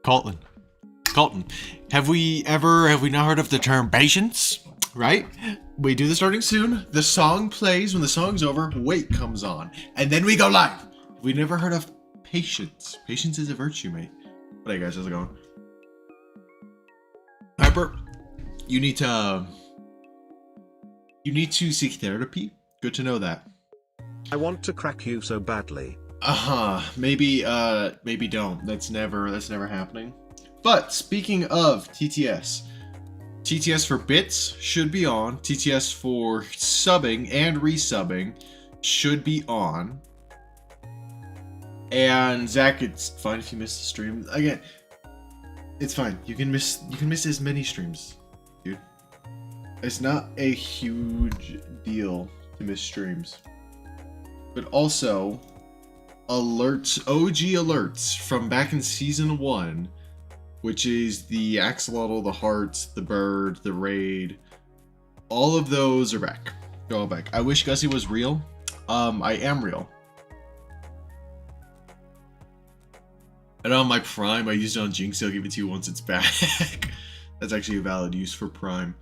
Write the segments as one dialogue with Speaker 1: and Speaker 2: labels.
Speaker 1: Colton. Colton, have we not heard of the term patience? Right? We do the starting soon. The song plays. When the song's over, wait comes on. And then we go live. We never heard of patience. Patience is a virtue, mate. But hey guys, how's it going? Hyper, you need to seek therapy. Good to know that.
Speaker 2: I want to crack you so badly.
Speaker 1: Maybe don't. That's never happening. But speaking of TTS for bits should be on. TTS for subbing and resubbing should be on. And Zach, it's fine if you miss the stream. Again, it's fine. You can miss as many streams, dude. It's not a huge deal to miss streams. But also, alerts, OG alerts from back in season 1, which is the axolotl, the hearts, the bird, the raid. All of those are back. They're all back. I wish Gussie was real. I am real. And on my Prime, I used it on Jinx. I'll give it to you once it's back. That's actually a valid use for Prime.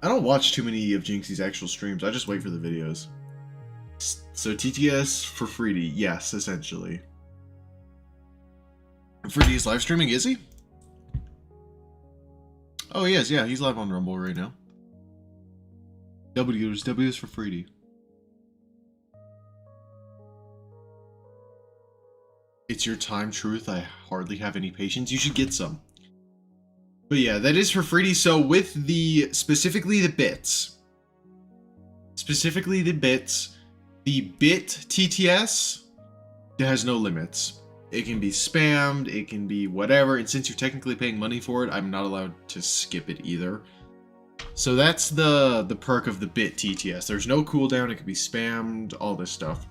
Speaker 1: I don't watch too many of Jinxie's actual streams. I just wait for the videos. So TTS for Freedy, yes, essentially. Freedy is live streaming, is he? Oh, he is, yeah, he's live on Rumble right now. W is for Freedy. It's your time, Truth. I hardly have any patience. You should get some. But yeah, that is for Freedy. So with specifically the bits, the bit TTS has no limits. It can be spammed, it can be whatever, and since you're technically paying money for it, I'm not allowed to skip it either. So that's the perk of the bit TTS. There's no cooldown, it can be spammed, all this stuff.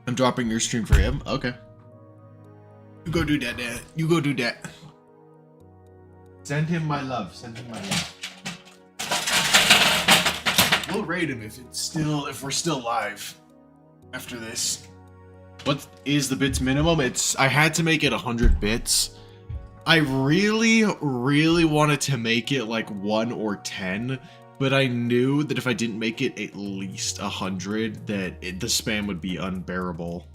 Speaker 1: I'm dropping your stream for him. Okay. You go do that, Dad. You go do that. Send him my love. Send him my love. We'll raid him if we're still live after this. What is the bits minimum? I had to make it 100 bits. I really wanted to make it like 1 or 10, but I knew that if I didn't make it at least 100, that the spam would be unbearable.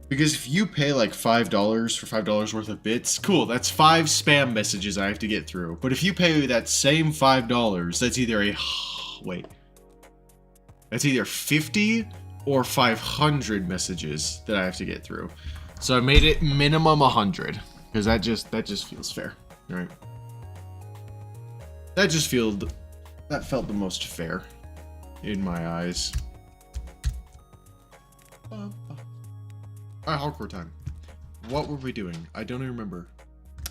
Speaker 1: Because if you pay like $5 for $5 worth of bits, cool, that's 5 spam messages I have to get through. But if you pay that same $5, that's either that's either 50 or 500 messages that I have to get through. So I made it minimum 100, because that just feels fair, right? That felt the most fair in my eyes. Alright, hardcore time. What were we doing? I don't even remember.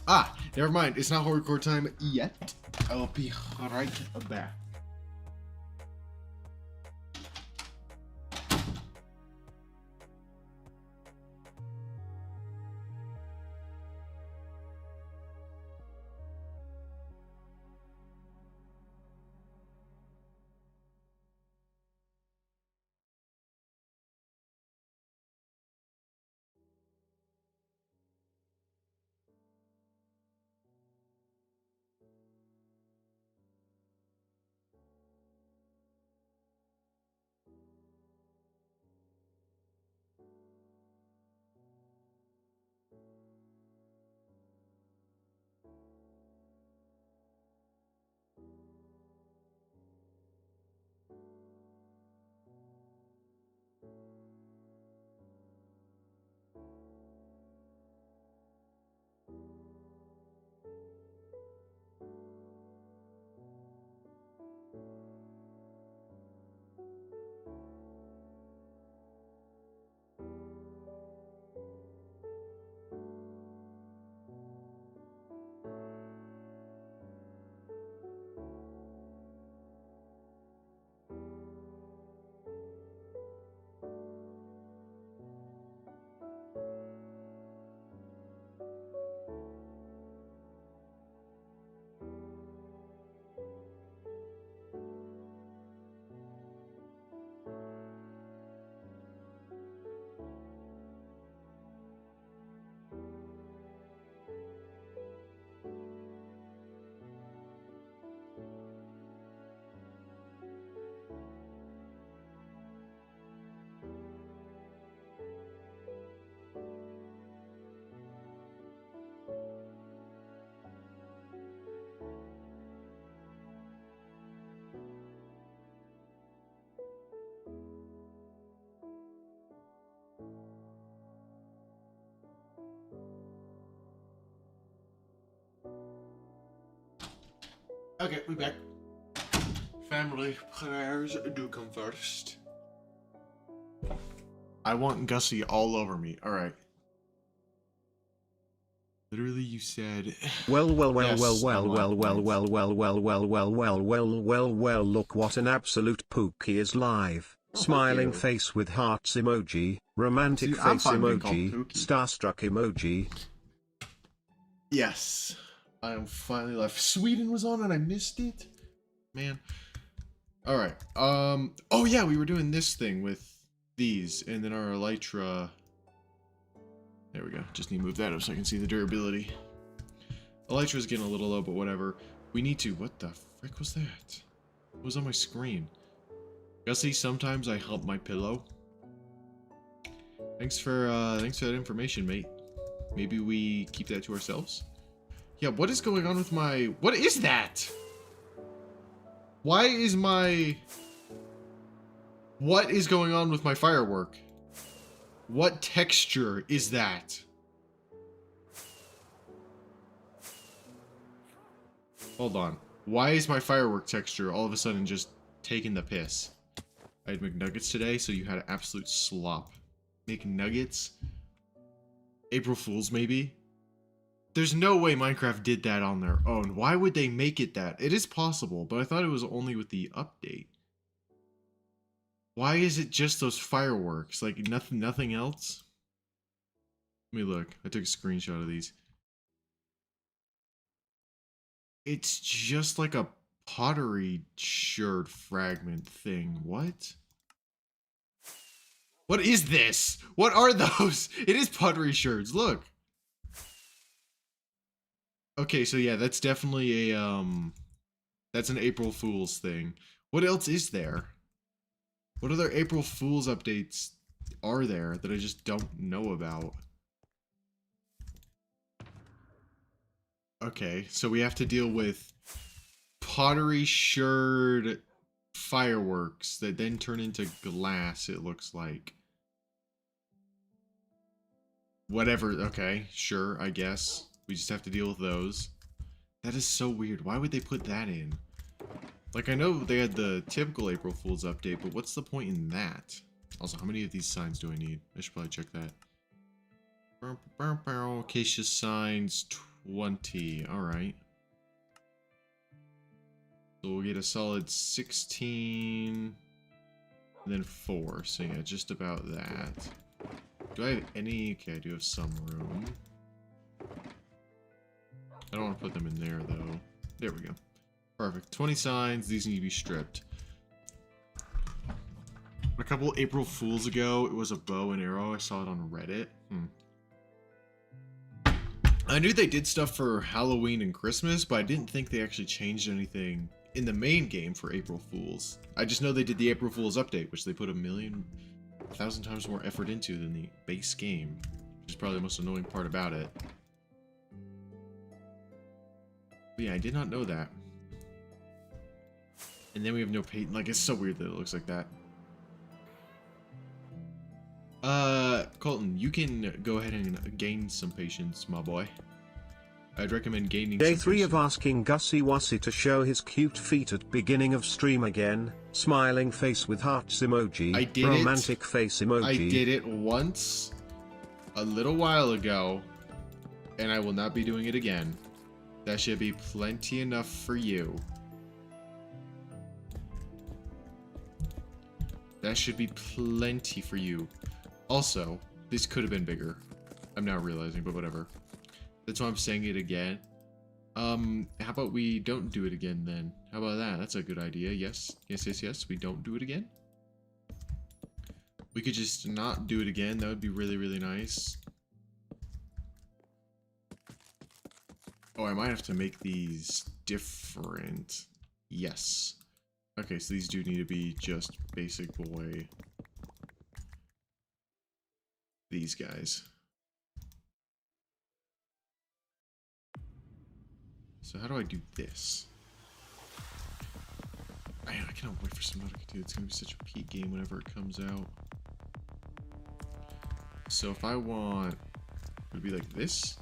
Speaker 1: Ah, never mind. It's not hardcore time yet. I'll be right back. Okay, we back. Family prayers do come first. I want Gussie all over me. All right. Literally, you said.
Speaker 2: Well,
Speaker 1: Yes,
Speaker 2: well,
Speaker 1: unlock points.
Speaker 2: look what an absolute pookie is live. Smiling
Speaker 1: you.
Speaker 2: face with hearts emoji, romantic
Speaker 1: See, I'm
Speaker 2: face
Speaker 1: fine being called
Speaker 2: emoji,
Speaker 1: Pookie.
Speaker 2: starstruck emoji.
Speaker 1: Yes, I am finally live. Sweden was on and I missed it, man. All right. Oh yeah, we were doing this thing with these, and then our elytra. There we go. Just need to move that up so I can see the durability. Elytra's getting a little low, but whatever. We need to. What the frick was that? What was on my screen? Gussie, sometimes I hump my pillow. Thanks for that information, mate. Maybe we keep that to ourselves? Yeah, what is going on with my... What is that? Why is my... What is going on with my firework? What texture is that? Hold on. Why is my firework texture all of a sudden just taking the piss? I had McNuggets today, so you had absolute slop. McNuggets? April Fools, maybe? There's no way Minecraft did that on their own. Why would they make it that? It is possible, but I thought it was only with the update. Why is it just those fireworks? Like, nothing else? Let me look. I took a screenshot of these. It's just like a pottery sherd fragment thing. What? What is this? What are those? It is pottery sherds. Look. Okay, so yeah, that's definitely a that's an April Fool's thing. What else is there? What other April Fool's updates are there that I just don't know about? Okay, so we have to deal with pottery sherd fireworks that then turn into glass, it looks like. Whatever, okay, sure, I guess. We just have to deal with those. That is so weird. Why would they put that in? Like, I know they had the typical April Fool's update, but what's the point in that? Also, how many of these signs do I need? I should probably check that. Acacia signs 20. Alright. So we'll get a solid 16. And then 4. So yeah, just about that. Do I have any? Okay, I do have some room. I don't want to put them in there, though. There we go. Perfect. 20 signs. These need to be stripped. A couple April Fools ago, it was a bow and arrow. I saw it on Reddit. I knew they did stuff for Halloween and Christmas, but I didn't think they actually changed anything in the main game for April Fools. I just know they did the April Fools update, which they put 1,000,000 times more effort into than the base game, which is probably the most annoying part about it. But yeah, I did not know that. And then we have no paint. Like, it's so weird that it looks like that. Colton, you can go ahead and gain some patience, my boy. I'd recommend gaining
Speaker 2: Day
Speaker 1: some
Speaker 2: 3
Speaker 1: patience.
Speaker 2: of asking Gussie Wussy to show his cute feet at beginning of stream again. Smiling face with hearts emoji.
Speaker 1: I did
Speaker 2: romantic face emoji.
Speaker 1: I did it once, a little while ago, and I will not be doing it again. That should be plenty enough for you. That should be plenty for you. Also, this could have been bigger. I'm now realizing, but whatever. That's why I'm saying it again. How about we don't do it again then? How about that? That's a good idea. Yes. Yes. We don't do it again. We could just not do it again. That would be really, really nice. Oh, I might have to make these different. Yes. Okay, so these do need to be just basic boy. These guys. So how do I do this? Man, I cannot wait for Subnautica 2. It's gonna be such a peak game whenever it comes out. So if I want, would it be like this?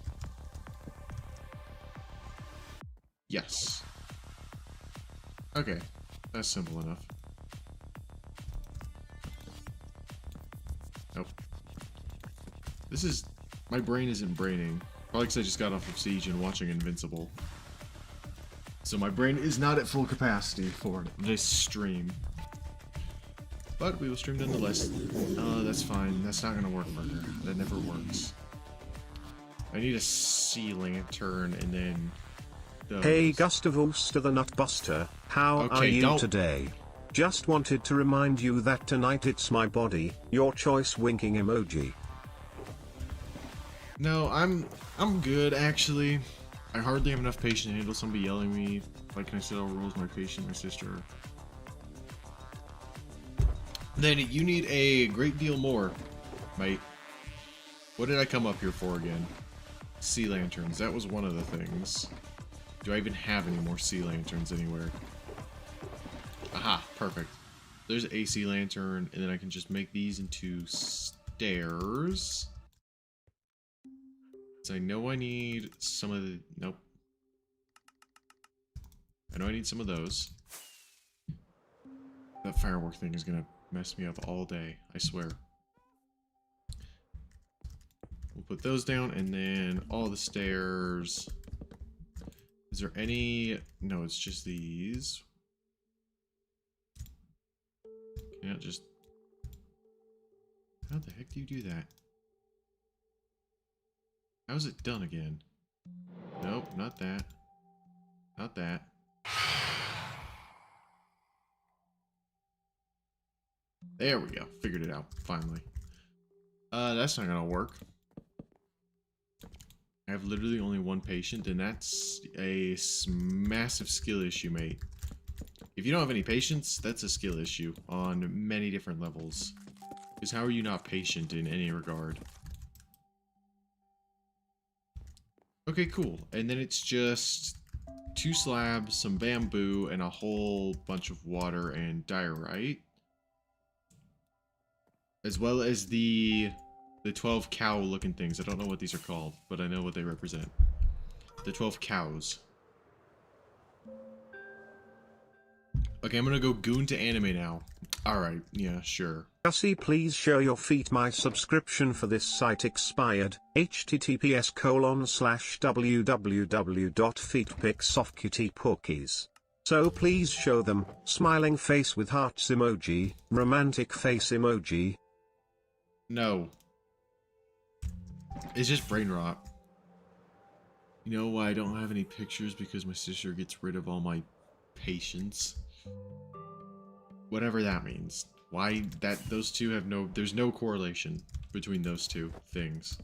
Speaker 1: Yes. Okay, that's simple enough. Nope. This is... My brain isn't braining. Probably because I just got off of Siege and watching Invincible. So my brain is not at full capacity for this stream. But we will stream nonetheless. That's fine. That's not gonna work for her. That never works. I need a sea lantern and then... those.
Speaker 2: Hey Gustavus to the Nutbuster, how are you today? Just wanted to remind you that tonight it's my body, your choice winking emoji.
Speaker 1: No, I'm good actually. I hardly have enough patience to handle somebody yelling at me. Like, can I sit all rolls my patient, my sister? Then you need a great deal more, mate. What did I come up here for again? Sea lanterns. That was one of the things. Do I even have any more sea lanterns anywhere? Aha, perfect. There's a sea lantern, and then I can just make these into stairs. So I know I need some of the... Nope. I know I need some of those. That firework thing is gonna mess me up all day, I swear. We'll put those down, and then all the stairs. Is there any... No, it's just these. Can I just... How the heck do you do that? How's it done again? Nope, not that. Not that. There we go. Figured it out, finally. That's not gonna work. I have literally only one patient, and that's a massive skill issue, mate. If you don't have any patience, that's a skill issue on many different levels. Because how are you not patient in any regard? Okay, cool. And then it's just 2 slabs, some bamboo, and a whole bunch of water and diorite. As well as the 12 cow looking things. I don't know what these are called, but I know what they represent. The 12 cows. Okay, I'm gonna go goon to anime now. Alright, yeah, sure.
Speaker 2: Gussie, please show your feet. My subscription for this site expired. https://www.feetpicsoftcutie. So please show them. Smiling face with hearts emoji, romantic face emoji.
Speaker 1: No. It's just brain rot. You know why I don't have any pictures? Because my sister gets rid of all my patience. Whatever that means. Why those two have there's no correlation between those two things.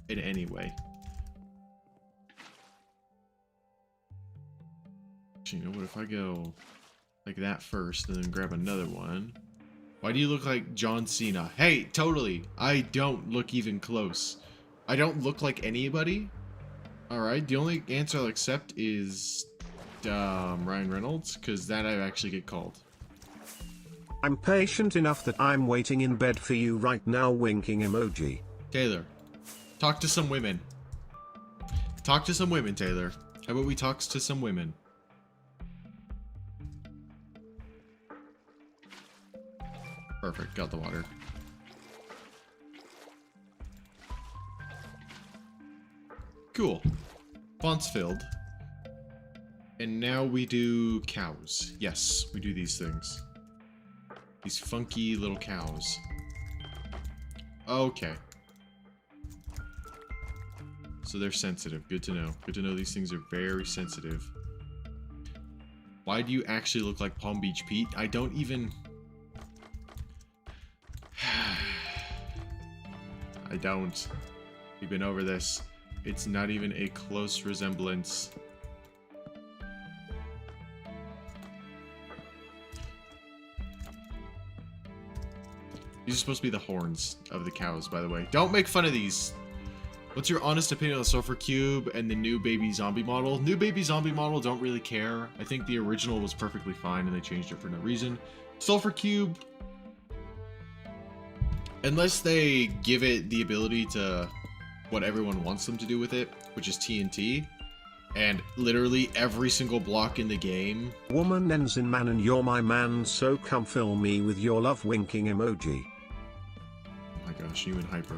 Speaker 1: In any way. Actually, you know what, if I go like that first and then grab another one. Why do you look like John Cena? Hey, totally. I don't look even close. I don't look like anybody. Alright, the only answer I'll accept is Ryan Reynolds, because that I actually get called.
Speaker 2: I'm patient enough that I'm waiting in bed for you right now, winking emoji.
Speaker 1: Taylor, talk to some women. Talk to some women, Taylor. How about we talk to some women? Perfect, got the water. Cool. Font's filled. And now we do cows. Yes, we do these things. These funky little cows. Okay. So they're sensitive. Good to know. Good to know these things are very sensitive. Why do you actually look like Palm Beach Pete? I don't even... I don't. We've been over this. It's not even a close resemblance. These are supposed to be the horns of the cows, by the way. Don't make fun of these. What's your honest opinion on the Sulfur Cube and the new Baby Zombie model? New Baby Zombie model, don't really care. I think the original was perfectly fine and they changed it for no reason. Sulfur Cube, unless they give it the ability to what everyone wants them to do with it, which is TNT, And literally every single block in the game.
Speaker 2: Woman ends in man and you're my man, so come fill me with your love winking emoji.
Speaker 1: Oh my gosh, you and Hyper.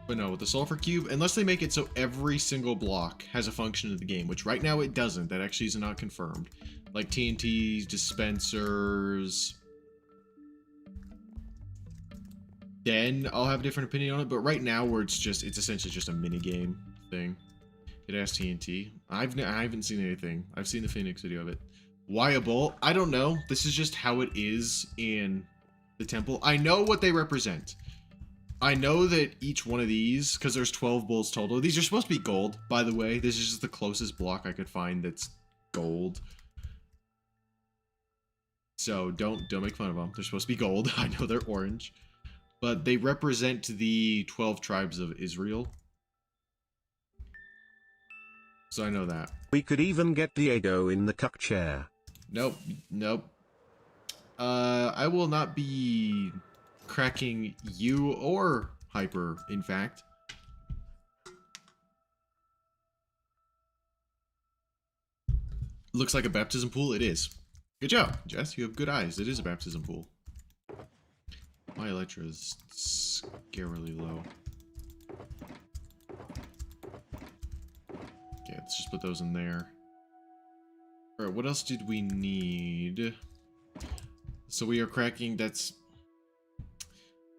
Speaker 1: But no, with the sulfur cube, unless they make it so every single block has a function in the game, which right now it doesn't. That actually is not confirmed. Like TNT dispensers. Then I'll have a different opinion on it. But right now, where it's essentially just a mini game thing. It has TNT. I haven't seen anything. I've seen the Phoenix video of it. Why a bolt? I don't know. This is just how it is in the temple. I know what they represent. I know that each one of these, because there's 12 bowls total. These are supposed to be gold, by the way. This is just the closest block I could find that's gold. So don't make fun of them. They're supposed to be gold. I know they're orange. But they represent the 12 tribes of Israel. So I know that.
Speaker 2: We could even get Diego in the cuck chair.
Speaker 1: Nope. Nope. I will not be cracking you or Hyper, in fact. Looks like a baptism pool. It is. Good job, Jess. You have good eyes. It is a baptism pool. My Elytra is scarily low. Okay, let's just put those in there. Alright, what else did we need? So we are cracking, that's...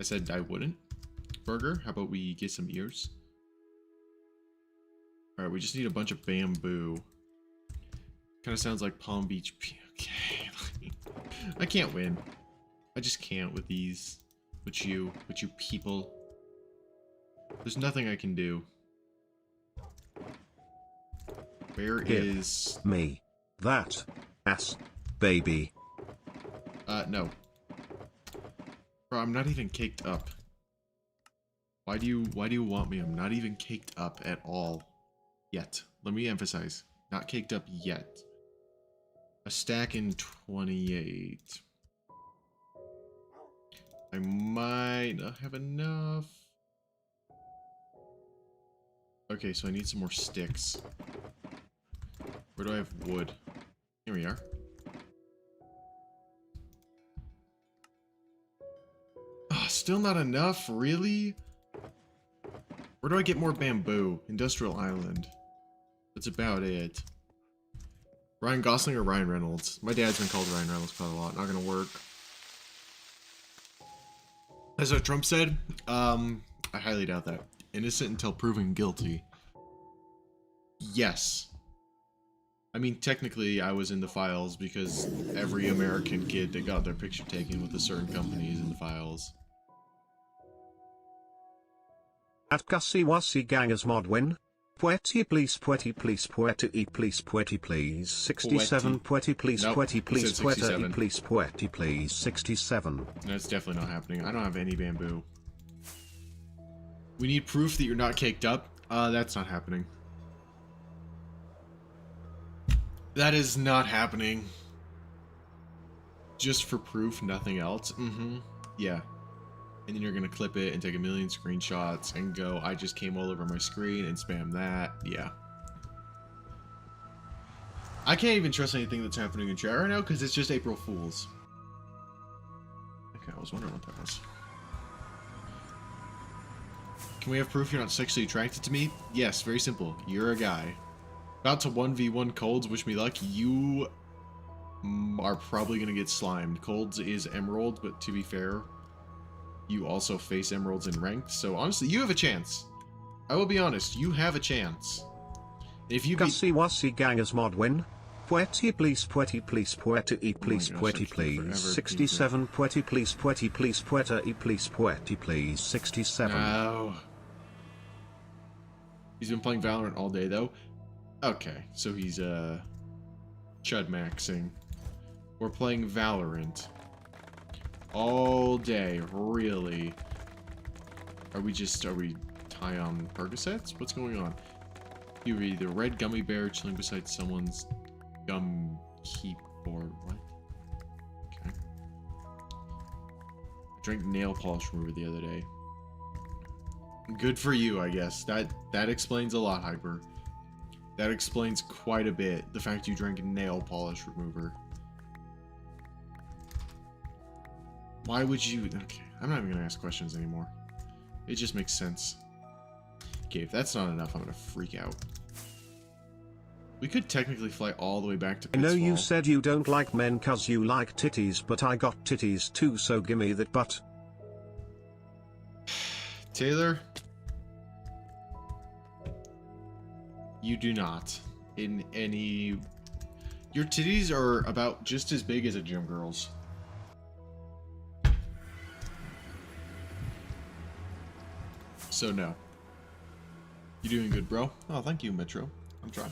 Speaker 1: I said I wouldn't. Burger, how about we get some ears? Alright, we just need a bunch of bamboo. Kind of sounds like Palm Beach. Okay. I can't win. I just can't with these. With you people. There's nothing I can do. Where is
Speaker 2: me that ass baby?
Speaker 1: No. Bro, I'm not even caked up. Why do you want me? I'm not even caked up at all. Yet. Let me emphasize. Not caked up yet. A stack in 28. I might not have enough. Okay, so I need some more sticks. Where do I have wood? Here we are. Oh, still not enough? Really? Where do I get more bamboo? Industrial Island. That's about it. Ryan Gosling or Ryan Reynolds? My dad's been called Ryan Reynolds quite a lot. Not gonna work. As what Trump said, I highly doubt that. Innocent until proven guilty. Yes. I mean, technically, I was in the files because every American kid that got their picture taken with a certain company is in the files.
Speaker 2: At Gussie Wussie Gangers Mod win. Poeti please poeti please poeti please 67 poeti please
Speaker 1: nope,
Speaker 2: poeti please poeti
Speaker 1: 67.
Speaker 2: please poeti please 67.
Speaker 1: That's definitely not happening. I don't have any bamboo. We need proof that you're not caked up. That's not happening. That is not happening. Just for proof, nothing else. Yeah. And then you're gonna clip it and take a million screenshots and go, I just came all over my screen and spam that. Yeah. I can't even trust anything that's happening in chat right now because it's just April Fool's. Okay, I was wondering what that was. Can we have proof you're not sexually attracted to me? Yes, very simple. You're a guy. About to 1v1 Colds, wish me luck. You are probably gonna get slimed. Colds is Emerald, but to be fair, you also face Emeralds in ranked, so honestly, you have a chance. I will be honest, you have a chance. If you
Speaker 2: Gussie Wussie Gangers Mod win. Poeti please poeti please poeti please poeti please 67 poeti please poeti please poeti please 67.
Speaker 1: No. He's been playing Valorant all day though. Okay, so he's chud maxing. We're playing Valorant all day, really? Are we tie on Percocets? What's going on? You read the red gummy bear chilling beside someone's gum keyboard. What? Okay. I drank nail polish remover the other day. Good for you, I guess. That explains a lot, Hyper. That explains quite a bit. The fact you drank nail polish remover. Why would you... Okay, I'm not even going to ask questions anymore. It just makes sense. Okay, if that's not enough, I'm going to freak out. We could technically fly all the way back to
Speaker 2: I know you
Speaker 1: Pittsfall.
Speaker 2: said you don't like men cause you like titties, but I got titties too, so gimme that butt.
Speaker 1: Taylor, you do not. In any... Your titties are about just as big as a gym girl's. So no. You doing good, bro? Oh, thank you, Metro. I'm trying.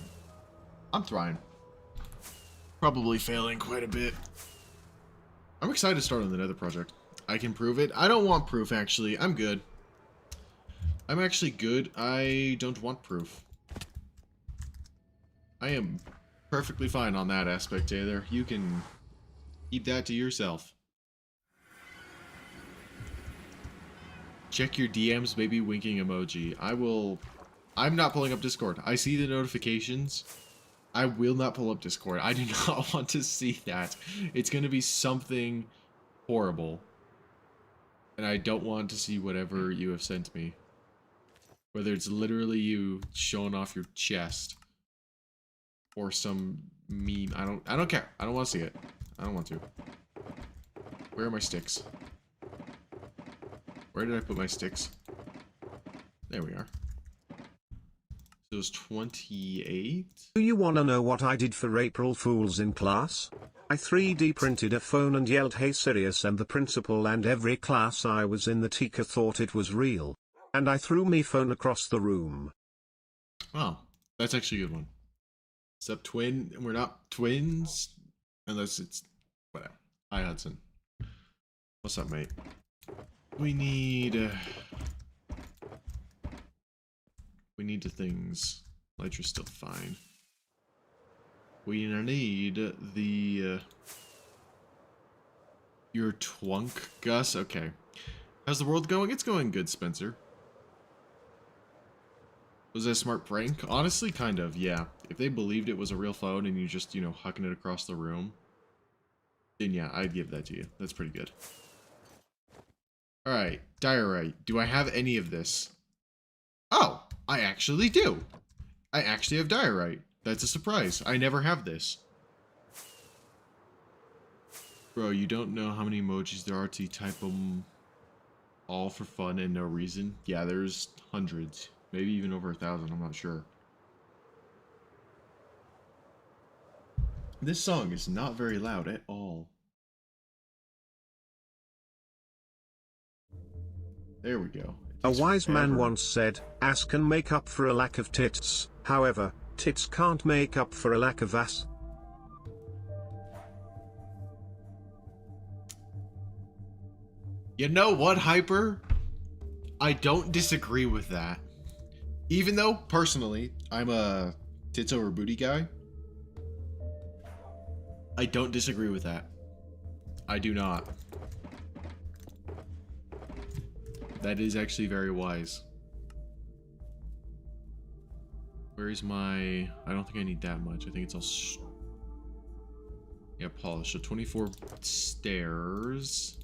Speaker 1: I'm trying. Probably failing quite a bit. I'm excited to start on the Nether project. I can prove it. I don't want proof, actually. I'm good. I'm actually good. I don't want proof. I am perfectly fine on that aspect, Taylor. You can keep that to yourself. Check your DMs, baby winking emoji. I'm not pulling up Discord. I see the notifications. I will not pull up Discord. I do not want to see that. It's going to be something horrible. And I don't want to see whatever you have sent me. Whether it's literally you showing off your chest. Or some meme. I don't care. I don't want to see it. I don't want to. Where are my sticks? Where did I put my sticks? There we are. So it was 28?
Speaker 2: Do you wanna know what I did for April Fools in class? I 3D printed a phone and yelled "Hey Sirius," and the principal and every class I was in the teacher thought it was real. And I threw me phone across the room.
Speaker 1: Oh, that's actually a good one. What's up, twin? We're not twins. Unless it's... whatever. Hi, Hudson. What's up, mate? We need the things. Lytra's still fine. We need the your twunk, Gus. Okay. How's the world going? It's going good, Spencer. Was that a smart prank? Honestly, kind of, yeah. If they believed it was a real phone and you just, you know, hucking it across the room, then yeah, I'd give that to you. That's pretty good. Alright, diorite. Do I have any of this? Oh, I actually do. I actually have diorite. That's a surprise. I never have this. Bro, you don't know how many emojis there are to type them all for fun and no reason? Yeah, there's hundreds. Maybe even over 1,000, I'm not sure. This song is not very loud at all. There we go.
Speaker 2: A wise man once said, ass can make up for a lack of tits, however, tits can't make up for a lack of ass.
Speaker 1: You know what, Hyper? I don't disagree with that. Even though, personally, I'm a tits over booty guy, I don't disagree with that. I do not. That is actually very wise. Where is my... I don't think I need that much. I think it's all... yeah, polish. So 24 stairs.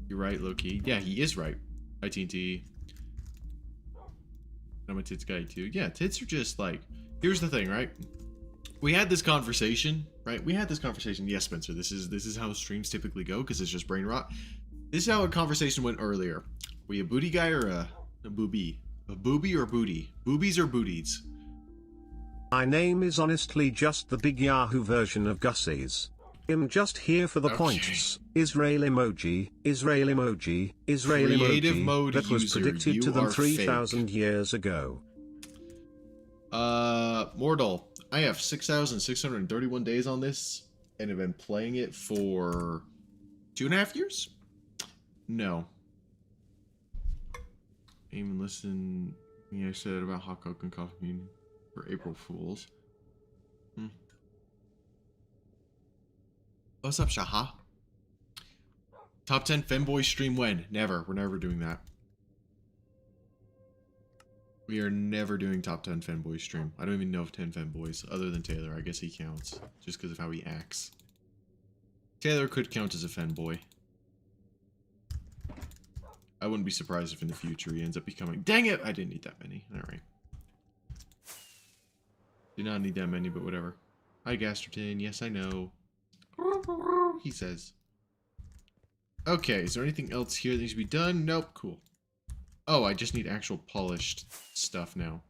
Speaker 1: You're right, Loki. Yeah, he is right. Hi, TNT. I'm a tits guy, too. Yeah, tits are just like... Here's the thing, right? We had this conversation, right? We had this conversation. Yes, Spencer, this is how streams typically go, because it's just brain rot. This is how a conversation went earlier. Were you a booty guy or a boobie? A boobie or booty? Boobies or booties?
Speaker 2: My name is honestly just the big Yahoo version of Gussie's. I'm just here for the points. Israel emoji, Israel emoji, Israel
Speaker 1: Creative
Speaker 2: emoji.
Speaker 1: mode
Speaker 2: That was
Speaker 1: user,
Speaker 2: predicted
Speaker 1: you
Speaker 2: to them
Speaker 1: are
Speaker 2: 3,000
Speaker 1: fake.
Speaker 2: years ago.
Speaker 1: Mortal. I have 6,631 days on this, and have been playing it for 2.5 years? No. I even listen. Yeah, I said about hot coke and coffee bean for April Fools. What's up, Shaha? Top 10 femboy stream when? Never. We're never doing that. We are never doing top 10 fanboy stream. I don't even know of 10 fanboys other than Taylor. I guess he counts just because of how he acts. Taylor could count as a fanboy. I wouldn't be surprised if in the future he ends up becoming... Dang it! I didn't need that many. Alright. Did not need that many, but whatever. Hi, Gasterton. Yes, I know. He says. Okay, is there anything else here that needs to be done? Nope. Cool. Oh, I just need actual polished stuff now.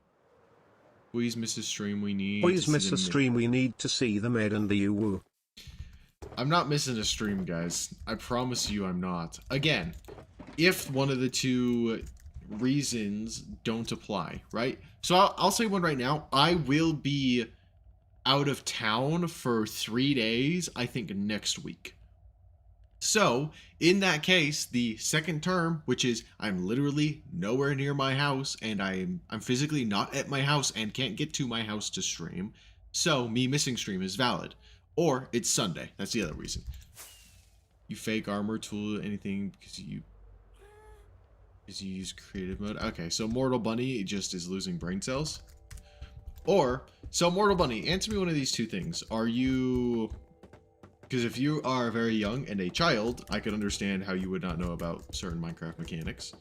Speaker 1: Please miss a stream we need.
Speaker 2: Please miss a stream we need to see the maid and the Uwu.
Speaker 1: I'm not missing a stream, guys. I promise you I'm not. Again, if one of the two reasons don't apply, right? So I'll say one right now. I will be out of town for 3 days, I think next week. So, in that case, the second term, which is I'm literally nowhere near my house and I'm physically not at my house and can't get to my house to stream, so me missing stream is valid. Or it's Sunday. That's the other reason. You fake armor tool anything because you use creative mode. Okay, so Mortal Bunny just is losing brain cells. Or, so Mortal Bunny, answer me one of these two things. Are you... Because if you are very young and a child, I could understand how you would not know about certain Minecraft mechanics.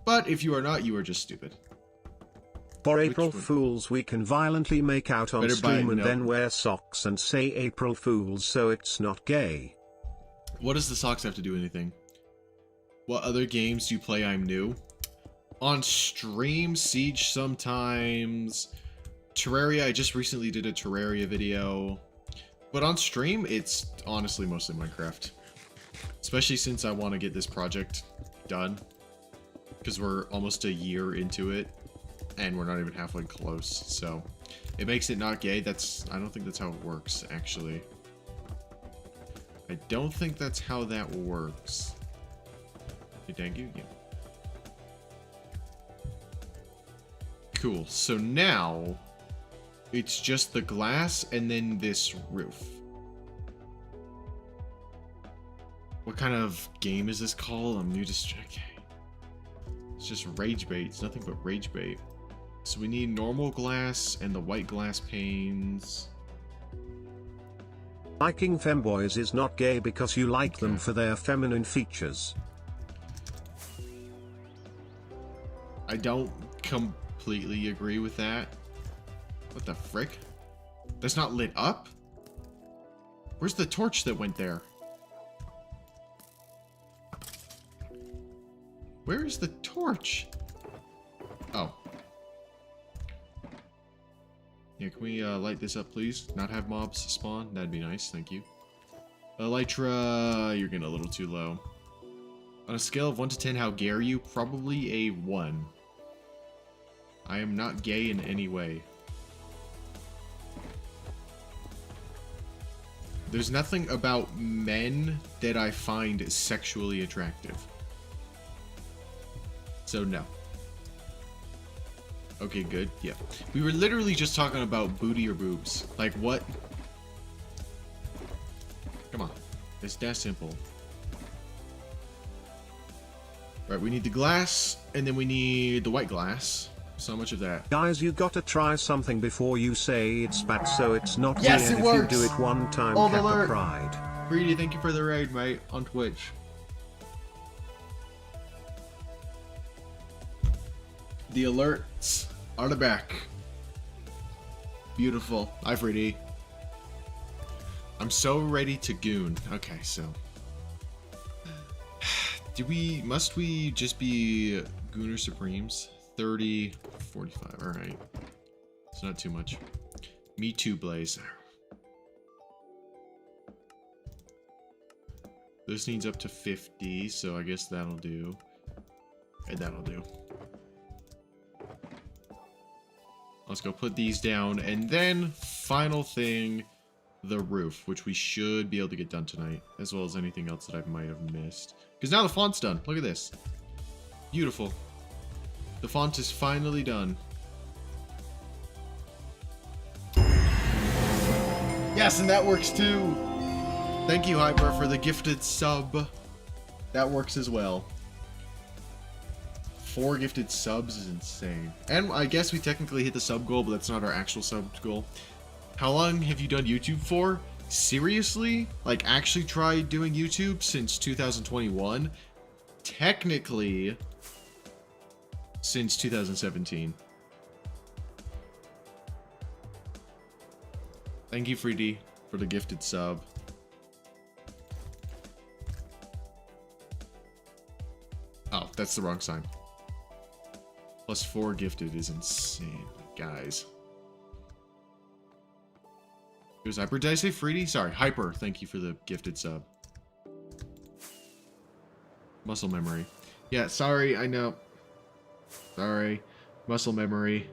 Speaker 1: But if you are not, you are just stupid.
Speaker 2: For April Fools we can violently make out on stream and then wear socks and say April Fools so it's not gay.
Speaker 1: What does the socks have to do with anything? What other games do you play I'm new? On stream, Siege sometimes. Terraria, I just recently did a Terraria video. But on stream, it's honestly mostly Minecraft. Especially since I want to get this project done. Because we're almost a year into it. And we're not even halfway close. So, it makes it not gay. I don't think that's how it works, actually. I don't think that's how that works. Hey, thank you. Yeah. Cool. So now... it's just the glass and then this roof. What kind of game is this called? I'm new to... Okay. It's just rage bait. It's nothing but rage bait. So we need normal glass and the white glass panes.
Speaker 2: Liking femboys is not gay because you like them for their feminine features.
Speaker 1: I don't completely agree with that. What the frick? That's not lit up? Where's the torch that went there? Where is the torch? Oh. Yeah, can we light this up, please? Not have mobs spawn? That'd be nice, thank you. Elytra, you're getting a little too low. On a scale of 1 to 10, how gay are you? Probably a 1. I am not gay in any way. There's nothing about men that I find sexually attractive. So no. Okay, good. Yeah. We were literally just talking about booty or boobs. Like, what? Come on. It's that simple. Right, we need the glass, and then we need the white glass. So much of that.
Speaker 2: Guys, you gotta try something before you say it's bad, so it's not
Speaker 1: yes,
Speaker 2: weird
Speaker 1: it
Speaker 2: if
Speaker 1: works.
Speaker 2: you do it one time.
Speaker 1: Old
Speaker 2: Kappa
Speaker 1: alert.
Speaker 2: Pride.
Speaker 1: Greedy, thank you for the raid, mate, on Twitch. The alerts are the back. Beautiful. Hi, Freddy. I'm so ready to goon. Okay, so. Must we just be Gooner Supremes? 30, 45, alright. It's not too much. Me too, Blaze. This needs up to 50, so I guess that'll do. And that'll do. Let's go put these down, and then, final thing, the roof, which we should be able to get done tonight, as well as anything else that I might have missed. Because now the font's done. Look at this. Beautiful. The font is finally done. Yes, and that works too! Thank you, Hyper, for the gifted sub. That works as well. 4 gifted subs is insane. And I guess we technically hit the sub goal, but that's not our actual sub goal. How long have you done YouTube for? Seriously? Like, actually tried doing YouTube since 2021? Technically, since 2017. Thank you, Freedy, for the gifted sub. Oh, that's the wrong sign. Plus 4 gifted is insane, guys. It was Hyper. Did I say Freedy? Sorry, Hyper. Thank you for the gifted sub. Muscle memory. Yeah, sorry, I know. Sorry. Muscle memory.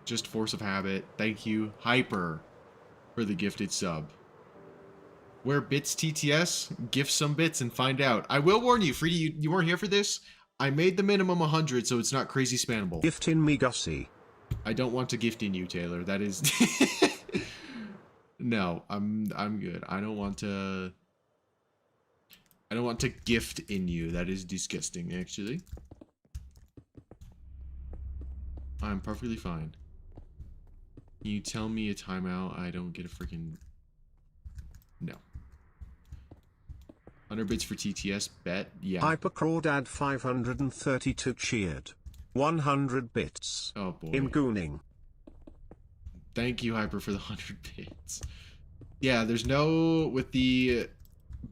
Speaker 1: Just force of habit. Thank you, Hyper, for the gifted sub. Where bits TTS? Gift some bits and find out. I will warn you, Freedy, you weren't here for this. I made the minimum 100, so it's not crazy spammable.
Speaker 2: Gift in me, Gussie.
Speaker 1: I don't want to gift in you, Taylor. That is... No, I'm good. I don't want to gift in you. That is disgusting, actually. I'm perfectly fine. Can you tell me a timeout? I don't get a freaking... No. 100 bits for TTS, bet? Yeah.
Speaker 2: Hypercrawdad 532 cheered. 100 bits.
Speaker 1: Oh boy.
Speaker 2: In gooning.
Speaker 1: Thank you, Hyper, for the 100 bits. Yeah, there's no... With the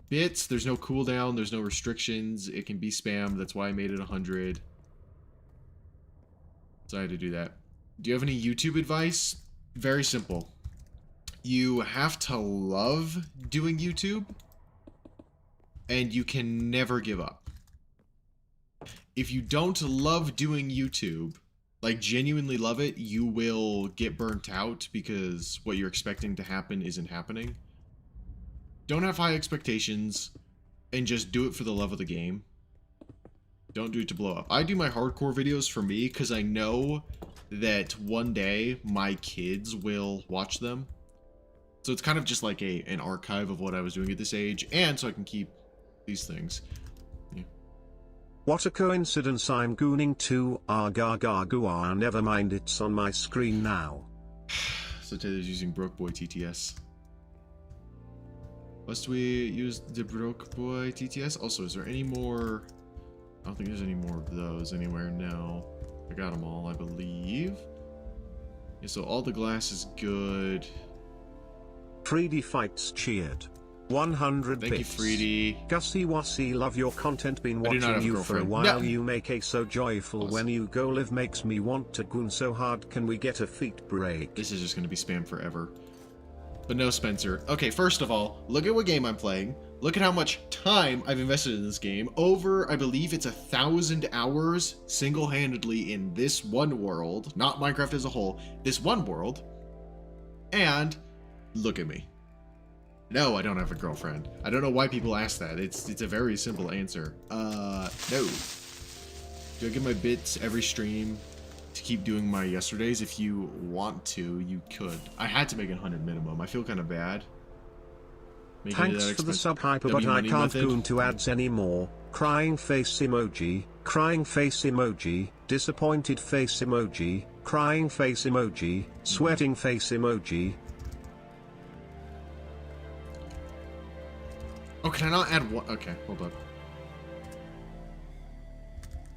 Speaker 1: bits, there's no cooldown, there's no restrictions. It can be spammed. That's why I made it 100. So I had to do that. Do you have any YouTube advice? Very simple. You have to love doing YouTube, and you can never give up. If you don't love doing YouTube, like genuinely love it, you will get burnt out because what you're expecting to happen isn't happening. Don't have high expectations, and just do it for the love of the game. Don't do it to blow up. I do my hardcore videos for me because I know that one day my kids will watch them. So it's kind of just like an archive of what I was doing at this age, and so I can keep these things. Yeah.
Speaker 2: What a coincidence, I'm gooning too. Argagagua, never mind, it's on my screen now.
Speaker 1: So Taylor's using Broke Boy TTS. Must we use the Broke Boy TTS? Also, is there any more... I don't think there's any more of those anywhere. No. I got them all, I believe. Yeah, so all the glass is good.
Speaker 2: Freedy Fights cheered. 100
Speaker 1: Thank
Speaker 2: bits.
Speaker 1: you, Freedy.
Speaker 2: Gussie Wassie, love your content, been
Speaker 1: I do not
Speaker 2: watching
Speaker 1: have a
Speaker 2: you for a
Speaker 1: girlfriend.
Speaker 2: while.
Speaker 1: No.
Speaker 2: You make a so joyful
Speaker 1: Awesome.
Speaker 2: when you go live, makes me want to goon so hard. Can we get a feet break?
Speaker 1: This is just going to be spam forever. But no, Spencer. Okay, first of all, look at what game I'm playing. Look at how much time I've invested in this game. Over, I believe it's 1,000 hours single-handedly in this one world. Not Minecraft as a whole. This one world. And look at me. No, I don't have a girlfriend. I don't know why people ask that. It's a very simple answer. No. Do I get my bits every stream to keep doing my yesterdays? If you want to, you could. I had to make it 100 minimum. I feel kind of bad. Making it
Speaker 2: Thanks
Speaker 1: that
Speaker 2: for the
Speaker 1: expensive.
Speaker 2: sub, Hyper, but
Speaker 1: W
Speaker 2: I
Speaker 1: money
Speaker 2: can't
Speaker 1: method.
Speaker 2: goon to ads anymore. Crying face emoji, crying face emoji, disappointed face emoji, crying face emoji, sweating face emoji.
Speaker 1: Oh, can I not add one? Okay, hold on.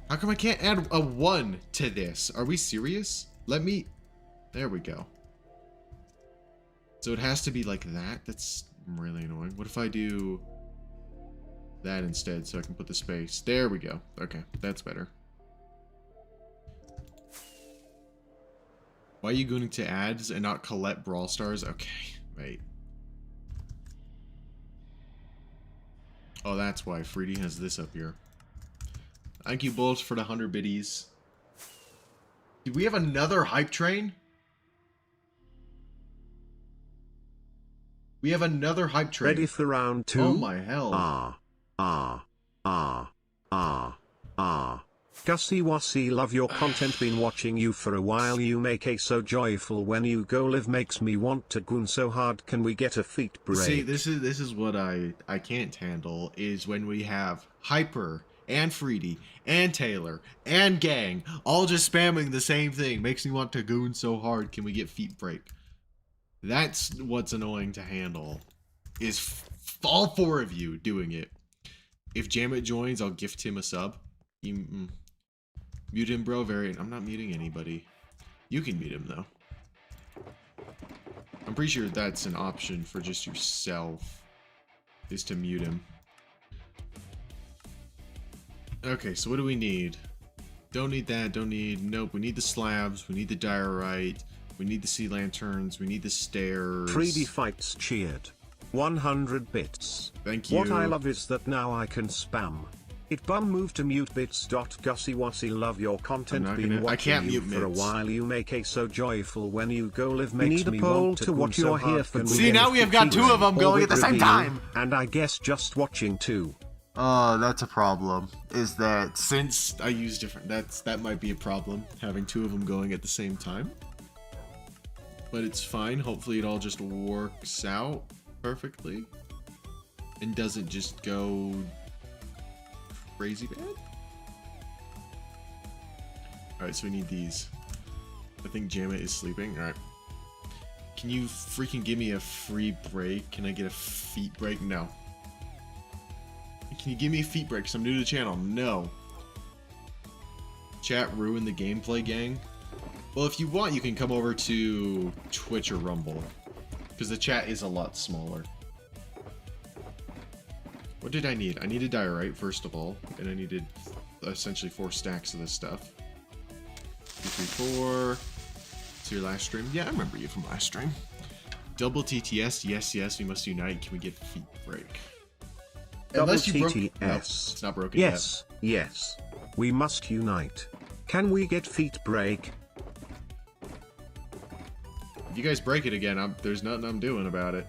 Speaker 1: How come I can't add a 1 to this? Are we serious? Let me... There we go. So it has to be like that? That's really annoying. What if I do that instead so I can put the space? There we go. Okay, that's better. Why are you going to ads and not Colette Brawl Stars? Okay, wait. Oh, that's why Freedy has this up here. Thank you, Bolt, for the 100 biddies. Do we have another hype train? We have another hype train.
Speaker 2: Ready for round 2?
Speaker 1: Oh my hell.
Speaker 2: Gussie Wassie, love your content, been watching you for a while. You make a so joyful when you go live, makes me want to goon so hard. Can we get a feet break?
Speaker 1: See, this is what I can't handle, is when we have Hyper and Freedy, and Taylor, and Gang, all just spamming the same thing. Makes me want to goon so hard. Can we get feet break? That's what's annoying to handle, is all 4 of you doing it. If Jamet joins, I'll gift him a sub. Mute him, bro. Variant. I'm not muting anybody. You can mute him, though. I'm pretty sure that's an option for just yourself, is to mute him. Okay, so what do we need? Don't need that, don't need... Nope, we need the slabs, we need the diorite, we need the sea lanterns, we need the stairs.
Speaker 2: 3D Fights cheered. 100 bits.
Speaker 1: Thank you.
Speaker 2: What I love is that now I can spam. It bum move to mute bits. Gussy love your content. Been watching you for a while. You make a so joyful when you go live. Makes me want to what you're here for.
Speaker 1: See, now we have got 2 of them going at the same time.
Speaker 2: And I guess just watching 2.
Speaker 1: That's a problem. Is that since I use different, that might be a problem, having 2 of them going at the same time. But it's fine. Hopefully it all just works out perfectly and doesn't just go crazy bad. Alright, so we need these. I think Jamet is sleeping. Alright. Can you freaking give me a free break? Can I get a feet break? No. Can you give me a feet break? Because I'm new to the channel. No. Chat ruined the gameplay, gang. Well, if you want, you can come over to Twitch or Rumble. Because the chat is a lot smaller. What did I need? I needed diorite, first of all. And I needed essentially 4 stacks of this stuff. 2, 3, 4. It's your last stream? Yeah, I remember you from last stream. Double TTS. Yes, yes, we must unite. Can we get feet break?
Speaker 2: Double
Speaker 1: Unless you
Speaker 2: TTS.
Speaker 1: No, it's not broken
Speaker 2: yes, yet. Yes. We must unite. Can we get feet break?
Speaker 1: If you guys break it again, there's nothing I'm doing about it.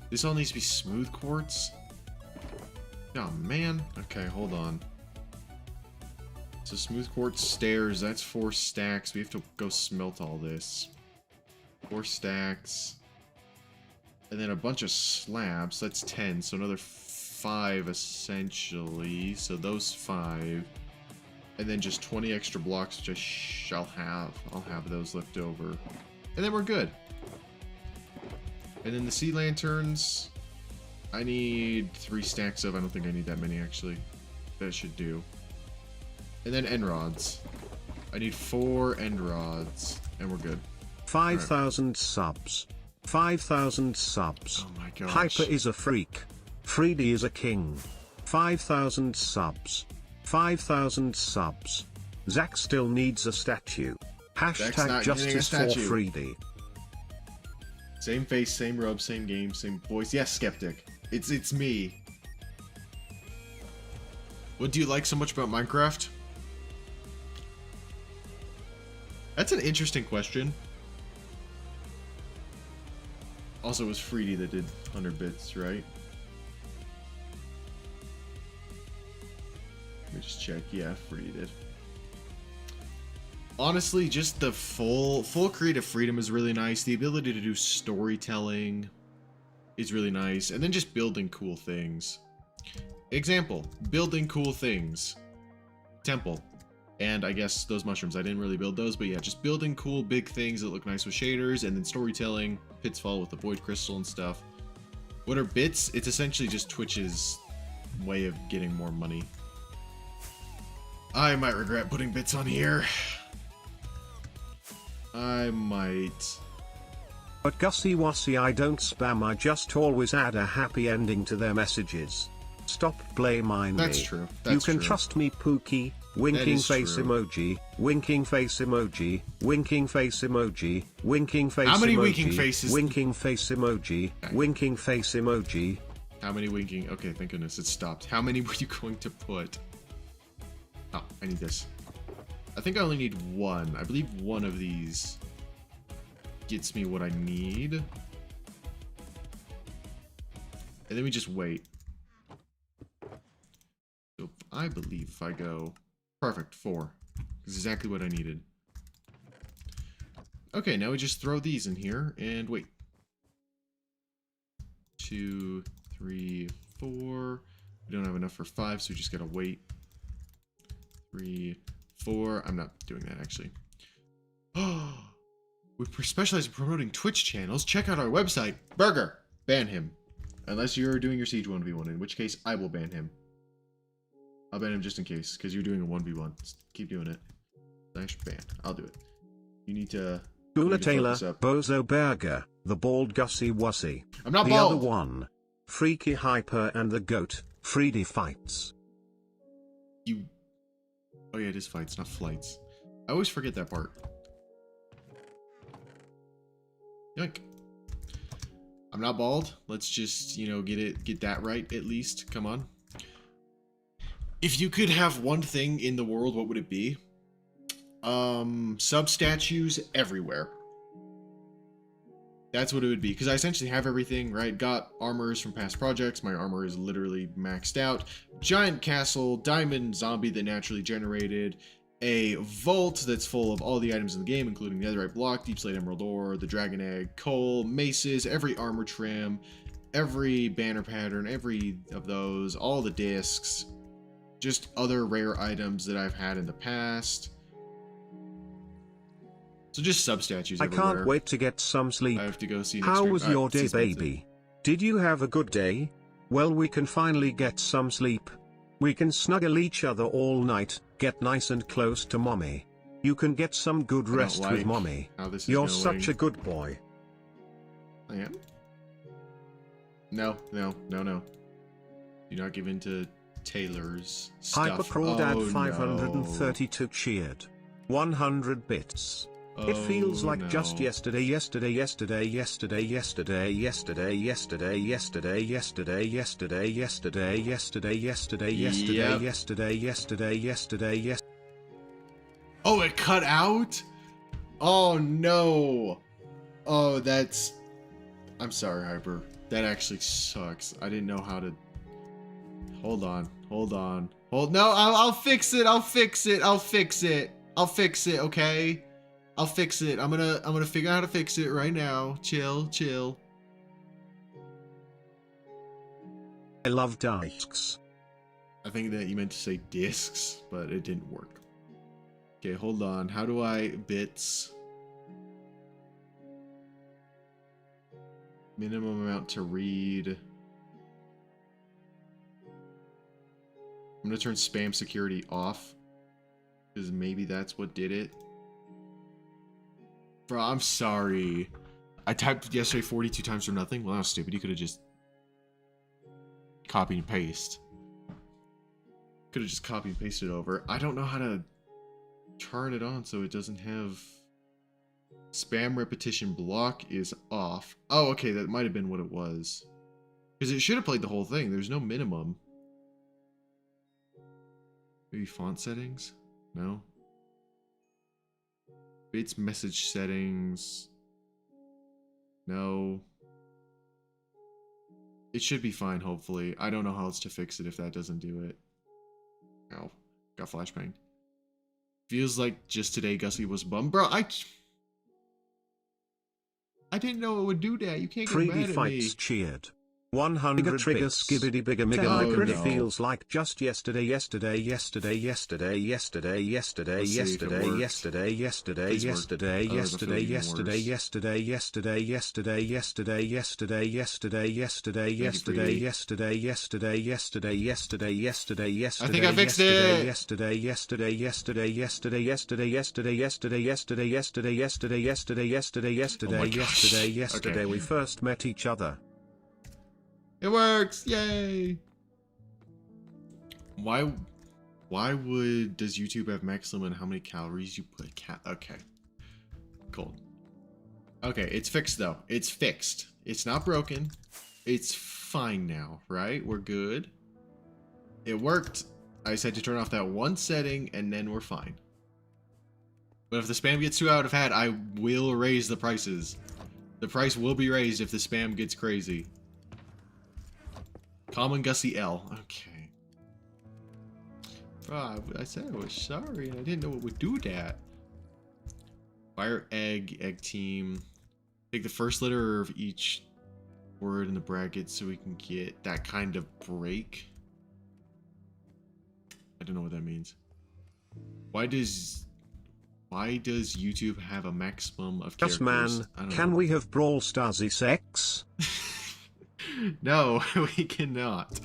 Speaker 1: This all needs to be smooth quartz? Oh, man. Okay, hold on. So smooth quartz stairs, that's 4 stacks. We have to go smelt all this. 4 stacks. And then a bunch of slabs, that's 10. So another 5 essentially. So those 5. And then just 20 extra blocks, which I shall have. I'll have those left over. And then we're good. And then the sea lanterns, I need 3 stacks of. I don't think I need that many, actually. That should do. And then end rods. I need 4 end rods, and we're good.
Speaker 2: 5,000 right. Subs. 5,000 subs.
Speaker 1: Oh my gosh.
Speaker 2: Hyper is a freak. Freedy is a king. 5,000 subs. 5,000 subs. Zach still needs a statue. Hashtag justice for Freedy.
Speaker 1: Same face, same robe, same game, same voice. Yes, Skeptic. It's me. What do you like so much about Minecraft? That's an interesting question. Also, it was Freedy that did 100 bits, right? Let me just check. Yeah, Freedy did. Honestly, just the full creative freedom is really nice. The ability to do storytelling is really nice. And then just building cool things. Example, building cool things. Temple. And I guess those mushrooms, I didn't really build those, but yeah, just building cool big things that look nice with shaders, and then storytelling, Pitfall with the Void Crystal and stuff. What are bits? It's essentially just Twitch's way of getting more money. I might regret putting bits on here. I might.
Speaker 2: But Gussie Wassy, I don't spam, I just always add a happy ending to their messages. Stop blaming me.
Speaker 1: That's true.
Speaker 2: You can trust me, Pookie. Winking face emoji, winking face emoji, winking face emoji, winking face emoji.
Speaker 1: How many winking faces?
Speaker 2: Winking face emoji, winking face emoji.
Speaker 1: How many winking? Okay, thank goodness it stopped. How many were you going to put? Oh, I need this. I think I only need 1. I believe 1 of these gets me what I need. And then we just wait. So I believe if I go... Perfect, 4. This is exactly what I needed. Okay, now we just throw these in here and wait. 2, 3, 4. We don't have enough for 5, so we just gotta wait. 3, 4. I'm not doing that actually. Oh, we specialize in promoting Twitch channels. Check out our website. Burger, ban him. Unless you're doing your Siege 1v1, in which case I will ban him. I'll ban him just in case, because you're doing a 1v1. Keep doing it. /ban. I'll do it. You need to...
Speaker 2: Gula Taylor, Bozo Burger, the bald Gussie Wussy.
Speaker 1: I'm not
Speaker 2: the
Speaker 1: bald!
Speaker 2: other one. Freaky Hyper and the Goat, Freedy Fights.
Speaker 1: You... Oh yeah, it is fights, not flights. I always forget that part. Yoink. I'm not bald. Let's just, you know, get that right at least. Come on. If you could have one thing in the world, what would it be? Sub statues everywhere. That's what it would be, because I essentially have everything, right? Got armors from past projects. My armor is literally maxed out. Giant castle, diamond zombie that naturally generated, a vault that's full of all the items in the game, including the netherite block, deep slate emerald ore, the dragon egg, coal, maces, every armor trim, every banner pattern, every of those, all the discs, just other rare items that I've had in the past. So just sub-statues everywhere.
Speaker 2: I can't wait to get some sleep.
Speaker 1: I have to go see next
Speaker 2: How
Speaker 1: stream.
Speaker 2: was your day, baby? Did you have a good day? Well, we can finally get some sleep. We can snuggle each other all night, get nice and close to mommy. You can get some good rest with mommy. You're such a good boy.
Speaker 1: I am? No. Do not give in to Taylor's stuff.
Speaker 2: Hypercrawdad 532 cheered. 100 bits. It feels like just yesterday.
Speaker 1: Oh, it cut out? Oh no. Oh, that's... I'm sorry, Hyper. That actually sucks. I didn't know how to... Hold on. No, I'll fix it. I'll fix it, okay? I'll fix it. I'm gonna figure out how to fix it right now. Chill.
Speaker 2: I love discs.
Speaker 1: I think that you meant to say discs, but it didn't work. Okay, hold on. How do I bits? Minimum amount to read. I'm gonna turn spam security off, because maybe that's what did it. Bro, I'm sorry. I typed yesterday 42 times for nothing. Well, that was stupid. You could have just copy and paste. Could have just copy and pasted over. I don't know how to turn it on so it doesn't have... Spam repetition block is off. Oh, okay, that might have been what it was. Because it should have played the whole thing. There's no minimum. Maybe font settings? No. Bits message settings. No. It should be fine, hopefully. I don't know how else to fix it if that doesn't do it. Ow. Got flashbang. Feels like just today Gussie was bummed. Bro, I didn't know it would do that. You can't get mad at me.
Speaker 2: Fights cheered. 100 trigger skibbity bigger migger feels like just yesterday.
Speaker 1: I think I fixed it.
Speaker 2: Yesterday we first met each other.
Speaker 1: It works! Yay! Why does YouTube have max limit on how many calories you put? Okay. Cool. Okay, it's fixed though. It's fixed. It's not broken. It's fine now, right? We're good. It worked. I just had to turn off that one setting and then we're fine. But if the spam gets too out of hand, I will raise the prices. The price will be raised if the spam gets crazy. Common Gussie L. Okay. Bro, I said I was sorry and I didn't know it would do that. Fire egg team. Take the first letter of each word in the bracket so we can get that kind of break. I don't know what that means. Why does YouTube have a maximum of
Speaker 2: Yes,
Speaker 1: characters?
Speaker 2: man,
Speaker 1: I don't
Speaker 2: can
Speaker 1: know.
Speaker 2: we have Brawl Starsy sex?
Speaker 1: No, we cannot.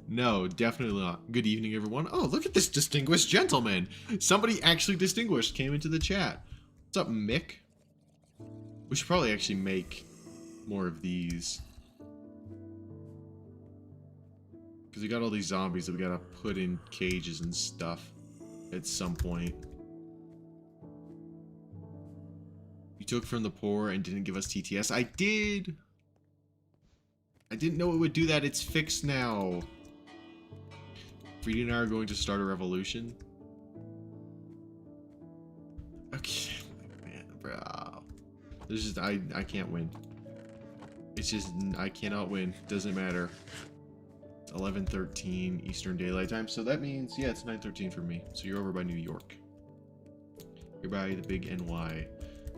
Speaker 1: No, definitely not. Good evening, everyone. Oh, look at this distinguished gentleman. Somebody actually distinguished came into the chat. What's up, Mick? We should probably actually make more of these. Because we got all these zombies that we gotta put in cages and stuff at some point. You took from the poor and didn't give us TTS. I did! I didn't know it would do that. It's fixed now. Freedy and I are going to start a revolution. Okay, man, bro. There's just I can't win. It's just I cannot win. Doesn't matter. It's 11:13 Eastern Daylight Time, so that means yeah, it's 9:13 for me. So you're over by New York. You're by the big NY.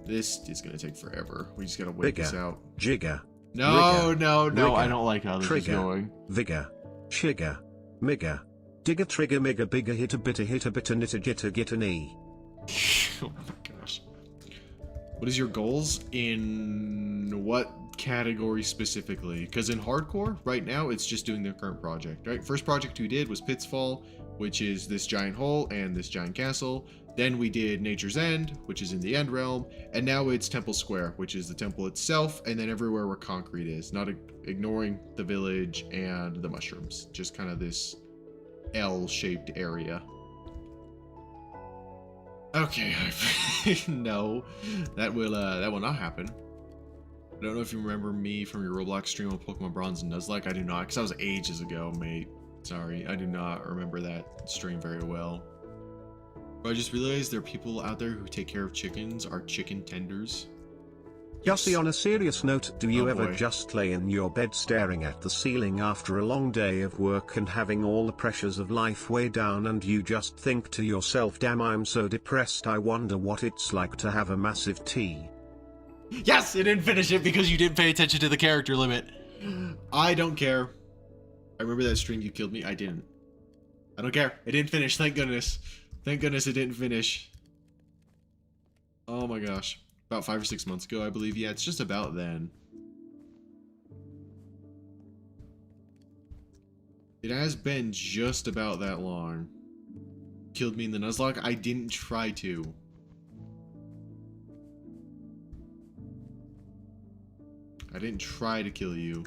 Speaker 1: This is gonna take forever. We just gotta wait this out.
Speaker 2: Jigger.
Speaker 1: No,
Speaker 2: Rigger,
Speaker 1: no, no,
Speaker 2: rigger,
Speaker 1: I don't like how this is
Speaker 2: trigger,
Speaker 1: going.
Speaker 2: vigor, chigger, migger, digger, trigger, migger, bigger, hit a bitter, knitter, gitter, git a knee.
Speaker 1: Oh my gosh. What is your goals in what category specifically? Because in hardcore, right now, it's just doing the current project, right? First project we did was Pitfall, which is this giant hole and this giant castle. Then we did Nature's End, which is in the End Realm, and now it's Temple Square, which is the temple itself, and then everywhere where concrete is, not ignoring the village and the mushrooms, just kind of this L-shaped area. Okay, no, that will not happen. I don't know if you remember me from your Roblox stream on Pokemon Bronze and Nuzlocke. I do not, because that was ages ago, mate. Sorry, I do not remember that stream very well. But I just realized there are people out there who take care of chickens, are chicken tenders.
Speaker 2: Yossi, on a serious note, do you
Speaker 1: Oh,
Speaker 2: ever
Speaker 1: boy.
Speaker 2: just lay in your bed staring at the ceiling after a long day of work and having all the pressures of life weigh down and you just think to yourself, damn, I'm so depressed, I wonder what it's like to have a massive T?
Speaker 1: Yes, it didn't finish it because you didn't pay attention to the character limit. I don't care. I remember that stream you killed me. I didn't. I don't care. It didn't finish. Thank goodness. Thank goodness it didn't finish. Oh my gosh. About 5 or 6 months ago, I believe. Yeah, it's just about then. It has been just about that long. Killed me in the Nuzlocke. I didn't try to. I didn't try to kill you.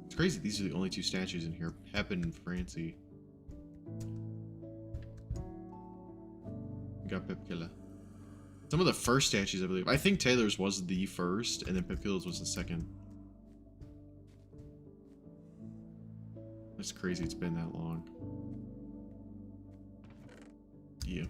Speaker 1: It's crazy. These are the only two statues in here. Pep and Francie. We got Pep Killer. Some of the first statues, I believe. I think Taylor's was the first, and then Pep Killer's was the second. That's crazy. It's been that long. Yeah.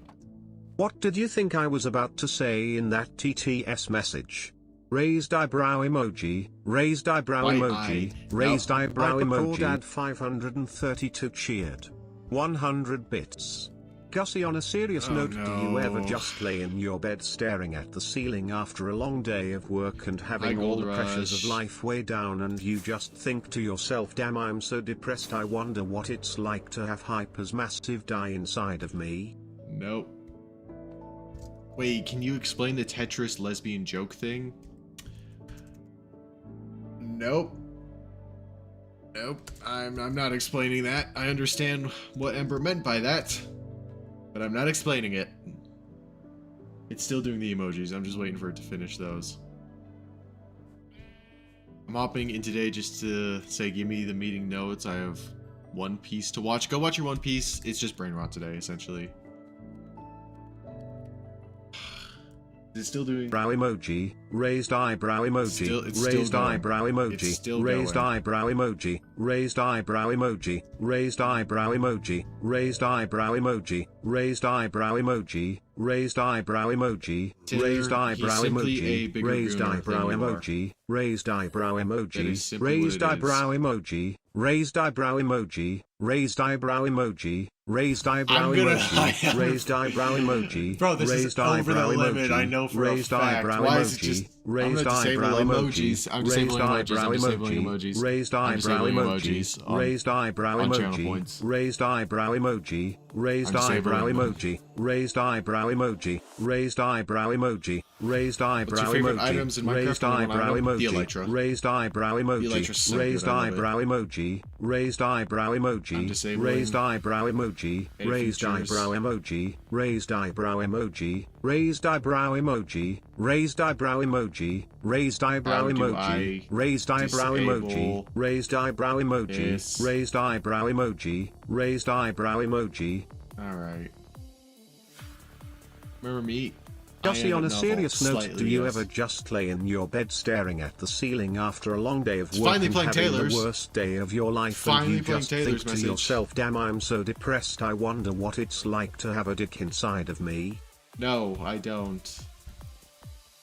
Speaker 2: What did you think I was about to say in that TTS message? Raised eyebrow emoji, raised eyebrow
Speaker 1: Right
Speaker 2: emoji,
Speaker 1: eye.
Speaker 2: raised
Speaker 1: Nope.
Speaker 2: eyebrow emoji.
Speaker 3: Hypercord
Speaker 2: Hypercord 532 cheered. 100 bits. Gussie, on a serious
Speaker 1: Oh,
Speaker 2: note, do you ever
Speaker 1: no.
Speaker 2: just lay in your bed staring at the ceiling after a long day of work and having
Speaker 1: Hi,
Speaker 2: all
Speaker 1: Gold
Speaker 2: the pressures
Speaker 1: Rush.
Speaker 2: of life weigh down and you just think to yourself, damn, I'm so depressed, I wonder what it's like to have Hyper's massive die inside of me?
Speaker 1: Nope. Wait, can you explain the Tetris lesbian joke thing? Nope. Nope. I'm not explaining that. I understand what Ember meant by that, but I'm not explaining it. It's still doing the emojis. I'm just waiting for it to finish those. I'm hopping in today just to say, give me the meeting notes. I have One Piece to watch. Go watch your One Piece. It's just brain rot today, essentially. Is it still doing?
Speaker 2: Brow emoji, raised eyebrow emoji,
Speaker 1: It's still
Speaker 2: raised
Speaker 1: going.
Speaker 2: eyebrow
Speaker 1: It's
Speaker 2: emoji,
Speaker 1: still
Speaker 2: raised
Speaker 1: going.
Speaker 2: eyebrow emoji, raised eyebrow emoji, raised eyebrow emoji, raised eyebrow emoji, raised eyebrow emoji, raised eyebrow emoji,
Speaker 1: Taylor,
Speaker 2: raised
Speaker 1: he's
Speaker 2: eyebrow
Speaker 1: simply a
Speaker 2: emoji,
Speaker 1: bigger
Speaker 2: raised
Speaker 1: gooner
Speaker 2: eyebrow
Speaker 1: than you are.
Speaker 2: emoji, raised eyebrow
Speaker 1: That
Speaker 2: emoji,
Speaker 1: is simply what
Speaker 2: raised
Speaker 1: it is.
Speaker 2: eyebrow emoji, raised eyebrow emoji, raised eyebrow emoji, raised eyebrow
Speaker 1: I'm gonna-
Speaker 2: emoji, raised eyebrow emoji,
Speaker 1: Bro, this is
Speaker 2: raised
Speaker 1: over the
Speaker 2: eyebrow
Speaker 1: limit,
Speaker 2: emoji,
Speaker 1: I know for a
Speaker 2: raised
Speaker 1: fact.
Speaker 2: eyebrow
Speaker 1: Why is it
Speaker 2: emoji,
Speaker 1: just- I'm
Speaker 2: raised
Speaker 1: gonna disable
Speaker 2: eyebrow
Speaker 1: emojis. I'm
Speaker 2: emoji, raised
Speaker 1: disabling emojis.
Speaker 2: eyebrow
Speaker 1: I'm disabling
Speaker 2: emoji,
Speaker 1: emojis.
Speaker 2: raised
Speaker 1: I'm
Speaker 2: eyebrow
Speaker 1: disabling
Speaker 2: emoji,
Speaker 1: emojis on-
Speaker 2: raised eyebrow
Speaker 1: on channel
Speaker 2: emoji,
Speaker 1: points.
Speaker 2: raised eyebrow emoji, raised
Speaker 1: I'm
Speaker 2: eyebrow
Speaker 1: disabling them.
Speaker 2: emoji, raised eyebrow emoji, raised eyebrow emoji, raised eyebrow
Speaker 1: What's your favorite
Speaker 2: emoji,
Speaker 1: items in Minecraft?
Speaker 2: raised
Speaker 1: Number one
Speaker 2: eyebrow
Speaker 1: item? The
Speaker 2: emoji,
Speaker 1: Elytra.
Speaker 2: raised eyebrow
Speaker 1: Elytra's
Speaker 2: emoji,
Speaker 1: so
Speaker 2: raised
Speaker 1: good, I love it.
Speaker 2: eyebrow emoji, raised eyebrow
Speaker 1: I'm
Speaker 2: emoji,
Speaker 1: disabling
Speaker 2: raised eyebrow emoji,
Speaker 1: any
Speaker 2: raised
Speaker 1: features.
Speaker 2: eyebrow emoji, raised eyebrow emoji, raised eyebrow emoji, raised eyebrow emoji, raised eyebrow
Speaker 1: How do
Speaker 2: emoji,
Speaker 1: I
Speaker 2: raised eyebrow emoji,
Speaker 1: disable
Speaker 2: raised eyebrow emoji,
Speaker 1: this?
Speaker 2: raised eyebrow emoji, raised eyebrow emoji.
Speaker 1: Alright. Remember me?
Speaker 2: Gussie,
Speaker 1: I
Speaker 2: on
Speaker 1: am
Speaker 2: a
Speaker 1: novel,
Speaker 2: serious note,
Speaker 1: slightly,
Speaker 2: do you
Speaker 1: yes.
Speaker 2: ever just lay in your bed staring at the ceiling after a long day of
Speaker 1: It's
Speaker 2: work
Speaker 1: finally
Speaker 2: and
Speaker 1: playing
Speaker 2: having
Speaker 1: Taylor's.
Speaker 2: the worst day of your life
Speaker 1: Finally
Speaker 2: and you
Speaker 1: playing
Speaker 2: just
Speaker 1: Taylor's
Speaker 2: think
Speaker 1: message.
Speaker 2: to yourself, damn, I'm so depressed, I wonder what it's like to have a dick inside of me?
Speaker 1: No, I don't.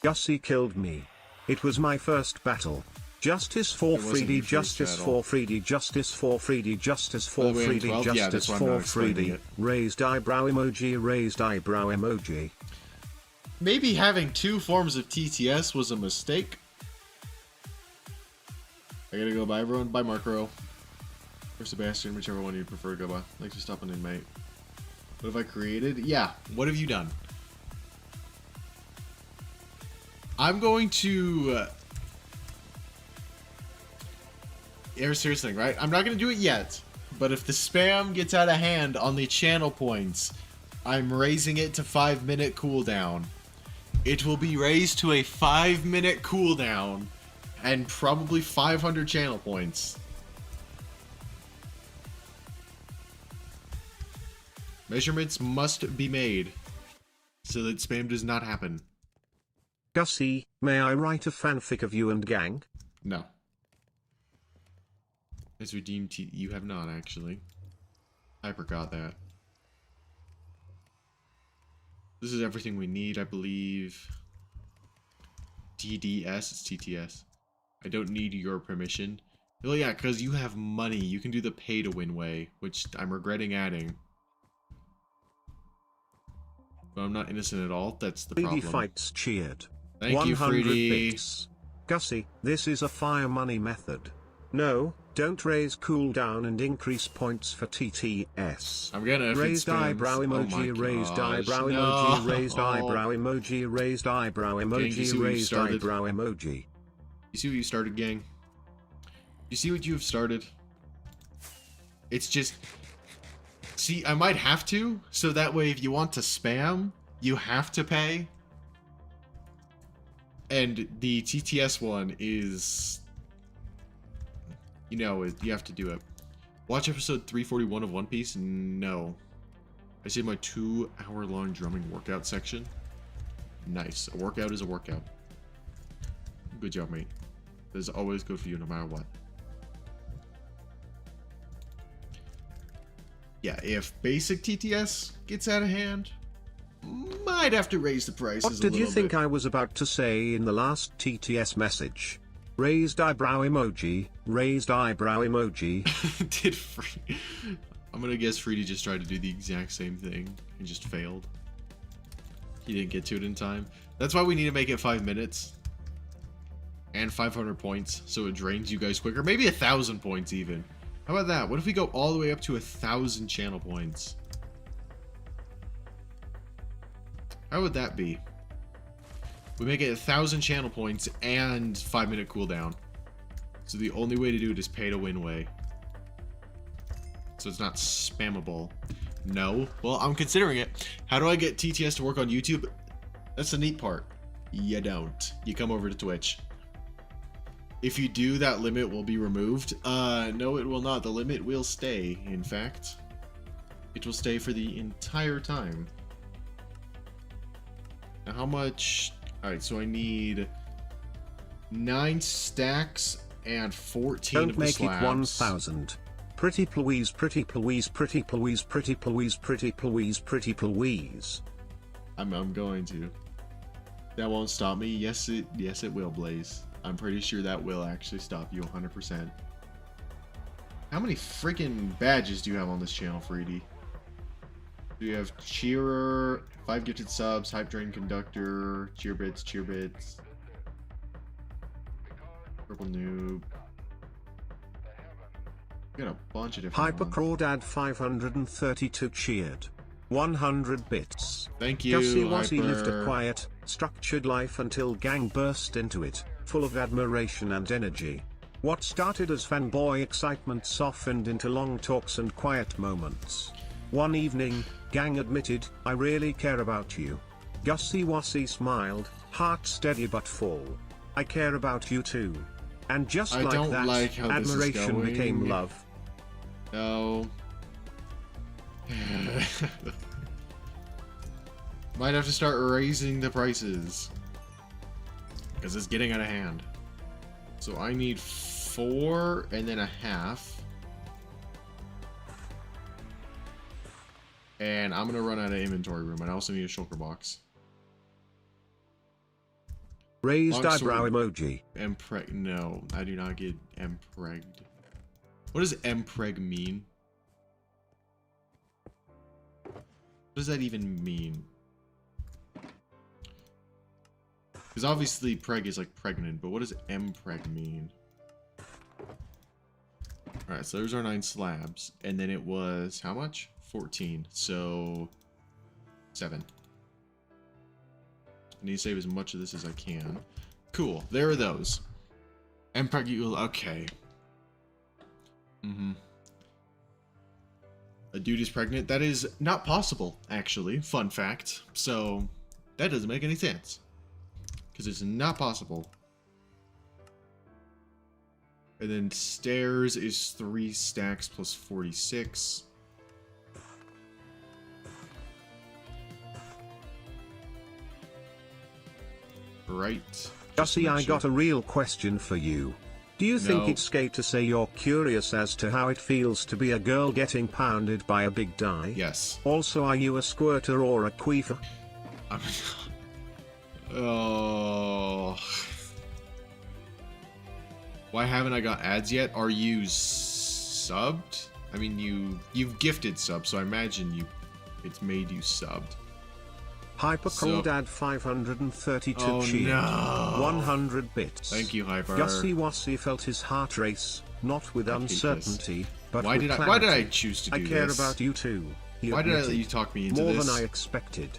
Speaker 2: Gussie killed me. It was my first battle. Justice for
Speaker 1: It wasn't
Speaker 2: Freedy,
Speaker 1: your first
Speaker 2: justice
Speaker 1: battle.
Speaker 2: for Freedy, justice for Freedy, justice
Speaker 1: By the
Speaker 2: for
Speaker 1: way, in
Speaker 2: Freedy,
Speaker 1: 12, yeah, that's
Speaker 2: justice
Speaker 1: why I'm not
Speaker 2: for
Speaker 1: explaining
Speaker 2: Freedy.
Speaker 1: it.
Speaker 2: Raised eyebrow emoji, raised eyebrow emoji.
Speaker 1: Maybe having two forms of TTS was a mistake. I gotta go by everyone. Bye, Marco. Or Sebastian, whichever one you'd prefer to go by. Thanks for stopping in, mate. What have I created? Yeah, what have you done? I'm going to... Here's serious thing, right? I'm not going to do it yet, but if the spam gets out of hand on the channel points, I'm raising it to 5-minute cooldown. It will be raised to a 5-minute cooldown and probably 500 channel points. Measurements must be made so that spam does not happen.
Speaker 2: Gussie, may I write a fanfic of you and gang?
Speaker 1: No. It's redeemed. You have not, actually. I forgot that. This is everything we need, I believe. TDS, it's TTS. I don't need your permission. Well, yeah, because you have money. You can do the pay-to-win way, which I'm regretting adding. But I'm not innocent at all. That's the
Speaker 2: Freedy
Speaker 1: problem.
Speaker 2: fights cheered.
Speaker 1: Thank
Speaker 2: 100
Speaker 1: you, Freedy.
Speaker 2: bits. Gussie, this is a fire money method. No, don't raise cooldown and increase points for TTS.
Speaker 1: I'm gonna if it
Speaker 2: Raised
Speaker 1: spams.
Speaker 2: eyebrow
Speaker 1: Oh my
Speaker 2: emoji, raised
Speaker 1: gosh,
Speaker 2: eyebrow
Speaker 1: no.
Speaker 2: emoji, raised eyebrow emoji, raised eyebrow
Speaker 1: Gang, you see
Speaker 2: emoji,
Speaker 1: what you
Speaker 2: raised
Speaker 1: started?
Speaker 2: eyebrow emoji.
Speaker 1: You see what you started, gang? You see what you have started? It's just... See, I might have to, so that way if you want to spam, you have to pay. And the TTS one is... You know, you have to do it. Watch episode 341 of One Piece? No. I saved my 2-hour-long drumming workout section. Nice. A workout is a workout. Good job, mate. This is always good for you, no matter what. Yeah, if basic TTS gets out of hand, might have to raise the prices
Speaker 2: What
Speaker 1: a
Speaker 2: did
Speaker 1: little
Speaker 2: you think
Speaker 1: bit.
Speaker 2: I was about to say in the last TTS message? Raised eyebrow emoji, raised eyebrow emoji.
Speaker 1: Did I'm gonna guess Freedy just tried to do the exact same thing and just failed. He didn't get to it in time. That's why we need to make it 5 minutes. And 500 points, so it drains you guys quicker. Maybe 1,000 points even. How about that? What if we go all the way up to 1,000 channel points? How would that be? We make it 1,000 channel points and 5-minute cooldown. So the only way to do it is pay to win way. So it's not spammable. No. Well, I'm considering it. How do I get TTS to work on YouTube? That's the neat part. You don't. You come over to Twitch. If you do, that limit will be removed. No, it will not. The limit will stay, in fact. It will stay for the entire time. Now, how much... Alright, so I need 9 stacks and 14
Speaker 2: Don't
Speaker 1: of the
Speaker 2: make
Speaker 1: slabs.
Speaker 2: it 1,000. Pretty please, pretty please, pretty please, pretty please, pretty please, pretty please.
Speaker 1: I'm going to. That won't stop me. Yes, it will, Blaze. I'm pretty sure that will actually stop you 100%. How many freaking badges do you have on this channel, Freedy? Do you have Cheerer, 5 gifted subs, Hype Train Conductor, Cheer Bits, Purple Noob. You got a bunch of different ones.
Speaker 2: Hypercrawdad 532 cheered. 100 bits.
Speaker 1: Thank you,
Speaker 2: Gussie Wassy lived a
Speaker 1: Hyper.
Speaker 2: quiet, structured life until gang burst into it, full of admiration and energy. What started as fanboy excitement softened into long talks and quiet moments. One evening, gang admitted, "I really care about you." Gussie Wassy smiled, heart steady but full. "I care about you too." And just
Speaker 1: I
Speaker 2: like
Speaker 1: don't
Speaker 2: that,
Speaker 1: like how this is
Speaker 2: admiration
Speaker 1: going.
Speaker 2: became love.
Speaker 1: No. Might have to start raising the prices. Because it's getting out of hand. So I need 4 and then a half. And I'm going to run out of inventory room. And I also need a shulker box.
Speaker 2: Raised
Speaker 1: Longsword.
Speaker 2: eyebrow emoji.
Speaker 1: Mpreg. No, I do not get mpregged. What does mpreg mean? What does that even mean? Because obviously preg is like pregnant, but what does mpreg mean? Alright, so there's our 9 slabs. And then it was, how much? 14. So, 7. I need to save as much of this as I can. Cool, there are those. mpreg, okay. A dude is pregnant? That is not possible, actually. Fun fact. So, that doesn't make any sense. Because it's not possible. And then stairs is 3 stacks plus 46. Right.
Speaker 2: Gussie, I got a real question for you. Do you think
Speaker 1: No.
Speaker 2: it's gay to say you're curious as to how it feels to be a girl getting pounded by a big die?
Speaker 1: Yes.
Speaker 2: Also, are you a squirter or a queefer?
Speaker 1: I'm... Oh. Why haven't I got ads yet? Are you subbed? I mean, you've gifted subs, so I imagine it's made you subbed.
Speaker 2: Hypercrawdad 532
Speaker 1: Oh,
Speaker 2: cheered.
Speaker 1: no.
Speaker 2: 100 bits.
Speaker 1: Thank you, Hyper.
Speaker 2: Gussie Wassy felt his heart race, not with
Speaker 1: I hate
Speaker 2: uncertainty, but
Speaker 1: Why
Speaker 2: with
Speaker 1: did
Speaker 2: clarity.
Speaker 1: I choose to do
Speaker 2: I care
Speaker 1: this?
Speaker 2: about you too. He
Speaker 1: Why did I let
Speaker 2: admitted.
Speaker 1: you talk me into
Speaker 2: More
Speaker 1: this?
Speaker 2: than I expected.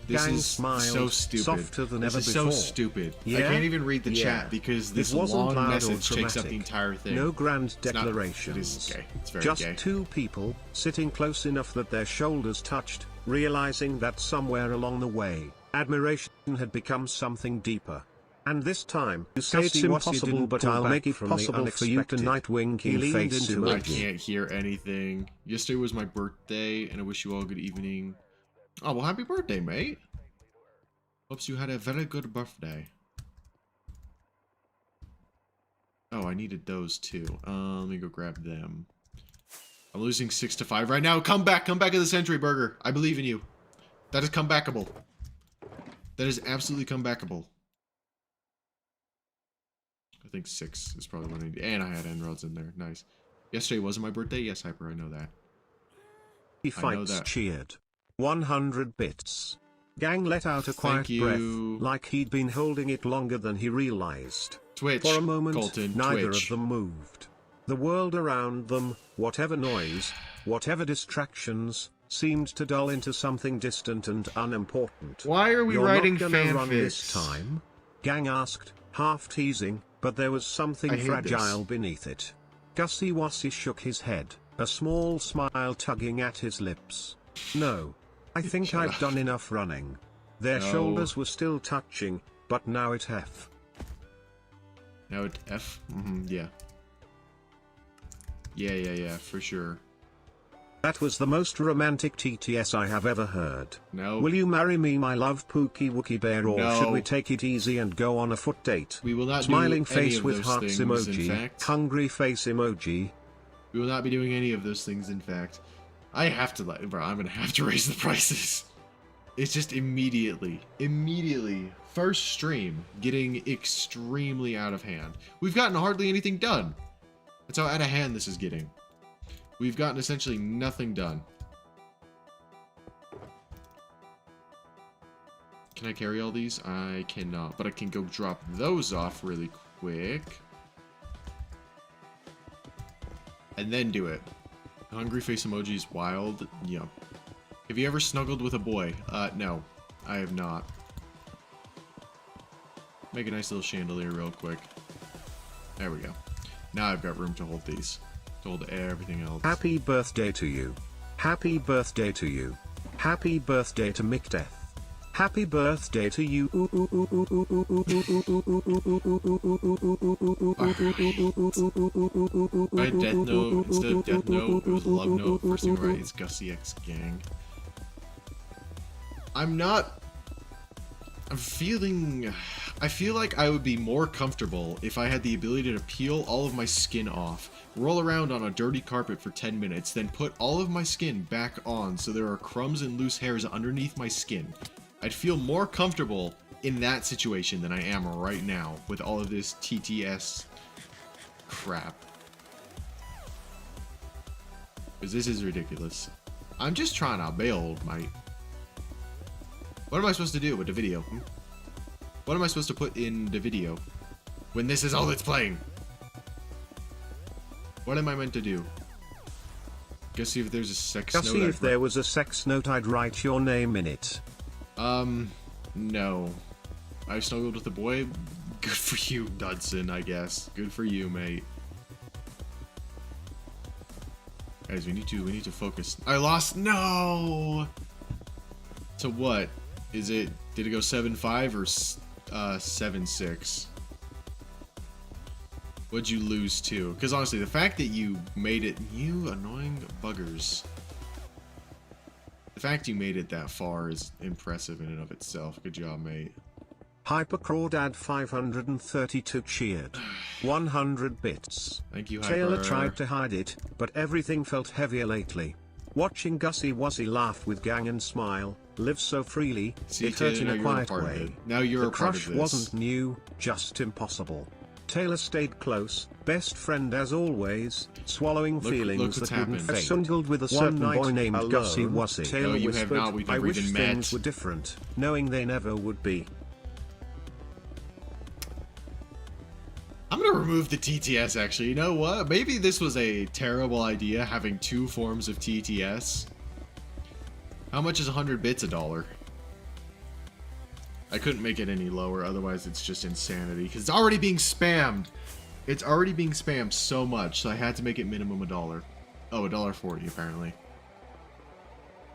Speaker 1: This
Speaker 2: Gang
Speaker 1: is
Speaker 2: smiled,
Speaker 1: so stupid.
Speaker 2: softer than
Speaker 1: this
Speaker 2: ever
Speaker 1: is
Speaker 2: before.
Speaker 1: so stupid. I
Speaker 2: Yeah?
Speaker 1: can't even read the
Speaker 2: Yeah.
Speaker 1: chat because
Speaker 2: It
Speaker 1: this
Speaker 2: wasn't
Speaker 1: long
Speaker 2: loud or
Speaker 1: message takes up the
Speaker 2: dramatic.
Speaker 1: entire thing.
Speaker 2: No grand
Speaker 1: It's not-
Speaker 2: declarations.
Speaker 1: It is gay. It's very
Speaker 2: Just
Speaker 1: gay.
Speaker 2: 2 people, sitting close enough that their shoulders touched, realizing that somewhere along the way, admiration had become something deeper. And this time, you say it's
Speaker 3: Gussie Wassy
Speaker 2: impossible,
Speaker 3: didn't
Speaker 2: but
Speaker 3: pull
Speaker 2: I'll
Speaker 3: back
Speaker 2: make it
Speaker 3: from the
Speaker 2: possible for you to
Speaker 3: unexpected.
Speaker 2: night
Speaker 3: He
Speaker 2: winking
Speaker 3: leaned
Speaker 2: face
Speaker 3: into
Speaker 1: I
Speaker 3: it.
Speaker 2: emoji.
Speaker 1: can't hear anything. Yesterday was my birthday, and I wish you all good evening. Oh, well, happy birthday, mate. Hopes you had a very good birthday. Oh, I needed those too. Let me go grab them. I'm losing 6 to 5 right now. Come back to the Century Burger. I believe in you. That is comebackable. That is absolutely comebackable. I think 6 is probably what I need. And I had end rods in there. Nice. Yesterday wasn't my birthday? Yes, Hyper, I know that.
Speaker 2: He
Speaker 1: I know
Speaker 2: fights
Speaker 1: that.
Speaker 2: cheered. 100 bits. Gang let out a quiet
Speaker 1: Thank
Speaker 2: breath,
Speaker 1: you.
Speaker 2: like he'd been holding it longer than he realized.
Speaker 1: Twitch.
Speaker 2: For a moment,
Speaker 1: Colton,
Speaker 2: neither
Speaker 1: Twitch.
Speaker 2: of them moved. The world around them, whatever noise, whatever distractions, seemed to dull into something distant and unimportant.
Speaker 1: Why are we
Speaker 2: You're
Speaker 1: writing
Speaker 2: not gonna run this
Speaker 1: fanfics?
Speaker 2: time? Gang asked, half teasing, but there was something
Speaker 1: I hate
Speaker 2: fragile
Speaker 1: this.
Speaker 2: beneath it. Gussie Wassy shook his head, a small smile tugging at his lips. No. I think
Speaker 1: Shut
Speaker 2: I've
Speaker 1: up.
Speaker 2: done enough running. Their
Speaker 1: No.
Speaker 2: shoulders were still touching, but now it F.
Speaker 1: Now it F? Yeah. Yeah, for sure.
Speaker 2: That was the most romantic TTS I have ever heard.
Speaker 1: No.
Speaker 2: Will you marry me, my love Pookie Wookie Bear, or
Speaker 1: No.
Speaker 2: should we take it easy and go on a foot date?
Speaker 1: We will not
Speaker 2: Smiling
Speaker 1: do any
Speaker 2: face
Speaker 1: of
Speaker 2: with
Speaker 1: those
Speaker 2: hearts
Speaker 1: things, in
Speaker 2: emoji,
Speaker 1: fact.
Speaker 2: hungry face emoji.
Speaker 1: We will not be doing any of those things, in fact. I have to let... Bro, I'm gonna have to raise the prices. It's just immediately, first stream, getting extremely out of hand. We've gotten hardly anything done. That's how out of hand this is getting. We've gotten essentially nothing done. Can I carry all these? I cannot, but I can go drop those off really quick. And then do it. Hungry face emoji is wild. Yeah. Have you ever snuggled with a boy? No. I have not. Make a nice little chandelier real quick. There we go. Now I've got room to hold these. To hold everything else.
Speaker 2: Happy birthday to you. Happy birthday to you. Happy birthday to McDeath. Happy birthday to you.
Speaker 1: Right, Death Note instead of Death Note, it was Love Note. First thing right, it's Gussie X Gang. I feel like I would be more comfortable if I had the ability to peel all of my skin off, roll around on a dirty carpet for 10 minutes, then put all of my skin back on so there are crumbs and loose hairs underneath my skin. I'd feel more comfortable in that situation than I am right now with all of this TTS crap. Because this is ridiculous. I'm just trying to build, mate. What am I supposed to do with the video? What am I supposed to put in the video when this is all that's playing? What am I meant to do? Guess see if there's a sex note.
Speaker 2: Gussie, if there was a sex note, I'd write your name in it.
Speaker 1: No. I snuggled with a boy. Good for you, Dudson, I guess. Good for you, mate. Guys, we need to focus. I lost. No. To what? Is it? Did it go 7-5 or 7-6? What'd you lose to? Because honestly, the fact that you made it, you annoying buggers. The fact you made it that far is impressive in and of itself. Good job, mate.
Speaker 2: Hypercrawdad 532 cheered. 100 bits.
Speaker 1: Thank you, Hyper.
Speaker 2: Taylor tried to hide it, but everything felt heavier lately. Watching Gussie Wuzzy laugh with gang and smile, live so freely,
Speaker 1: See,
Speaker 2: it hurt
Speaker 1: Taylor,
Speaker 2: in a quiet way.
Speaker 1: Now you're
Speaker 2: The
Speaker 1: a part
Speaker 2: crush
Speaker 1: of this.
Speaker 2: wasn't new, just impossible. Taylor stayed close, best friend as always, swallowing feelings
Speaker 1: what's
Speaker 2: that wouldn't
Speaker 1: happened.
Speaker 2: fade. Snuggled with a certain boy named Gussie Wuzzy. Taylor
Speaker 1: No, you have
Speaker 2: whispered,
Speaker 1: not. We've
Speaker 2: I
Speaker 1: never
Speaker 2: wish
Speaker 1: even
Speaker 2: things
Speaker 1: met.
Speaker 2: were different, knowing they never would be.
Speaker 1: I'm gonna remove the TTS, actually. You know what? Maybe this was a terrible idea, having two forms of TTS. How much is 100 bits $1? I couldn't make it any lower, otherwise it's just insanity. Because it's already being spammed. It's already being spammed so much, so I had to make it minimum $1. Oh, $1.40 apparently.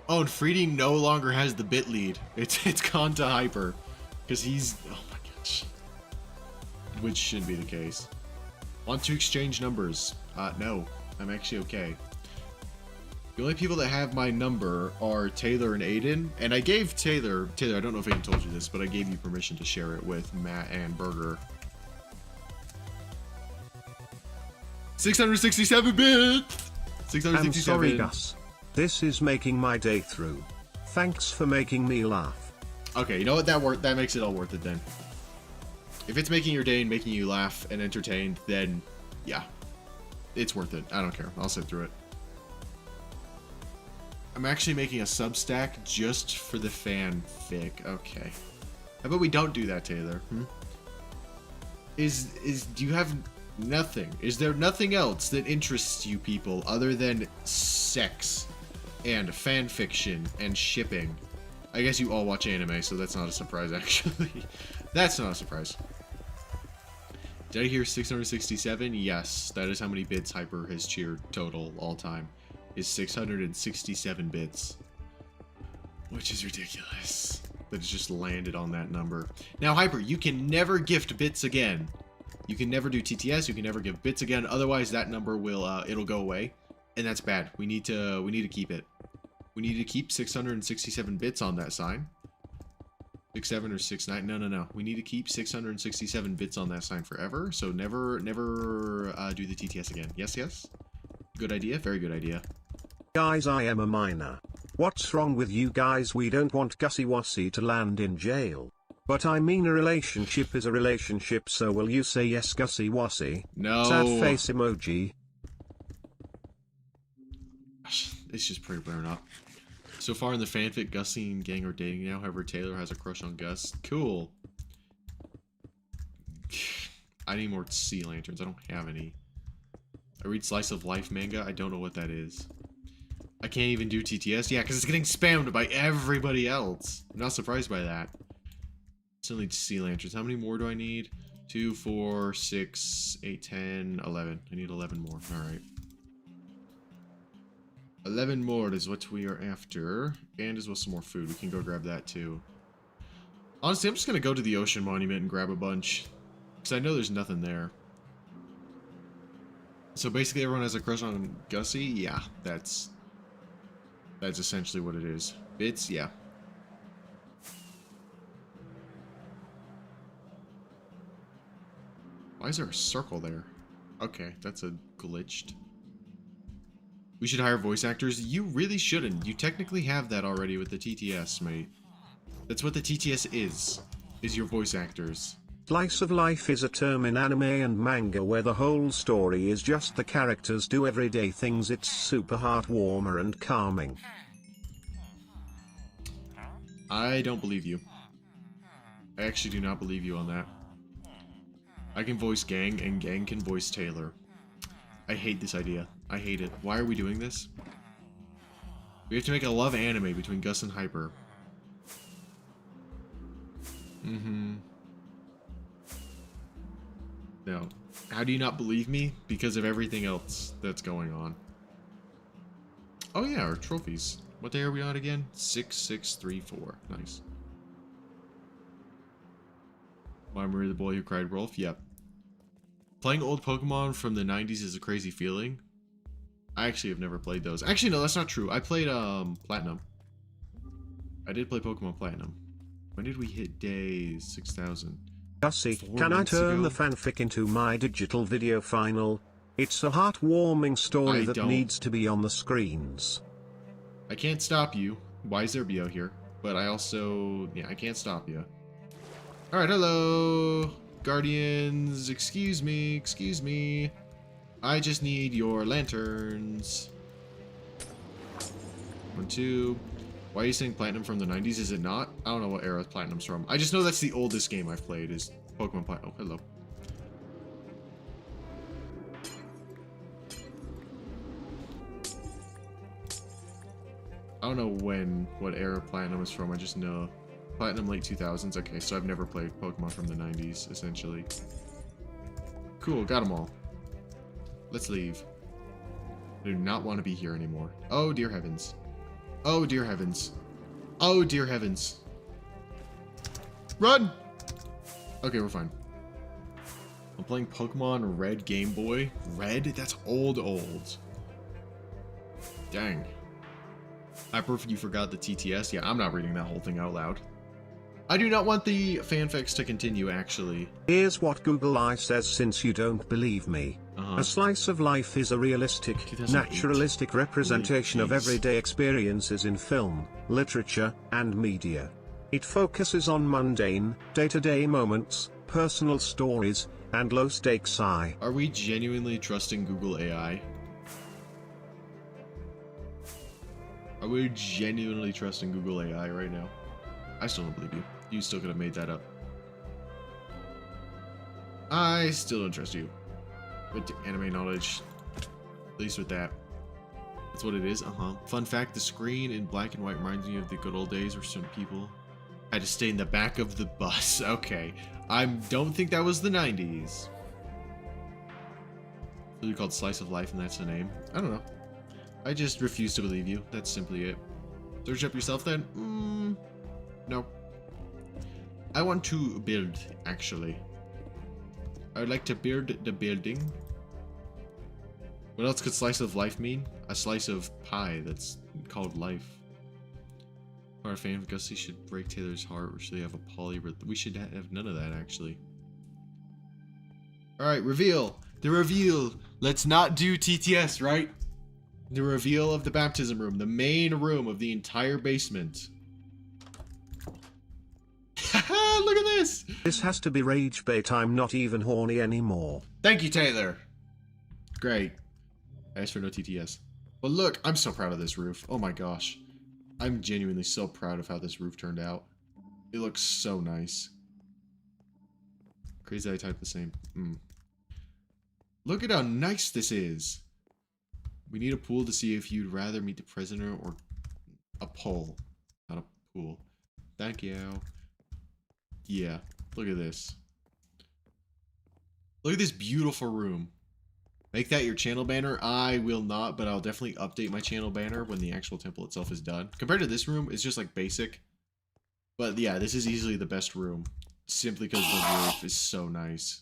Speaker 1: Oh, and Freedy no longer has the bit lead. It's gone to Hyper. Because he's... Oh my gosh. Which shouldn't be the case. Want to exchange numbers? No. I'm actually okay. The only people that have my number are Taylor and Aiden, and I gave Taylor, I don't know if Aiden told you this, but I gave you permission to share it with Matt and Burger. 667 bits! 667.
Speaker 2: I'm sorry, Gus. This is making my day through. Thanks for making me laugh.
Speaker 1: Okay, you know what? That makes it all worth it then. If it's making your day and making you laugh and entertained, then yeah, it's worth it. I don't care. I'll sit through it. I'm actually making a Substack just for the fanfic. Okay. How about we don't do that, Taylor? Do you have nothing? Is there nothing else that interests you people other than sex and fanfiction and shipping? I guess you all watch anime, so that's not a surprise, actually. That's not a surprise. Did I hear 667? Yes, that is how many bits Hyper has cheered total all time. Is 667 bits. Which is ridiculous. That it's just landed on that number. Now, Hyper, you can never gift bits again. You can never do TTS, you can never give bits again, otherwise that number will, it'll go away. And that's bad. We need to keep it. We need to keep 667 bits on that sign. 67 or 69? No. We need to keep 667 bits on that sign forever. So never do the TTS again. Yes? Good idea. Very good idea.
Speaker 2: Guys, I am a minor. What's wrong with you guys? We don't want Gussie Wuzzy to land in jail. But I mean, a relationship is a relationship, so will you say yes, Gussie Wuzzy?
Speaker 1: No.
Speaker 2: Sad face emoji.
Speaker 1: it's just pretty blown up. So far in the fanfic, Gussie and Gang are dating now. However, Taylor has a crush on Gus. Cool. I need more sea lanterns. I don't have any. I read Slice of Life manga. I don't know what that is. I can't even do TTS. Yeah, because it's getting spammed by everybody else. I'm not surprised by that. Still need sea lanterns. How many more do I need? 2, 4, 6, 8, 10, 11. I need 11 more. Alright. 11 more is what we are after. And as well some more food. We can go grab that too. Honestly, I'm just going to go to the Ocean Monument and grab a bunch. Because I know there's nothing there. So basically everyone has a crush on Gussie? Yeah, that's essentially what it is. Bits? Yeah. Why is there a circle there? Okay, that's a glitched. We should hire voice actors? You really shouldn't. You technically have that already with the TTS, mate. That's what the TTS is your voice actors.
Speaker 2: Slice of life is a term in anime and manga where the whole story is just the characters do everyday things. It's super heartwarmer and calming.
Speaker 1: I don't believe you. I actually do not believe you on that. I can voice Gang, and Gang can voice Taylor. I hate this idea. I hate it. Why are we doing this? We have to make a love anime between Gus and Hyper. No. How do you not believe me? Because of everything else that's going on. Oh yeah, our trophies. What day are we on again? 6634. Nice. Why Marie the Boy Who Cried Wolf? Yep. Playing old Pokemon from the 90s is a crazy feeling. I actually have never played those. Actually, no, that's not true. I played Platinum. I did play Pokemon Platinum. When did we hit day 6000?
Speaker 2: Gussie, can I turn the fanfic into my digital video final? It's a heartwarming story that needs to be on the screens.
Speaker 1: I can't stop you. Why is there BO here? But I also... yeah, I can't stop you. Alright, hello! Guardians, excuse me, excuse me. I just need your lanterns. 1, 2... Why are you saying Platinum from the 90s? Is it not? I don't know what era Platinum's from. I just know that's the oldest game I've played is Pokemon Platinum. Oh, hello. I don't know what era Platinum is from. I just know Platinum late 2000s. Okay, so I've never played Pokemon from the 90s, essentially. Cool, got them all. Let's leave. I do not want to be here anymore. Oh, dear heavens. Oh, dear heavens. Oh, dear heavens. Run! Okay, we're fine. I'm playing Pokemon Red Game Boy. Red? That's old. Dang. You forgot the TTS? Yeah, I'm not reading that whole thing out loud. I do not want the fanfics to continue, actually.
Speaker 2: Here's what Google Eye says since you don't believe me. A slice of life is a realistic, naturalistic representation of everyday experiences in film, literature, and media. It focuses on mundane, day-to-day moments, personal stories, and low-stakes AI.
Speaker 1: Are we genuinely trusting Google AI? Are we genuinely trusting Google AI right now? I still don't believe you. You still could have made that up. I still don't trust you. With anime knowledge. At least with that. That's what it is, Fun fact, the screen in black and white reminds me of the good old days where some people had to stay in the back of the bus. Okay. I don't think that was the 90s. It's called Slice of Life and that's the name. I don't know. I just refuse to believe you. That's simply it. Search up yourself then? No. I want to build, actually. I would like to build the building. What else could slice of life mean? A slice of pie that's called life. Our fan of Gussie should break Taylor's heart, or should they have a poly? We should have none of that, actually. Alright, reveal. The reveal. Let's not do TTS, right? The reveal of the baptism room. The main room of the entire basement. Haha, look at this!
Speaker 2: This has to be rage bait. I'm not even horny anymore.
Speaker 1: Thank you, Taylor. Great. I asked for no TTS. But look, I'm so proud of this roof. Oh my gosh. I'm genuinely so proud of how this roof turned out. It looks so nice. Crazy I typed the same. Look at how nice this is. We need a pool to see if you'd rather meet the prisoner or a pole. Not a pool. Thank you. Yeah, look at this. Look at this beautiful room. Make that your channel banner. I will not, but I'll definitely update my channel banner when the actual temple itself is done. Compared to this room, it's just like basic. But yeah, this is easily the best room. Simply because the roof is so nice.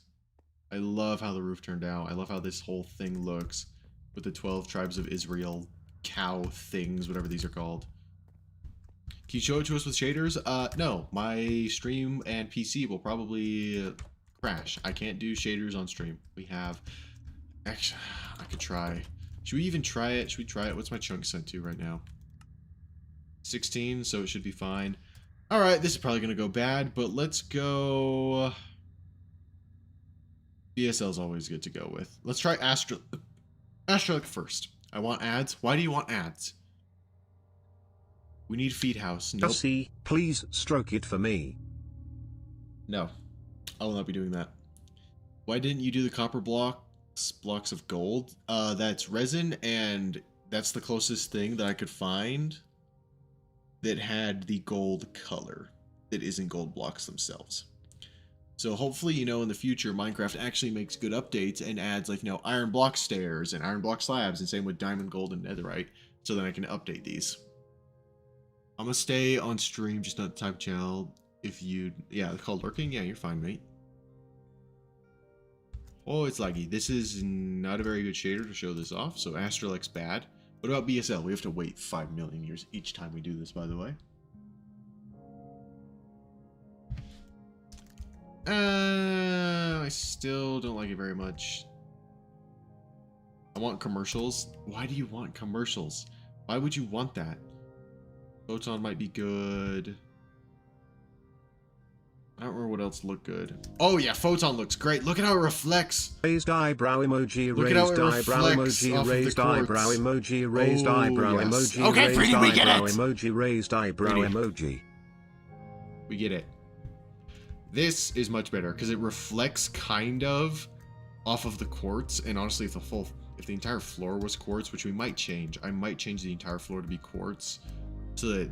Speaker 1: I love how the roof turned out. I love how this whole thing looks. With the 12 tribes of Israel cow things, whatever these are called. Can you show it to us with shaders? No. My stream and PC will probably crash. I can't do shaders on stream. We have... Actually, I could try. Should we even try it? Should we try it? What's my chunk set to right now? 16, so it should be fine. Alright, this is probably going to go bad, but let's go... BSL is always good to go with. Let's try Astralic first. I want ads. Why do you want ads? We need feed house. Nope.
Speaker 2: Gussie, please stroke it for me.
Speaker 1: No. I will not be doing that. Why didn't you do the copper blocks of gold? That's resin, and that's the closest thing that I could find that had the gold color that isn't gold blocks themselves. So hopefully, you know, in the future, Minecraft actually makes good updates and adds, like, you know, iron block stairs and iron block slabs, and same with diamond, gold, and netherite, so then I can update these. I'm gonna stay on stream, just not type channel. If you, yeah, called lurking, yeah, you're fine, mate. Oh, it's laggy. This is not a very good shader to show this off, so Astralec's bad. What about BSL? We have to wait 5 million years each time we do this, by the way. I still don't like it very much. I want commercials. Why do you want commercials? Why would you want that? Photon might be good. I don't remember what else looked good. Oh yeah, Photon looks great. Look at how it reflects.
Speaker 2: Raised eyebrow emoji,
Speaker 1: Look at how
Speaker 2: raised
Speaker 1: it
Speaker 2: eyebrow
Speaker 1: reflects
Speaker 2: emoji,
Speaker 1: off of the
Speaker 2: raised
Speaker 1: quartz.
Speaker 2: eyebrow emoji, raised
Speaker 1: Oh,
Speaker 2: eyebrow
Speaker 1: yes.
Speaker 2: emoji,
Speaker 1: Okay,
Speaker 2: raised
Speaker 1: Pretty, we get
Speaker 2: eyebrow
Speaker 1: it.
Speaker 2: emoji, raised eyebrow
Speaker 1: Pretty.
Speaker 2: emoji.
Speaker 1: We get it. This is much better because it reflects kind of off of the quartz, and honestly, if the entire floor was quartz, which we might change, I might change the entire floor to be quartz so that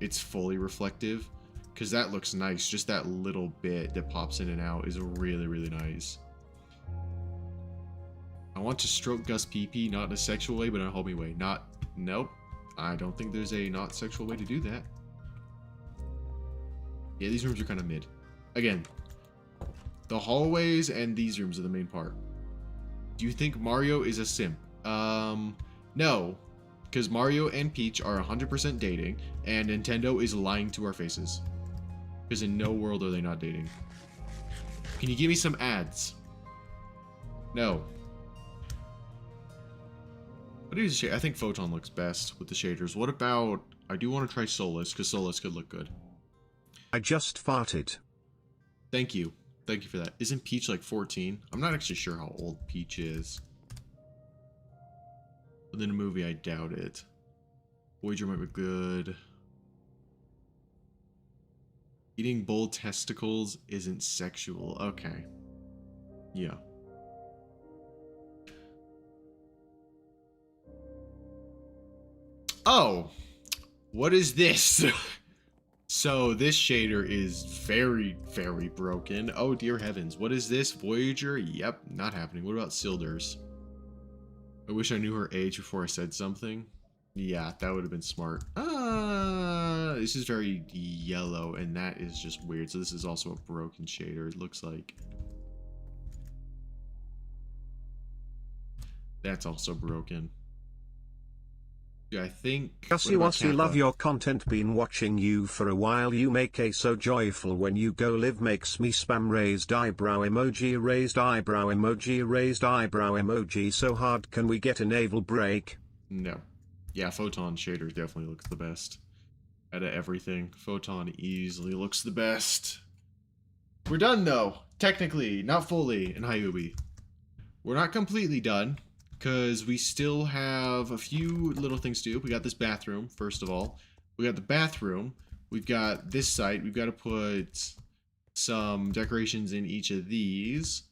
Speaker 1: it's fully reflective, because that looks nice. Just that little bit that pops in and out is really, really nice. I want to stroke Gus PP, not in a sexual way, but in a homie way. Nope. I don't think there's a not sexual way to do that. Yeah, these rooms are kind of mid. Again, the hallways and these rooms are the main part. Do you think Mario is a simp? No. Because Mario and Peach are 100% dating, and Nintendo is lying to our faces. Because in no world are they not dating. Can you give me some ads? No. What is the shade? I think Photon looks best with the shaders. What about... I do want to try Solus, because Solus could look good.
Speaker 2: I just farted.
Speaker 1: Thank you. Thank you for that. Isn't Peach like 14? I'm not actually sure how old Peach is. But in a movie, I doubt it. Voyager might be good. Eating bull testicles isn't sexual. Okay. Yeah. Oh! What is this? So this shader is very, very broken. Oh dear heavens. What is this? Voyager? Yep, not happening. What about Silders? I wish I knew her age before I said something. Yeah, that would have been smart. This is very yellow, and that is just weird. So this is also a broken shader, it looks like. That's also broken. Yeah, I think...
Speaker 2: Gussie Wassy, love your content, been watching you for a while, you make a so joyful when you go live, makes me spam raised eyebrow emoji, raised eyebrow emoji, raised eyebrow emoji so hard, can we get a navel break?
Speaker 1: No. Yeah, Photon shader definitely looks the best. Out of everything, Photon easily looks the best. We're done though, technically, not fully, in Hyubi. We're not completely done. because we still have a few little things to do. We got this bathroom, first of all. We got the bathroom. We've got this site. We've got to put some decorations in each of these.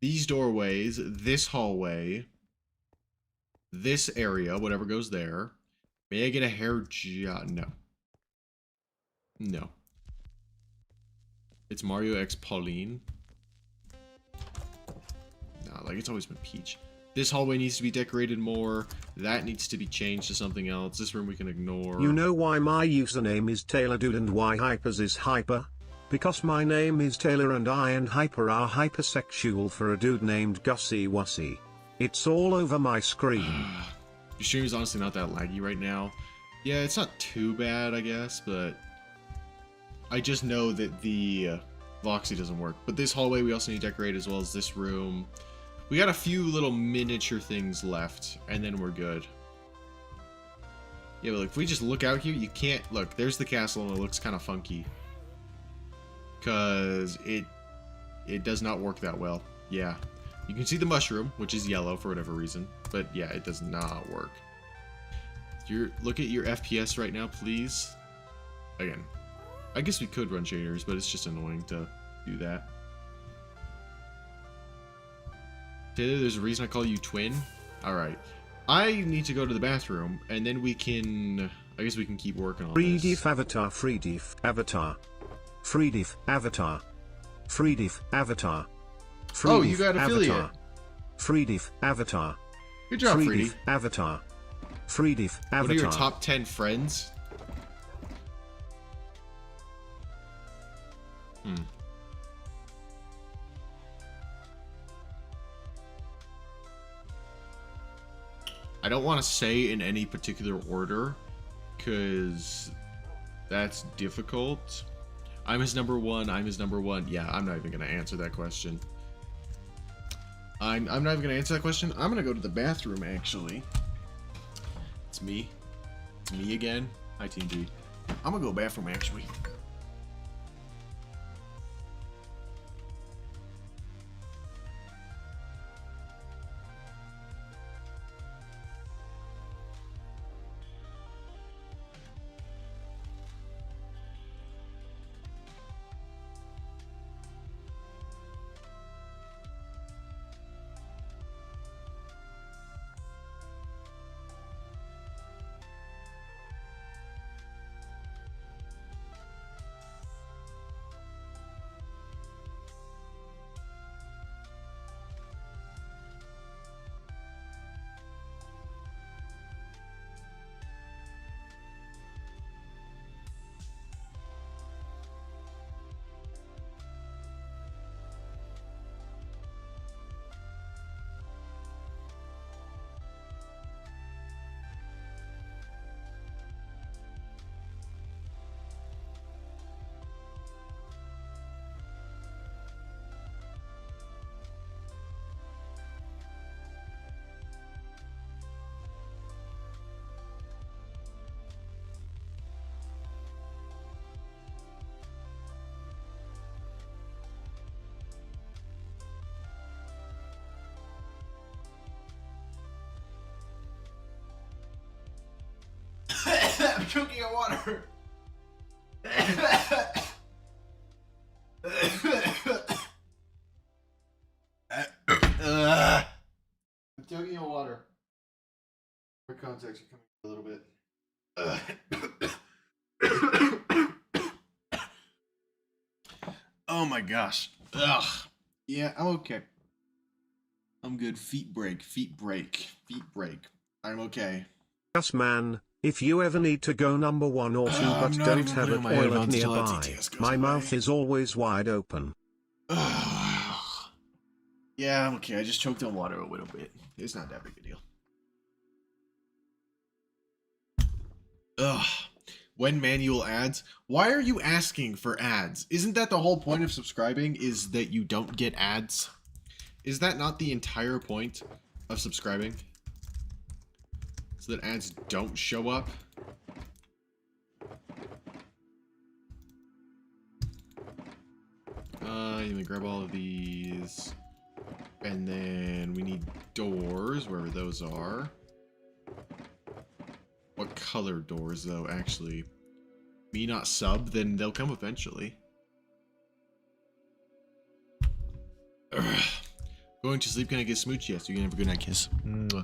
Speaker 1: These doorways, this hallway, this area, whatever goes there. May I get a hair job? No. No. It's Mario X Pauline. Nah, like it's always been Peach. This hallway needs to be decorated more. That needs to be changed to something else. This room we can ignore.
Speaker 2: You know why my username is TaylorDude and why Hypers is Hyper? Because my name is Taylor and I and Hyper are hypersexual for a dude named Gussie Wussy. It's all over my screen.
Speaker 1: Your stream is honestly not that laggy right now. Yeah, it's not too bad, I guess, but I just know that the Voxy doesn't work. But this hallway we also need to decorate, as well as this room. We got a few little miniature things left, and then we're good. Yeah, but like, if we just look out here, you can't... Look, there's the castle, and it looks kind of funky. Because it does not work that well. Yeah. You can see the mushroom, which is yellow for whatever reason. But yeah, it does not work. Look at your FPS right now, please. Again, I guess we could run shaders, but it's just annoying to do that. Taylor, there's a reason I call you Twin. Alright. I need to go to the bathroom, and then we can... I guess we can keep working on
Speaker 2: Freediff
Speaker 1: this.
Speaker 2: Avatar, Freediff Avatar. Freediff Avatar. Freediff Avatar.
Speaker 1: Oh, you got affiliate.
Speaker 2: Avatar. Freediff Avatar.
Speaker 1: Good job, Freedy.
Speaker 2: Freediff Avatar. Freediff Avatar.
Speaker 1: What are your top 10 friends? I don't want to say in any particular order, because that's difficult. I'm his number one. I'm his number one. Yeah, I'm not even going to answer that question. I'm not even going to answer that question. I'm going to go to the bathroom, actually. It's me. It's me again. Hi, Team G. I'm going to go to the bathroom, actually. I'm choking on water. I'm choking on water. For context, you're coming a little bit. Oh my gosh. Ugh. Yeah, I'm okay. I'm good. Feet break. Feet break. Feet break. I'm okay.
Speaker 2: Yes, man. If you ever need to go number 1 or 2 but don't have a toilet nearby, my mouth is always wide open.
Speaker 1: Yeah, I'm okay. I just choked on water a little bit. It's not that big a deal. Ugh. When manual ads? Why are you asking for ads? Isn't that the whole point of subscribing, is that you don't get ads? Is that not the entire point of subscribing? So that ads don't show up? Let me grab all of these. And then we need doors, wherever those are. What color doors, though, actually? Me not sub, then they'll come eventually. Ugh. Going to sleep, can I get smooch? Yes, you can have a good night kiss.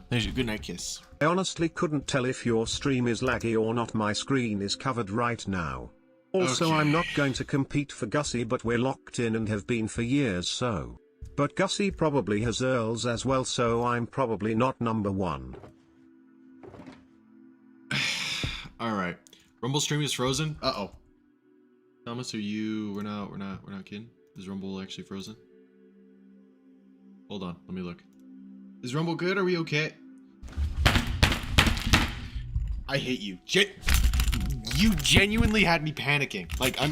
Speaker 1: There's your good night kiss.
Speaker 2: I honestly couldn't tell if your stream is laggy or not. My screen is covered right now. Also,
Speaker 1: Okay.
Speaker 2: I'm not going to compete for Gussie, but we're locked in and have been for years, so. But Gussie probably has Earls as well, so I'm probably not number one.
Speaker 1: Alright. Rumble stream is frozen? Uh-oh. Thomas, are you... We're not kidding. Is Rumble actually frozen? Hold on, let me look. Is Rumble good? Are we okay? I hate you. You genuinely had me panicking. Like, I'm...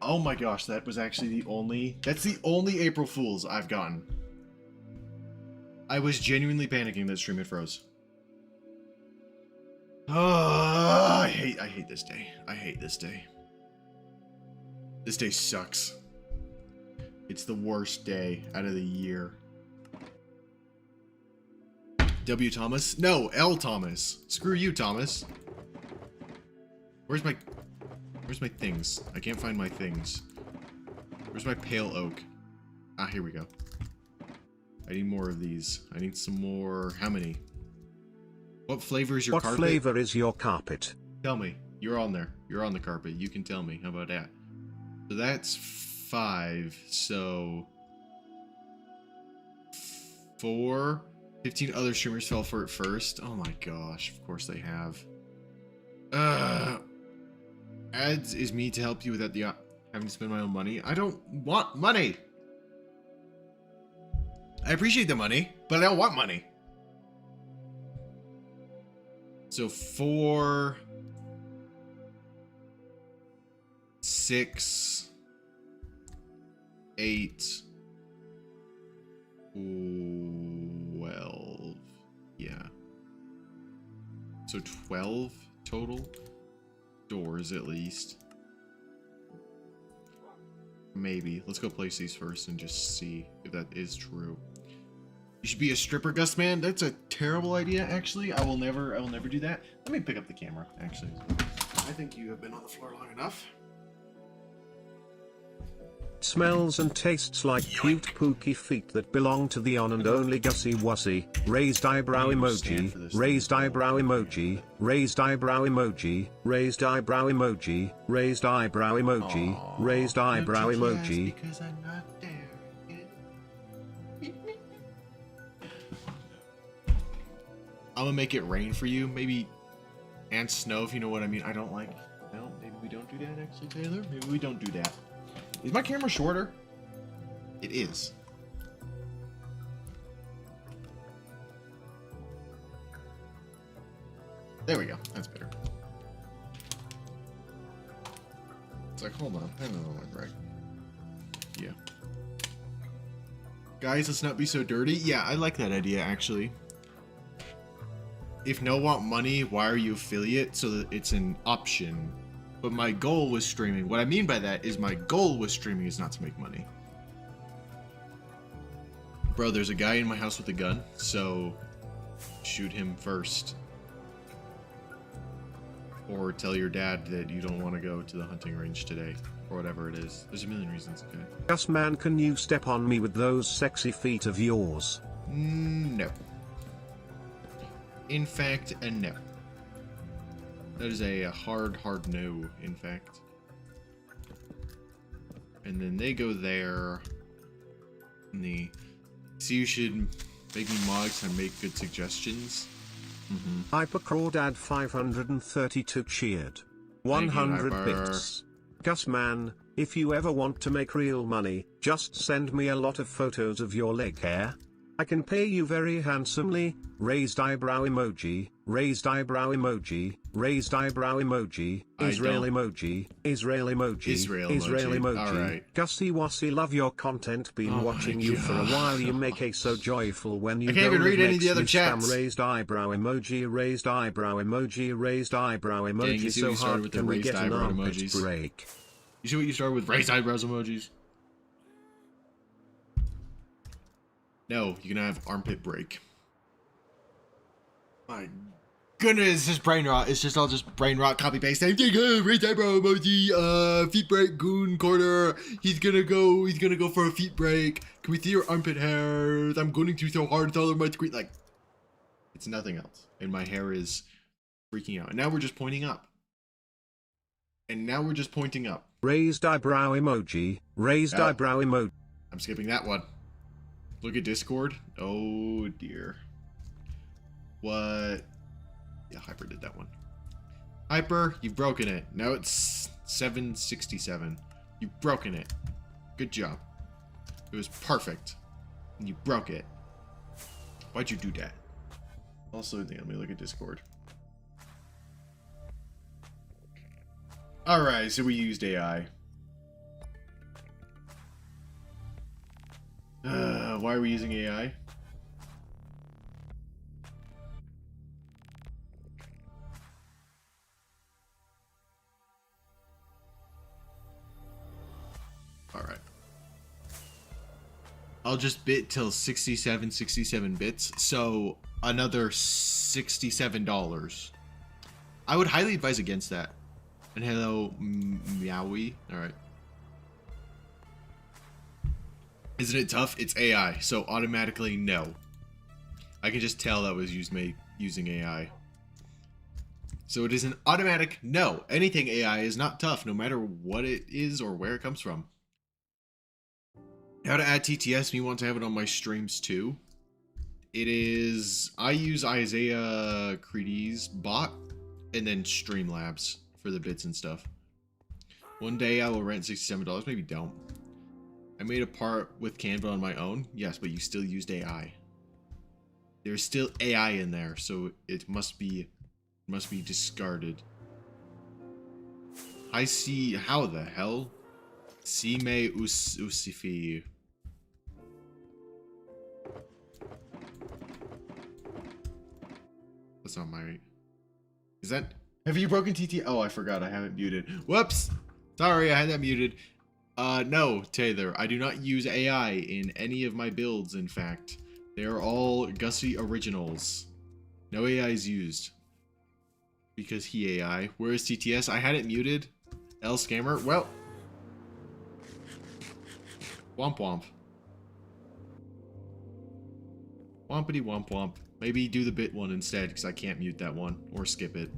Speaker 1: Oh my gosh, that was actually the only... That's the only April Fool's I've gotten. I was genuinely panicking that stream had froze. Oh, I hate this day. I hate this day. This day sucks. It's the worst day out of the year. W. Thomas? No, L. Thomas. Screw you, Thomas. Where's my things? I can't find my things. Where's my pale oak? Ah, here we go. I need more of these. I need some more. How many? What flavor is your carpet?
Speaker 2: What flavor is your carpet?
Speaker 1: Tell me. You're on there. You're on the carpet. You can tell me. How about that? So that's 5. So 4. 15 other streamers fell for it first. Oh my gosh. Of course they have. Ads is me to help you without the having to spend my own money. I don't want money. I appreciate the money, but I don't want money. So 4, 6, 8, 12. Yeah. So 12 total doors at least. Maybe. Let's go place these first and just see if that is true. You should be a stripper, Gus man. That's a terrible idea, actually. I will never do that. Let me pick up the camera, actually. I think you have been on the floor long enough.
Speaker 2: Smells and tastes like cute pooky feet that belong to the on and only Gussie Wussie. Raised eyebrow emoji, raised eyebrow emoji, raised eyebrow emoji, raised eyebrow emoji, raised eyebrow emoji, raised eyebrow emoji.
Speaker 1: Because I'm not there. I'm gonna make it rain for you. Maybe and snow, if you know what I mean. I don't like... No, maybe we don't do that, actually, Taylor. Maybe we don't do that. Is my camera shorter? It is. There we go. That's better. It's like, hold on. I don't know what right. Yeah. Guys, let's not be so dirty. Yeah, I like that idea, actually. If no want money, why are you affiliate? So that it's an option. But my goal was streaming. What I mean by that is my goal with streaming is not to make money. Bro, there's a guy in my house with a gun, so shoot him first. Or tell your dad that you don't want to go to the hunting range today. Or whatever it is. There's a million reasons, okay?
Speaker 2: Gus man, can you step on me with those sexy feet of yours?
Speaker 1: No. In fact, a no. That is a hard no, in fact. And then they go there. And so you should make me mods and make good suggestions.
Speaker 2: Hypercrawdad 532 cheered. 100 bits. Gus man, if you ever want to make real money, just send me a lot of photos of your leg hair. I can pay you very handsomely. Raised eyebrow emoji, raised eyebrow emoji, raised eyebrow emoji, Israel emoji, Israel emoji, Israel emoji.
Speaker 1: Alright.
Speaker 2: Gussie Wussie, love your content, been watching you for a while, you make it so joyful when you
Speaker 1: I can't even read any of the other chats.
Speaker 2: Raised eyebrow emoji, raised eyebrow emoji, raised eyebrow emoji, so hard can we get an armpit break?
Speaker 1: You see what you started with? Raised eyebrows emojis. No, you're gonna have armpit break. My goodness, it's just brain rot. It's just all just brain rot, copy paste. Same thing. Raise eyebrow emoji. Feet break. Goon corner. He's gonna go for a feet break. Can we see your armpit hairs? I'm going through so hard. It's all over my screen. Like, it's nothing else. And my hair is freaking out. And now we're just pointing up.
Speaker 2: Raised eyebrow emoji. Raised eyebrow emoji.
Speaker 1: I'm skipping that one. Look at Discord. Oh dear. What? Yeah, Hyper did that one. Hyper, you've broken it. Now it's 767. You've broken it. Good job. It was perfect. And you broke it. Why'd you do that? Also, let me look at Discord. Alright, so we used AI. Why are we using AI? Alright. I'll just bit till 67 bits, so another $67. I would highly advise against that. And hello, Meowie. Alright. Isn't it tough? It's AI, so automatically no. I can just tell that was using AI. So it is an automatic no. Anything AI is not tough, no matter what it is or where it comes from. How to add TTS, me want to have it on my streams too. It is, I use Isaiah Creedy's bot and then Streamlabs for the bits and stuff. One day I will rent $67, maybe don't. I made a part with Canva on my own. Yes, but you still used AI. There's still AI in there, so it must be discarded. I see, how the hell? Sime Usifi. That's not my... Is that... Have you broken TT? Oh, I forgot. I have it muted. Whoops! Sorry, I had that muted. No, Taylor. I do not use AI in any of my builds, in fact. They are all Gussie originals. No AI is used. Because he AI. Where is TTS? I had it muted. L Scammer. Well... Womp womp. Wompity womp womp. Maybe do the bit one instead, because I can't mute that one. Or skip it.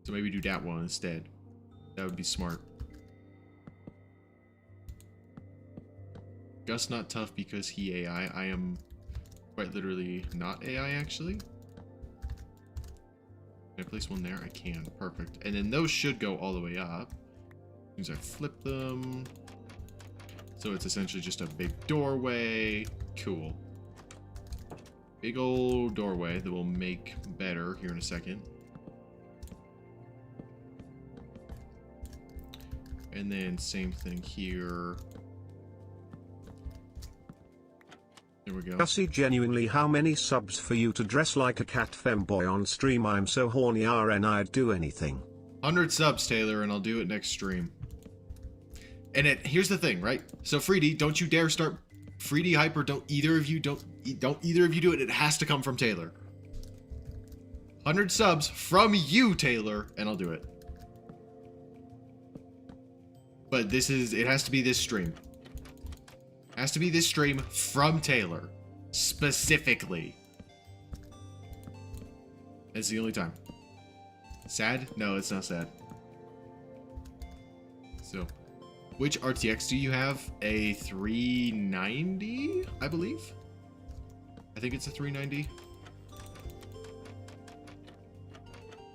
Speaker 1: So maybe do that one instead. That would be smart. Gus not tough because he AI. I am quite literally not AI, actually. Can I place one there? I can. Perfect. And then those should go all the way up. As soon as I flip them. So it's essentially just a big doorway. Cool. Big old doorway that we'll make better here in a second. And then same thing here. There we go.
Speaker 2: Gussie, genuinely, how many subs for you to dress like a cat femboy on stream? I'm so horny, RN, I'd do anything.
Speaker 1: 100 subs, Taylor, and I'll do it next stream. And here's the thing, right? So Freedy, don't you dare start. Freedy, Hyper, don't either of you do it. It has to come from Taylor. 100 subs from you, Taylor, and I'll do it. But it has to be this stream. It has to be this stream from Taylor. Specifically. That's the only time. Sad? No, it's not sad. So, which RTX do you have? A 390, I believe? I think it's a 390.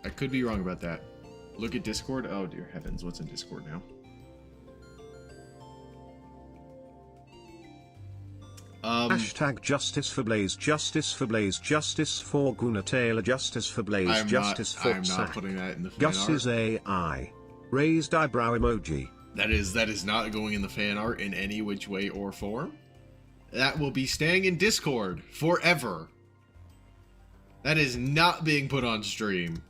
Speaker 1: I could be wrong about that. Look at Discord. Oh, dear heavens. What's in Discord now?
Speaker 2: Hashtag justice for Blaze, justice for Blaze, justice for Guna Taylor, justice for Blaze, justice for
Speaker 1: I'm not putting that in the fan
Speaker 2: Gus
Speaker 1: art.
Speaker 2: is AI. Raised eyebrow emoji.
Speaker 1: That is not going in the fan art in any which way or form. That will be staying in Discord forever. That is not being put on stream.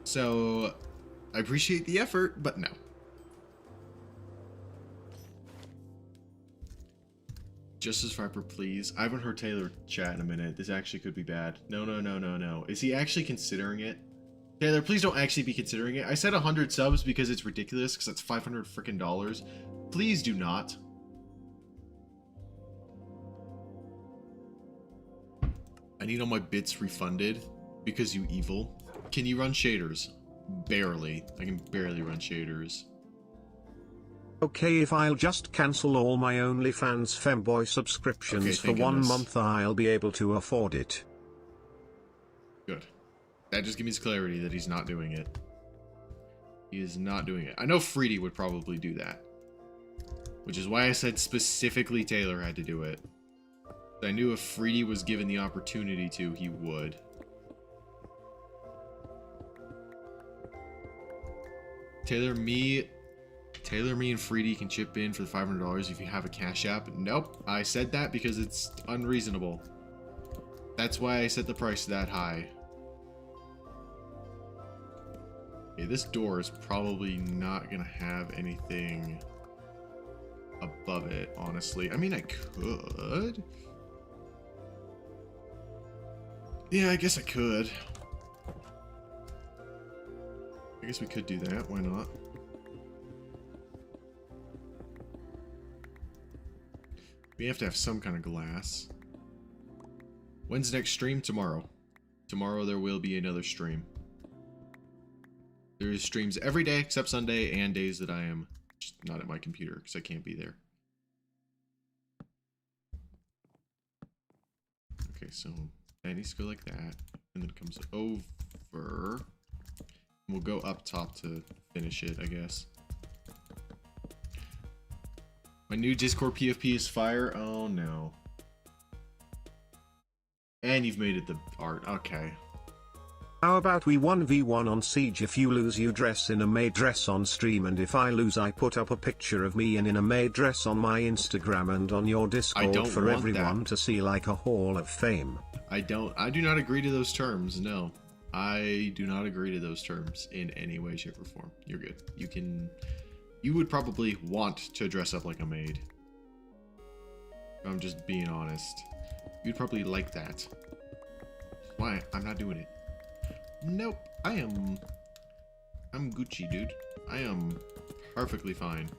Speaker 1: So, I appreciate the effort, but no. Justice Viper, please. I haven't heard Taylor chat in a minute. This actually could be bad. No, no, no, no, no. Is he actually considering it? Taylor, please don't actually be considering it. I said 100 subs because it's ridiculous, because that's $500 freaking dollars. Please do not. I need all my bits refunded because you evil. Can you run shaders? Barely. I can barely run shaders.
Speaker 2: Okay, if I'll just cancel all my OnlyFans femboy subscriptions for 1 month, I'll be able to afford it.
Speaker 1: Good. That just gives me clarity that he's not doing it. He is not doing it. I know Freedy would probably do that. Which is why I said specifically Taylor had to do it. I knew if Freedy was given the opportunity to, he would. Taylor, me and Freedy can chip in for the $500 if you have a Cash App. Nope, I said that because it's unreasonable. That's why I set the price that high. Okay, this door is probably not gonna have anything above it, honestly. I mean, I could. Yeah, I guess I could. I guess we could do that. Why not? We have to have some kind of glass. When's the next stream? Tomorrow. Tomorrow there will be another stream. There's streams every day except Sunday and days that I am just not at my computer because I can't be there. Okay, so that needs to go like that. And then it comes over. We'll go up top to finish it, I guess. My new Discord PFP is fire. Oh no. And you've made it the art. Okay.
Speaker 2: How about we 1v1 on Siege? If you lose, you dress in a maid dress on stream, and if I lose, I put up a picture of me in a maid dress on my Instagram and on your Discord for everyone to see, like a Hall of Fame.
Speaker 1: I do not agree to those terms. No. I do not agree to those terms in any way, shape, or form. You're good. You would probably want to dress up like a maid. I'm just being honest. You'd probably like that. Why? I'm not doing it. Nope. I'm Gucci, dude. I am perfectly fine.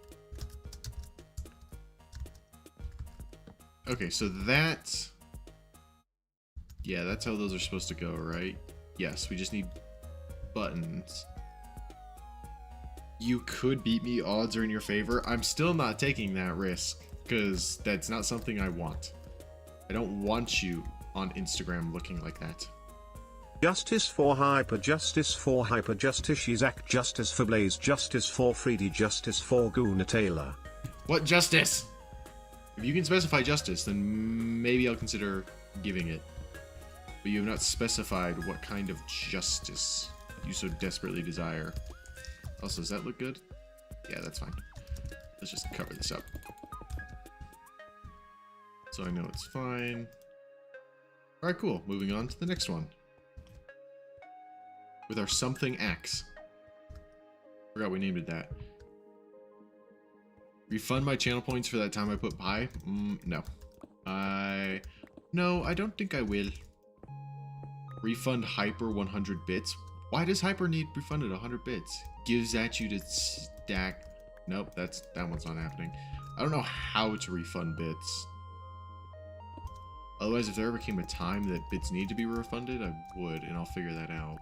Speaker 1: Okay, so that's... Yeah, that's how those are supposed to go, right? Yes, we just need buttons. You could beat me, odds are in your favor. I'm still not taking that risk, because that's not something I want. I don't want you on Instagram looking like that.
Speaker 2: Justice for Hyper, Justice for Hyper, Justice Isaac, Justice for Blaze, Justice for Freedy, Justice for Guna Taylor.
Speaker 1: What justice? If you can specify justice, then maybe I'll consider giving it. But you have not specified what kind of justice you so desperately desire. Also, does that look good? Yeah, that's fine. Let's just cover this up. So I know it's fine. Alright, cool. Moving on to the next one. With our something axe. Forgot we named it that. Refund my channel points for that time I put pie? No. No, I don't think I will. Refund Hyper 100 bits. Why does Hyper need refunded 100 bits? Gives at you to stack. Nope, that one's not happening. I don't know how to refund bits. Otherwise, if there ever came a time that bits need to be refunded, I would, and I'll figure that out.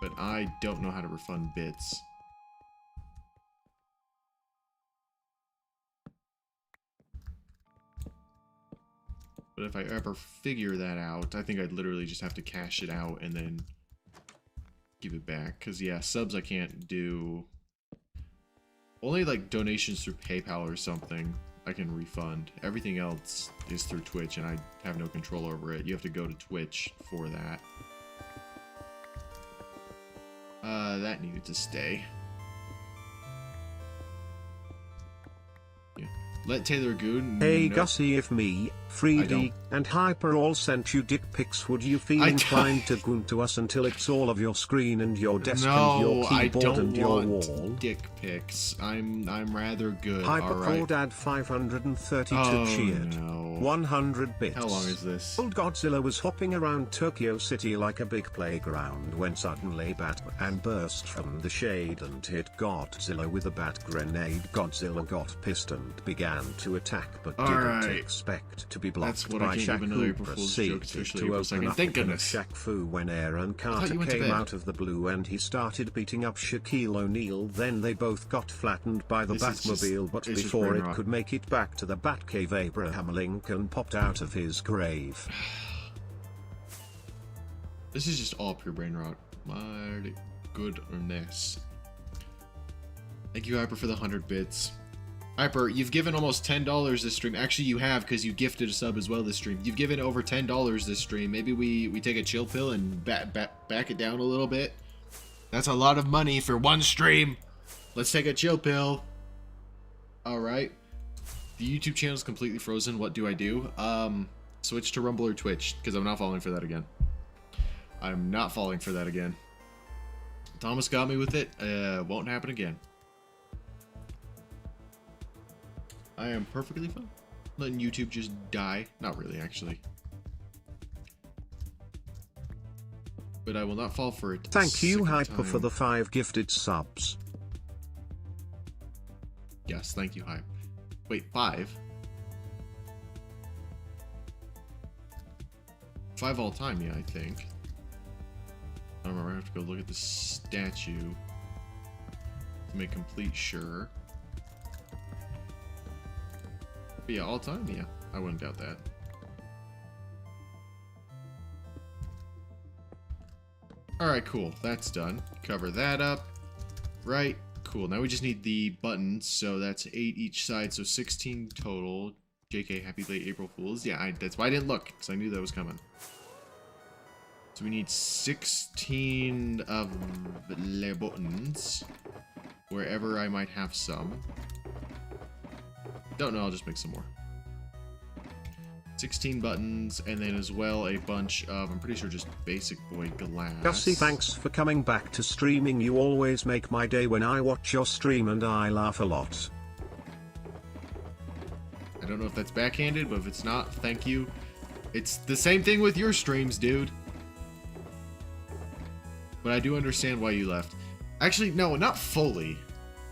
Speaker 1: But I don't know how to refund bits. But if I ever figure that out, I think I'd literally just have to cash it out and then give it back. Because, yeah, subs I can't do. Only, like, donations through PayPal or something I can refund. Everything else is through Twitch, and I have no control over it. You have to go to Twitch for that. That needed to stay. Yeah. Let Taylor Goon.
Speaker 2: Hey
Speaker 1: no.
Speaker 2: Gussie, if me,
Speaker 1: I
Speaker 2: 3D,
Speaker 1: don't.
Speaker 2: and Hyper all sent you dick pics, would you feel
Speaker 1: I
Speaker 2: inclined to goon to us until it's all of your screen and your desk and
Speaker 1: No,
Speaker 2: your
Speaker 1: I
Speaker 2: keyboard
Speaker 1: don't
Speaker 2: and your
Speaker 1: want
Speaker 2: wall?
Speaker 1: dick pics. I'm rather good.
Speaker 2: Hyper
Speaker 1: All right.
Speaker 2: Crawdad 532
Speaker 1: Oh,
Speaker 2: cheered.
Speaker 1: no.
Speaker 2: 100 bits.
Speaker 1: How long is this?
Speaker 2: Old Godzilla was hopping around Tokyo City like a big playground when suddenly Batman burst from the shade and hit Godzilla with a bat grenade. Godzilla got pissed and began to attack but
Speaker 1: All
Speaker 2: didn't
Speaker 1: right.
Speaker 2: expect to be blocked
Speaker 1: That's what I
Speaker 2: by
Speaker 1: can't
Speaker 2: Shaq,
Speaker 1: give another
Speaker 2: who
Speaker 1: April Fool's joke,
Speaker 2: proceeded
Speaker 1: especially
Speaker 2: to
Speaker 1: April
Speaker 2: open
Speaker 1: 2nd.
Speaker 2: up
Speaker 1: Thank
Speaker 2: a can of
Speaker 1: goodness.
Speaker 2: Shaq Fu when Aaron
Speaker 1: thought
Speaker 2: Carter
Speaker 1: you went to
Speaker 2: came
Speaker 1: bed.
Speaker 2: out of the blue and he started beating up Shaquille O'Neal. Then they both got flattened by the
Speaker 1: This is just-
Speaker 2: Batmobile, but
Speaker 1: it's just
Speaker 2: before
Speaker 1: brain
Speaker 2: it
Speaker 1: rot.
Speaker 2: could make it back to the Batcave, Abraham Lincoln popped out of his grave.
Speaker 1: This is just all pure brain rot. My goodness. Thank you, Hyper, for the 100 bits. Hyper, you've given almost $10 this stream. Actually, you have, because you gifted a sub as well this stream. You've given over $10 this stream. Maybe we take a chill pill and back it down a little bit. That's a lot of money for one stream. Let's take a chill pill. All right. The YouTube channel is completely frozen. What do I do? Switch to Rumble or Twitch, because I'm not falling for that again. I'm not falling for that again. Thomas got me with it. Won't happen again. I am perfectly fine letting YouTube just die. Not really, actually. But I will not fall for it.
Speaker 2: Thank you,
Speaker 1: second
Speaker 2: Hyper, for
Speaker 1: time.
Speaker 2: the 5 gifted subs.
Speaker 1: Yes, thank you, Hype. Wait, 5? 5 all time, yeah, I think. I don't remember, I have to go look at the statue to make complete sure. But yeah, all time, yeah. I wouldn't doubt that. Alright, cool. That's done. Cover that up. Right. Cool. Now we just need the buttons. So that's 8 each side. So 16 total. JK, happy late April Fools. Yeah, that's why I didn't look. Because I knew that was coming. So we need 16 of the buttons. Wherever I might have some. Don't know, I'll just make some more. 16 buttons, and then as well a bunch of, I'm pretty sure, just basic boy glass.
Speaker 2: Gussie, thanks for coming back to streaming. You always make my day when I watch your stream and I laugh a lot.
Speaker 1: I don't know if that's backhanded, but if it's not, thank you. It's the same thing with your streams, dude. But I do understand why you left. Actually, no, not fully.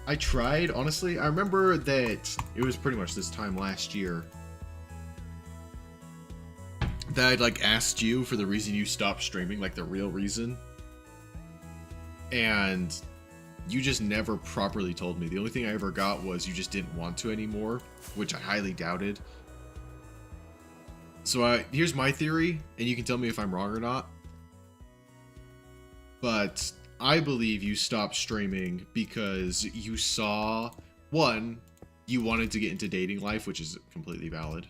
Speaker 1: I tried, honestly. I remember that it was pretty much this time last year that I'd like asked you for the reason you stopped streaming, like the real reason. And you just never properly told me. The only thing I ever got was you just didn't want to anymore, which I highly doubted. So here's my theory, and you can tell me if I'm wrong or not. But I believe you stopped streaming because you saw, one, you wanted to get into dating life, which is completely valid.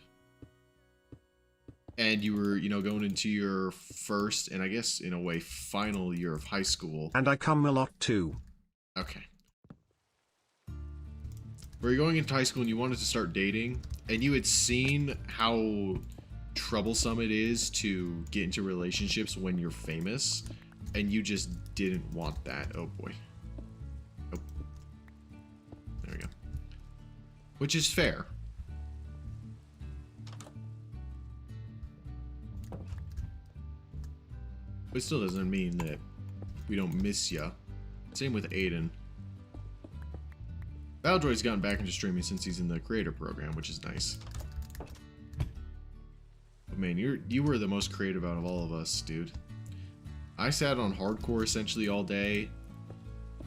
Speaker 1: And you were, you know, going into your first, and I guess in a way, final year of high school.
Speaker 2: And I come a lot too.
Speaker 1: Okay. Where you're going into high school and you wanted to start dating, and you had seen how troublesome it is to get into relationships when you're famous, and you just didn't want that. Oh boy. Oh. There we go. Which is fair. But it still doesn't mean that we don't miss ya. Same with Aiden. Valdroid's gotten back into streaming since he's in the creator program, which is nice. But man, you were the most creative out of all of us, dude. I sat on hardcore essentially all day.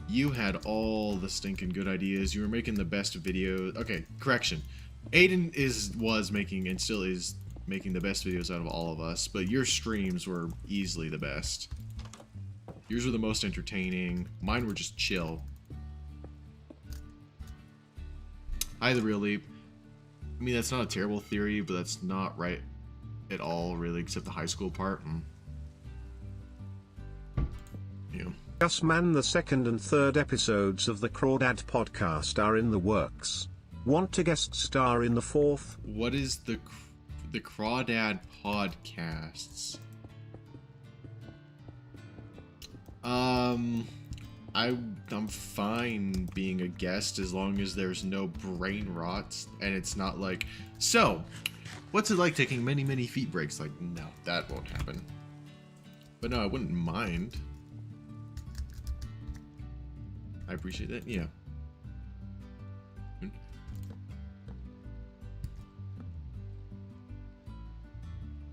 Speaker 1: You had all the stinking good ideas. You were making the best videos. Okay, correction. Aiden was making and still is making the best videos out of all of us, but your streams were easily the best. Yours were the most entertaining. Mine were just chill. Hi, The Real Leap. I mean, that's not a terrible theory, but that's not right at all, really, except the high school part. Yeah.
Speaker 2: Gus man, the second and third episodes of the Crawdad podcast are in the works. Want to guest star in the 4th?
Speaker 1: What is the Crawdad podcasts? I'm fine being a guest as long as there's no brain rot and it's not like, so, what's it like taking many feet breaks? Like, no, that won't happen. But no, I wouldn't mind. I appreciate that, yeah.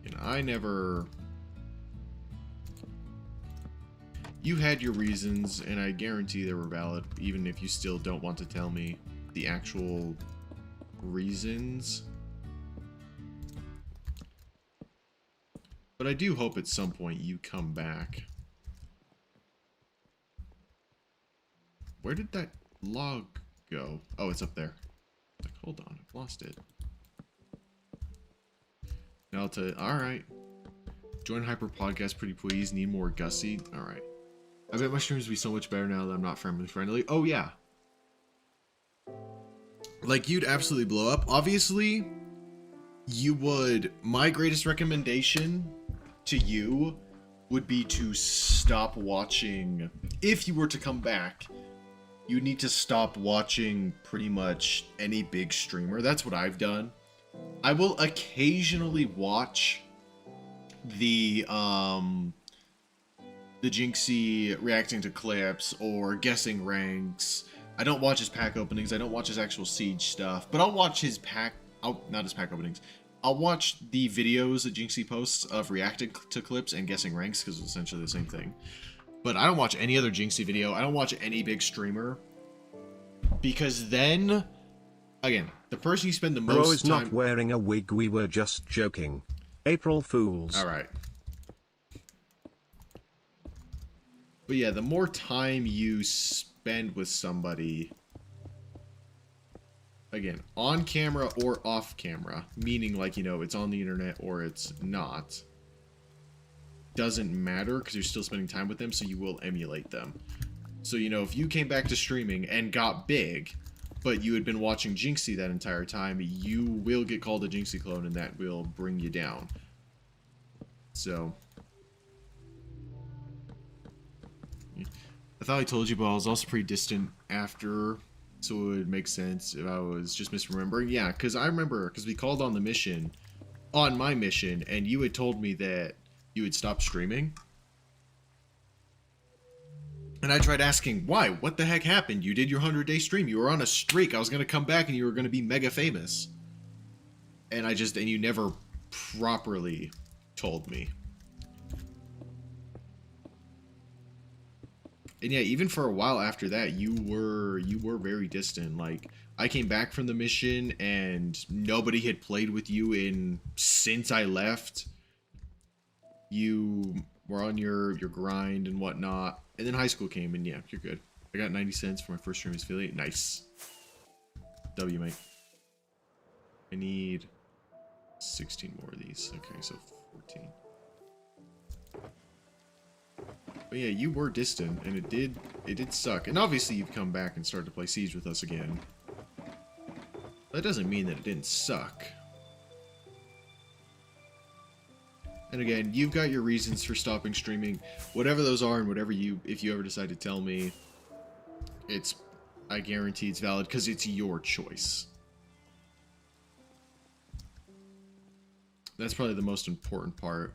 Speaker 1: And I never... You had your reasons, and I guarantee they were valid, even if you still don't want to tell me the actual reasons. But I do hope at some point you come back. Where did that log go? Oh, it's up there. Like, hold on, I've lost it. Now I'll tell you, alright. Join Hyper Podcast, pretty please. Need more Gussie. Alright. I bet my streams will be so much better now that I'm not family friendly. Oh, yeah. Like, you'd absolutely blow up. Obviously, you would... My greatest recommendation to you would be to stop watching... If you were to come back, you need to stop watching pretty much any big streamer. That's what I've done. I will occasionally watch the Jinxie reacting to clips or guessing ranks. I don't watch his pack openings. I don't watch his actual Siege stuff, but I'll watch his pack. Oh, not his pack openings. I'll watch the videos that Jinxie posts of reacting to clips and guessing ranks because it's essentially the same thing. But I don't watch any other Jinxie video. I don't watch any big streamer because then, again, the person you spend the most
Speaker 2: Bro is
Speaker 1: time...
Speaker 2: not wearing a wig. We were just joking. April Fools.
Speaker 1: All right. But yeah, the more time you spend with somebody, again, on camera or off camera, meaning like, you know, it's on the internet or it's not, doesn't matter because you're still spending time with them, so you will emulate them. So, you know, if you came back to streaming and got big, but you had been watching Jinxie that entire time, you will get called a Jinxie clone and that will bring you down. So... I thought I told you, but I was also pretty distant after, so it would make sense if I was just misremembering. Yeah, because I remember, because we called on the mission, on my mission, and you had told me that you had stopped streaming. And I tried asking, why? What the heck happened? You did your 100-day stream. You were on a streak. I was going to come back and you were going to be mega famous. And you never properly told me. And yeah, even for a while after that, you were very distant. Like, I came back from the mission and nobody had played with you since I left. You were on your grind and whatnot. And then high school came and yeah, you're good. I got 90 cents for my first stream affiliate. Nice. W, mate. I need 16 more of these. Okay, so 14. But yeah, you were distant, and it did suck. And obviously you've come back and started to play Siege with us again. That doesn't mean that it didn't suck. And again, you've got your reasons for stopping streaming. Whatever those are, and if you ever decide to tell me, I guarantee it's valid, because it's your choice. That's probably the most important part.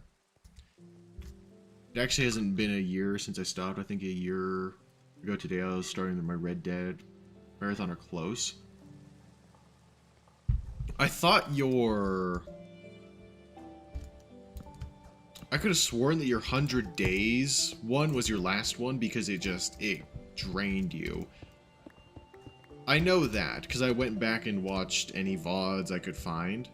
Speaker 1: It actually hasn't been a year since I stopped. I think a year ago today I was starting my Red Dead Marathon or close. I thought I could have sworn that your 100 days one was your last one because it drained you. I know that because I went back and watched any VODs I could find.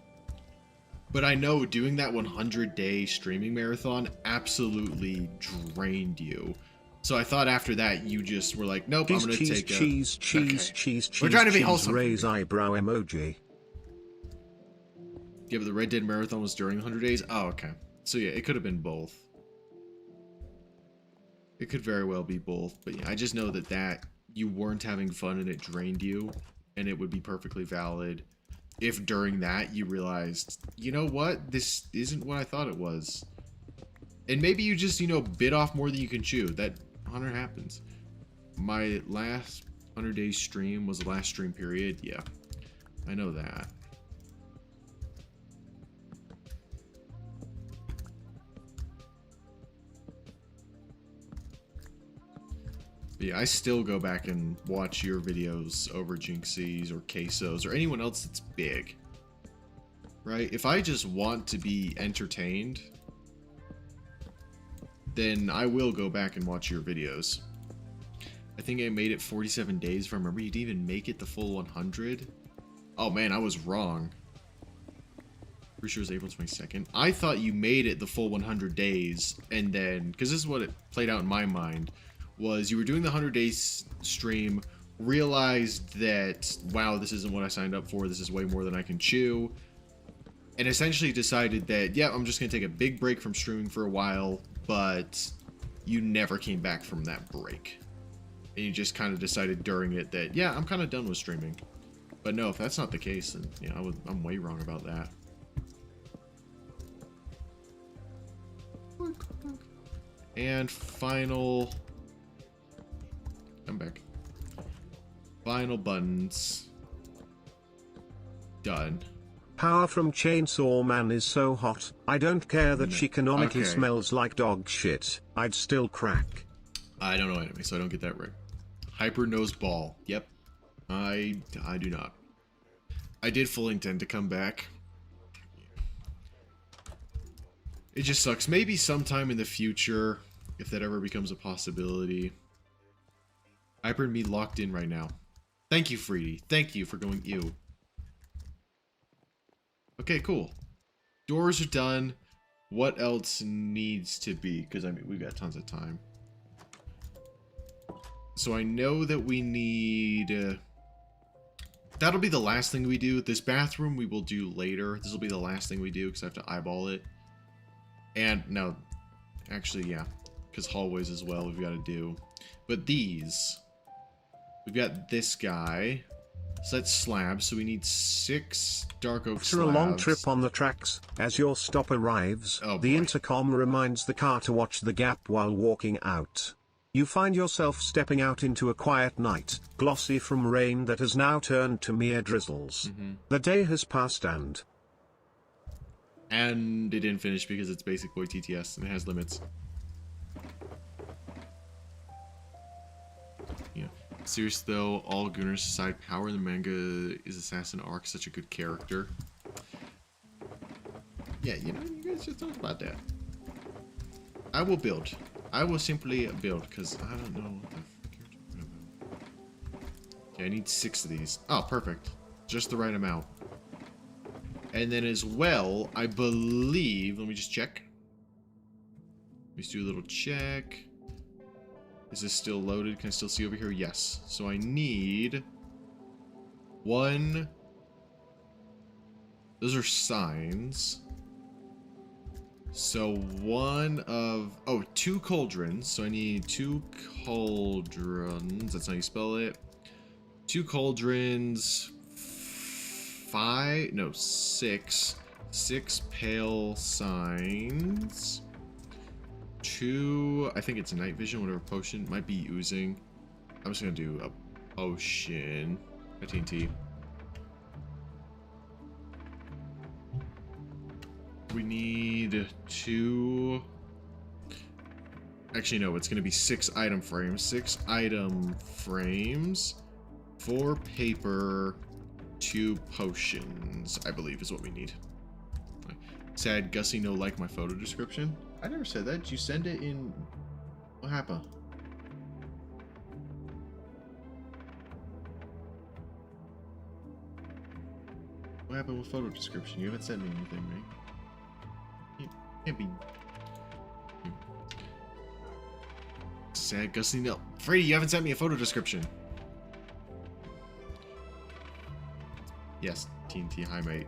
Speaker 1: But I know doing that 100-day streaming marathon absolutely drained you. So I thought after that you just were like, nope, I'm gonna take
Speaker 2: cheese.
Speaker 1: We're trying to be wholesome.
Speaker 2: Raise eyebrow emoji.
Speaker 1: Yeah, but the Red Dead Marathon was during 100 days? Oh, okay. So yeah, it could have been both. It could very well be both. But yeah, I just know that you weren't having fun and it drained you. and it would be perfectly valid if during that you realized, you know what, this isn't what I thought it was. And maybe you just, you know, bit off more than you can chew. That 100 happens. My last 100 day stream was the last stream period. Yeah, I know that. But yeah, I still go back and watch your videos over Jinxie's or Queso's or anyone else that's big. Right? If I just want to be entertained, then I will go back and watch your videos. I think I made it 47 days if I remember. You didn't even make it the full 100. Oh man, I was wrong. Pretty sure it was April 22nd. I thought you made it the full 100 days, and then, because this is what it played out in my mind, was you were doing the 100 days stream, realized that, wow, this isn't what I signed up for, this is way more than I can chew, and essentially decided that, yeah, I'm just going to take a big break from streaming for a while, but you never came back from that break. And you just kind of decided during it that, yeah, I'm kind of done with streaming. But no, if that's not the case, then, you know, I'm way wrong about that. And final... I'm back. Final buttons. Done.
Speaker 2: Power from Chainsaw Man is so hot. I don't care that she canonically smells like dog shit. I'd still crack.
Speaker 1: I don't know anime, so I don't get that right. Hyper Nose Ball. Yep. I do not. I did fully intend to come back. It just sucks. Maybe sometime in the future, if that ever becomes a possibility. Hyper and me locked in right now. Thank you, Freedy. Thank you for going ew. Okay, cool. Doors are done. What else needs to be? Because, I mean, we've got tons of time. So I know that we need... that'll be the last thing we do. This bathroom we will do later. This will be the last thing we do because I have to eyeball it. And, no. Actually, yeah. Because hallways as well we've got to do. But these... We've got this guy. So that's slabs, so we need 6 dark oak slabs.
Speaker 2: After a long trip on the tracks, as your stop arrives, the intercom reminds the car to watch the gap while walking out. You find yourself stepping out into a quiet night, glossy from rain that has now turned to mere drizzles. The day has passed and
Speaker 1: it didn't finish because it's Basic Boy TTS and it has limits. Yeah. Serious though, all Gunners aside, Power in the manga is Assassin Arc such a good character. Yeah, you know, you guys just talk about that. I will build. I will simply build, because I don't know what the fuck you're talking about. Okay, I need 6 of these. Oh, perfect. Just the right amount. And then as well, I believe, let me just check. Let's do a little check. Is this still loaded? Can I still see over here? Yes. So I need 1. Those are signs. So 2 cauldrons. So I need 2 cauldrons. That's how you spell it. 2 cauldrons. 6 pale signs. 2, I think it's night vision, whatever potion, might be oozing. I'm just gonna do a potion. A TNT. We need 2. Actually, no, it's gonna be 6 item frames. 6 item frames. 4 paper. 2 potions, I believe, is what we need. Sad Gussie no like my photo description. I never said that. Did you send it in... What happened? What happened with photo description? You haven't sent me anything, right? Can't be... Sad Gussie no... Freddy, you haven't sent me a photo description. Yes, TNT, hi mate.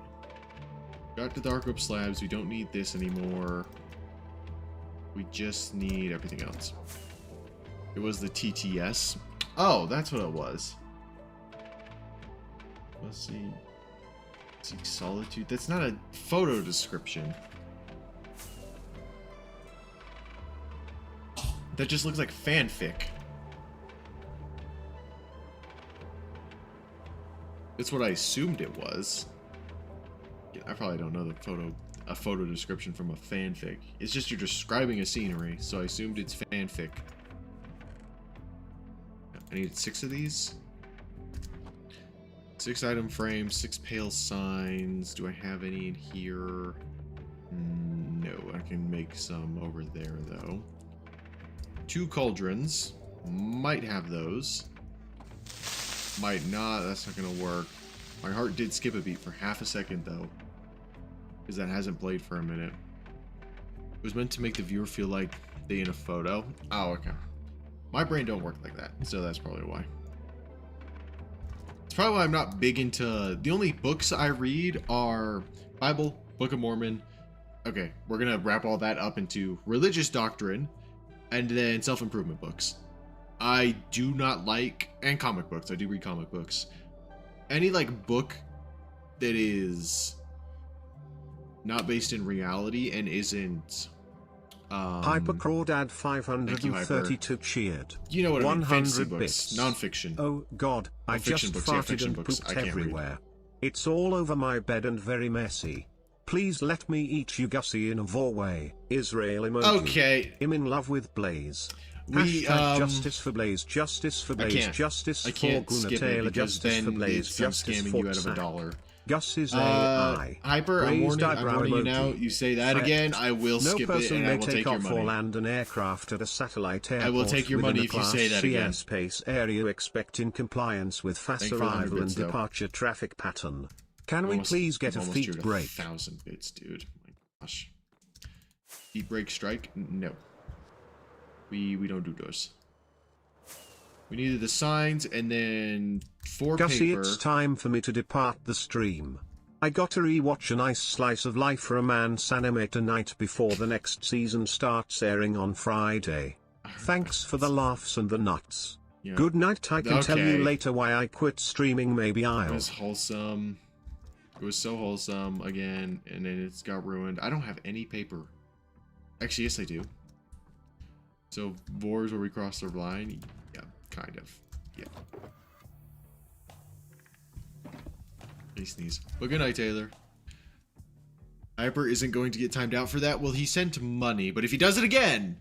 Speaker 1: Got the dark oak slabs. We don't need this anymore. We just need everything else. It was the TTS. Oh, that's what it was. Seek solitude. That's not a photo description. That just looks like fanfic. That's what I assumed it was. Yeah, I probably don't know a photo description from a fanfic. It's just you're describing a scenery, so I assumed it's fanfic. I need 6 of these. 6 item frames, 6 pale signs. Do I have any in here? No, I can make some over there though. 2 cauldrons. Might have those. Might not, that's not gonna work. My heart did skip a beat for half a second though, because that hasn't played for a minute. It was meant to make the viewer feel like they in a photo. Oh, okay. My brain don't work like that, so that's probably why. It's probably why I'm not big into... The only books I read are Bible, Book of Mormon. Okay, we're gonna wrap all that up into religious doctrine, and then self-improvement books. I do not like... And comic books. I do read comic books. Any, like, book that is not based in reality and isn't...
Speaker 2: Hypercrawdad 532 cheered.
Speaker 1: You know what I mean?
Speaker 2: 100
Speaker 1: Fantasy books,
Speaker 2: bits.
Speaker 1: non-fiction.
Speaker 2: Oh God, I just
Speaker 1: books,
Speaker 2: farted and
Speaker 1: books,
Speaker 2: pooped everywhere. It's all over my bed and very messy. Please let me eat you Gussie in a Vorway. Israel emoji.
Speaker 1: Okay.
Speaker 2: I'm in love with Blaze.
Speaker 1: We,
Speaker 2: Hashtag justice for Blaze, justice for Blaze, justice for Guna Taylor, justice for Blaze, justice for
Speaker 1: you out of $1.
Speaker 2: Gus is AI.
Speaker 1: Hyper, I'm warning you now. You say that again, I will skip it and I will take your money.
Speaker 2: No land and aircraft at a satellite airport.
Speaker 1: I will take your money if you say that again.
Speaker 2: Space area expect in compliance with fast arrival and departure traffic pattern. Can we please get a feet break?
Speaker 1: 1,000 bits, dude. My gosh. Feet break strike? No. We don't do those. We needed the signs and then 4
Speaker 2: Gussie,
Speaker 1: paper.
Speaker 2: it's time for me to depart the stream. I got to rewatch a nice slice of life for a man's anime tonight before the next season starts airing on Friday. Thanks for the laughs and the nuts. Yeah. Good night. I can tell you later why I quit streaming. Maybe I'll.
Speaker 1: It was wholesome. It was so wholesome again, and then it's got ruined. I don't have any paper. Actually, yes, I do. So, Vors where we cross the line? Yeah, kind of. Yeah. He sneeze. But good night, Taylor. Hyper isn't going to get timed out for that. Well, he sent money, but if he does it again...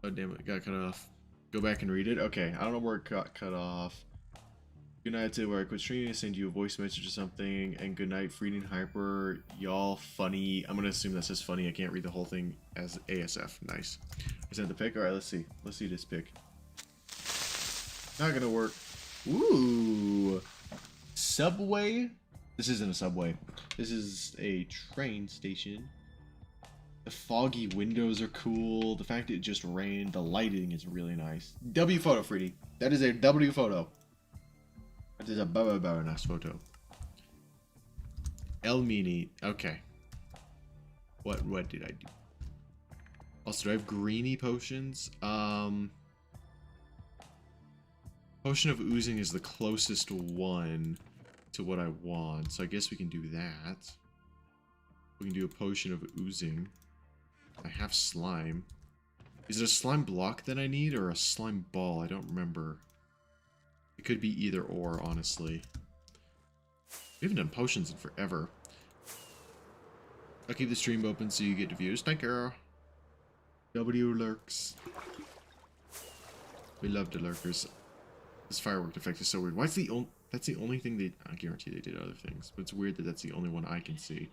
Speaker 1: Oh, damn it. Got cut off. Go back and read it. Okay, I don't know where it got cut off. Good night to where I quit streaming. I send you a voice message or something. And good night, Freeding Hyper. Y'all funny. I'm going to assume that says funny. I can't read the whole thing as ASF. Nice. I sent the pic. All right, let's see. Let's see this pic. Not going to work. Ooh. Subway? This isn't a subway. This is a train station. The foggy windows are cool. The fact it just rained. The lighting is really nice. W photo, Freedy. That is a W photo. That is a very nice photo. El Mini. Okay. What did I do? Also, do I have greeny potions? Potion of oozing is the closest one to what I want. So I guess we can do that. We can do a potion of oozing. I have slime. Is it a slime block that I need or a slime ball? I don't remember. It could be either or, honestly. We haven't done potions in forever. I'll keep the stream open so you get views. Thank you. W lurks. We love the lurkers. This firework effect is so weird. Why is that's the only thing they... I guarantee they did other things, but it's weird that that's the only one I can see.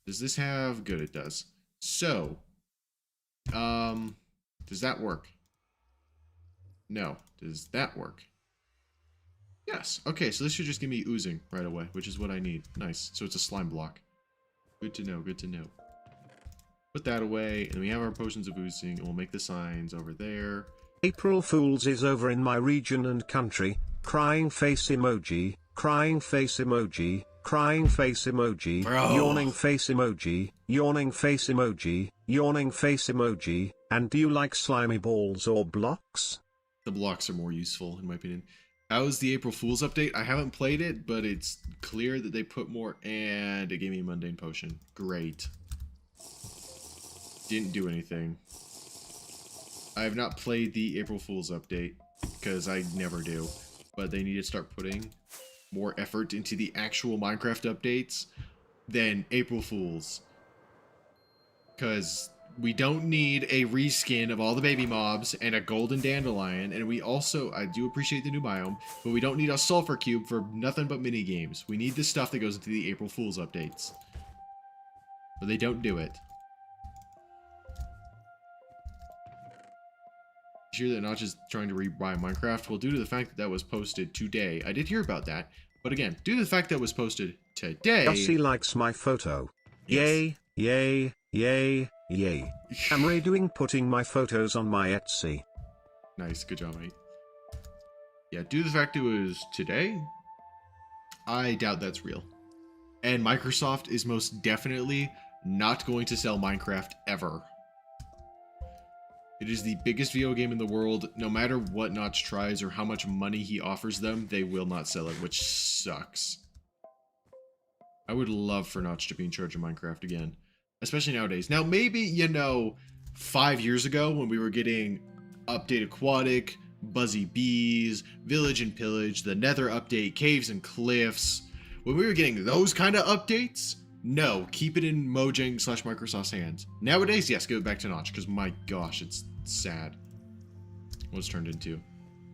Speaker 1: Does this have... Good, it does. So, does that work? No. Does that work? Yes. Okay, so this should just give me oozing right away, which is what I need. Nice. So it's a slime block. Good to know, good to know. Put that away, and we have our potions of oozing, and we'll make the signs over there.
Speaker 2: April Fools is over in my region and country. Crying face emoji, crying face emoji, crying face emoji, yawning face emoji, yawning face emoji, yawning face emoji, and do you like slimy balls or blocks?
Speaker 1: The blocks are more useful, in my opinion. How's the April Fool's update? I haven't played it, but it's clear that they put more, and it gave me a mundane potion. Great. Didn't do anything. I have not played the April Fool's update, because I never do. But they need to start putting more effort into the actual Minecraft updates than April Fool's. Because we don't need a reskin of all the baby mobs and a golden dandelion, and we also, I do appreciate the new biome, but we don't need a sulfur cube for nothing but mini games. We need the stuff that goes into the April Fool's updates. But they don't do it. You hear that Notch is trying to rebuy Minecraft? Well, due to the fact that that was posted today, I did hear about that. But again, due to the fact that was posted today...
Speaker 2: Gussie likes my photo.
Speaker 1: Yes.
Speaker 2: Yay, yay, yay. I'm redoing putting my photos on my Etsy.
Speaker 1: Nice, good job, mate. Yeah, due to the fact it was today, I doubt that's real. And Microsoft is most definitely not going to sell Minecraft ever. It is the biggest video game in the world. No matter what Notch tries or how much money he offers them, they will not sell it, which sucks. I would love for Notch to be in charge of Minecraft again, especially nowadays. Now, maybe, you know, 5 years ago when we were getting Update Aquatic, Buzzy Bees, Village and Pillage, the Nether update, Caves and Cliffs, when we were getting those kind of updates, no, keep it in Mojang/Microsoft's hands. Nowadays, yes, give it back to Notch, because my gosh, it's sad what it's turned into.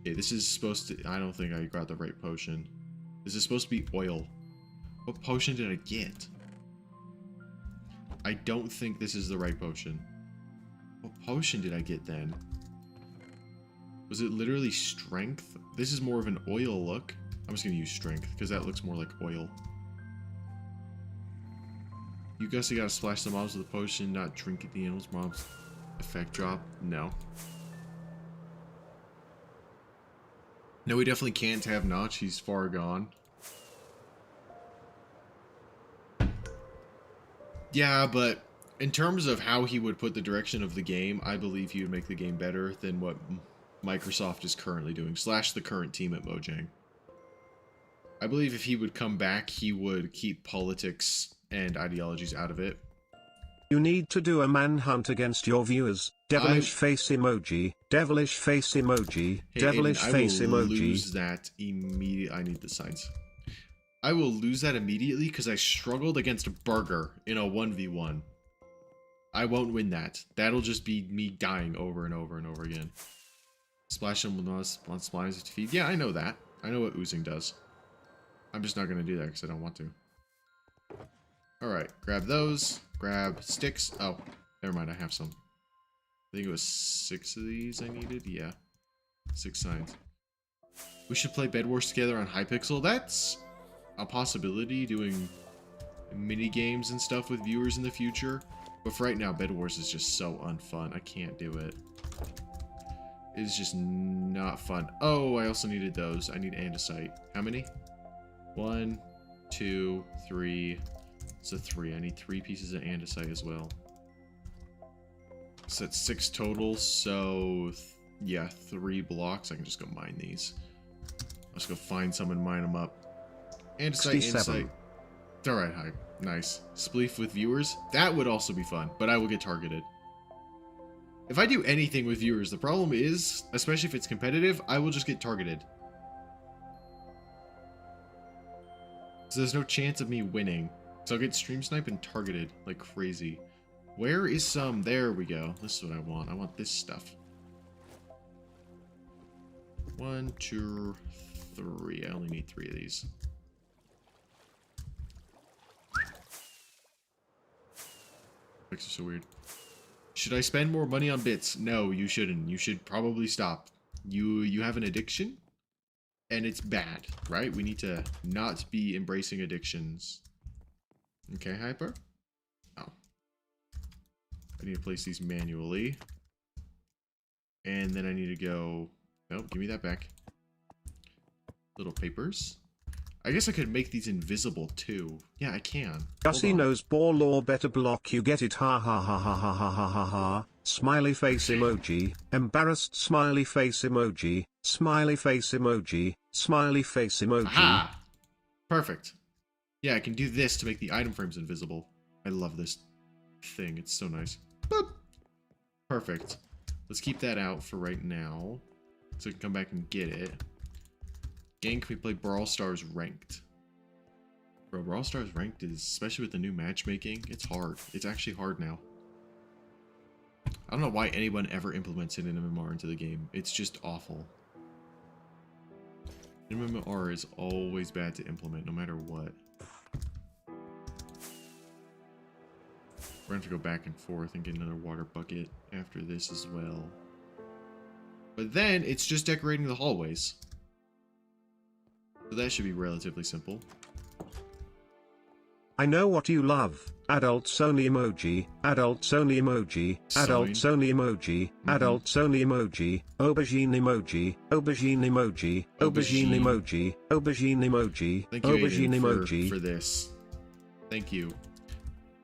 Speaker 1: Okay, this is supposed to... I don't think I got the right potion. This is supposed to be oil. What potion did I get? I don't think this is the right potion. What potion did I get then? Was it literally strength? This is more of an oil look. I'm just going to use strength, because that looks more like oil. You guys gotta splash the mobs with a potion, not drink it. The animals mobs effect drop. No. No, we definitely can't have Notch. He's far gone. Yeah, but in terms of how he would put the direction of the game, I believe he would make the game better than what Microsoft is currently doing, / the current team at Mojang. I believe if he would come back, he would keep politics and ideologies out of it.
Speaker 2: You need to do a manhunt against your viewers. Devilish face emoji, devilish face emoji,
Speaker 1: Hey,
Speaker 2: devilish
Speaker 1: Aiden,
Speaker 2: face
Speaker 1: I will
Speaker 2: emoji.
Speaker 1: lose that immediately. I need the signs. I will lose that immediately because I struggled against Burger in a 1v1. I won't win that. That'll just be me dying over and over and over again. Splash him with on splice to feed. Yeah, I know that. I know what oozing does. I'm just not going to do that because I don't want to. Alright, grab those. Grab sticks. Oh, never mind, I have some. I think it was 6 of these I needed. Yeah, 6 signs. We should play Bed Wars together on Hypixel. That's a possibility, doing mini games and stuff with viewers in the future. But for right now, Bed Wars is just so unfun. I can't do it. It's just not fun. Oh, I also needed those. I need andesite. How many? 1, 2, 3. So 3. I need 3 pieces of andesite as well. So that's 6 total. So yeah, 3 blocks. I can just go mine these. Let's go find some and mine them up. Andesite, andesite. Alright, hi. Nice. Spleef with viewers. That would also be fun, but I will get targeted. If I do anything with viewers, the problem is, especially if it's competitive, I will just get targeted. So there's no chance of me winning. So I'll get stream sniped and targeted like crazy. Where is some? There we go. This is what I want. I want this stuff. 1, 2, 3. I only need 3 of these. Looks so weird. Should I spend more money on bits? No, you shouldn't. You should probably stop. You have an addiction, and it's bad, right? We need to not be embracing addictions. Okay, Hyper. Oh. I need to place these manually. And then I need to go... Nope, give me that back. Little papers. I guess I could make these invisible too. Yeah, I can.
Speaker 2: Gussie knows ball law better block, you get it, ha ha ha ha ha ha ha ha ha. Smiley face emoji, embarrassed smiley face emoji, smiley face emoji, Smiley face emoji.
Speaker 1: Aha! Perfect. Yeah, I can do this to make the item frames invisible. I love this thing. It's so nice. Boop. Perfect. Let's keep that out for right now, so we can come back and get it. Gang, can we play Brawl Stars Ranked? Bro, Brawl Stars Ranked is, especially with the new matchmaking, it's hard. It's actually hard now. I don't know why anyone ever implements an MMR into the game. It's just awful. MMR is always bad to implement, no matter what. We're going to have to go back and forth and get another water bucket after this as well. But then, it's just decorating the hallways. So that should be relatively simple.
Speaker 2: I know what you love. Adults only emoji. Adults only emoji. Adults only emoji. Adults only emoji. Aubergine emoji. Aubergine emoji. Aubergine emoji. Aubergine emoji.
Speaker 1: Thank you,
Speaker 2: Aubergine
Speaker 1: Aiden,
Speaker 2: emoji.
Speaker 1: for this. Thank you.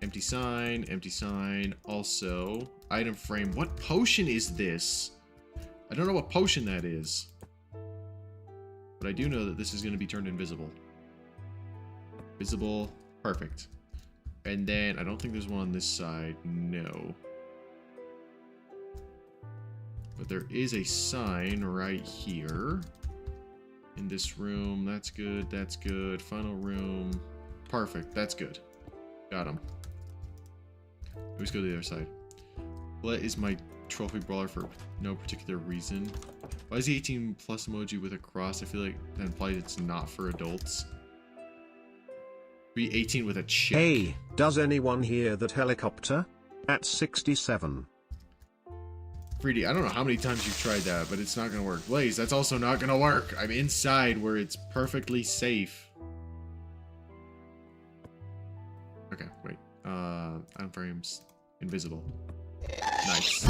Speaker 1: Empty sign. Empty sign. Also, item frame. What potion is this? I don't know what potion that is. But I do know that this is going to be turned invisible. Visible. Perfect. And then, I don't think there's one on this side. No. But there is a sign right here. In this room. That's good. That's good. Final room. Perfect. That's good. Got him. Let's go to the other side. What is my trophy brawler for no particular reason? Why is the 18 plus emoji with a cross? I feel like that implies it's not for adults. Be 18 with a check.
Speaker 2: Hey, does anyone hear that helicopter? At 67.
Speaker 1: Freedy, I don't know how many times you've tried that, but it's not gonna work. Blaze, that's also not gonna work. I'm inside where it's perfectly safe. Okay, wait. Item frames invisible. Nice.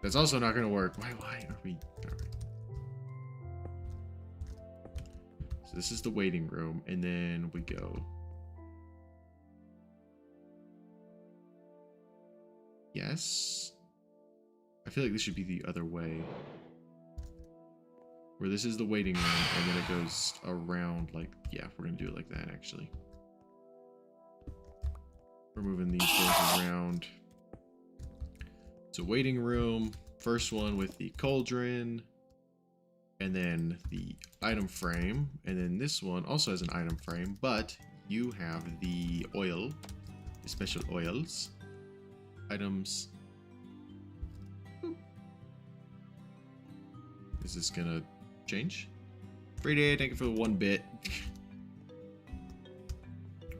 Speaker 1: That's also not gonna work. Why are we? Alright. So this is the waiting room, and then we go. Yes. I feel like this should be the other way. Where this is the waiting room, and then it goes around like, yeah, we're gonna do it like that, actually. We're moving these doors around. So waiting room, first one with the cauldron, and then the item frame, and then this one also has an item frame, but you have the oil, the special oils. Items. Is this gonna change? Freedy, thank you for the 1 bit.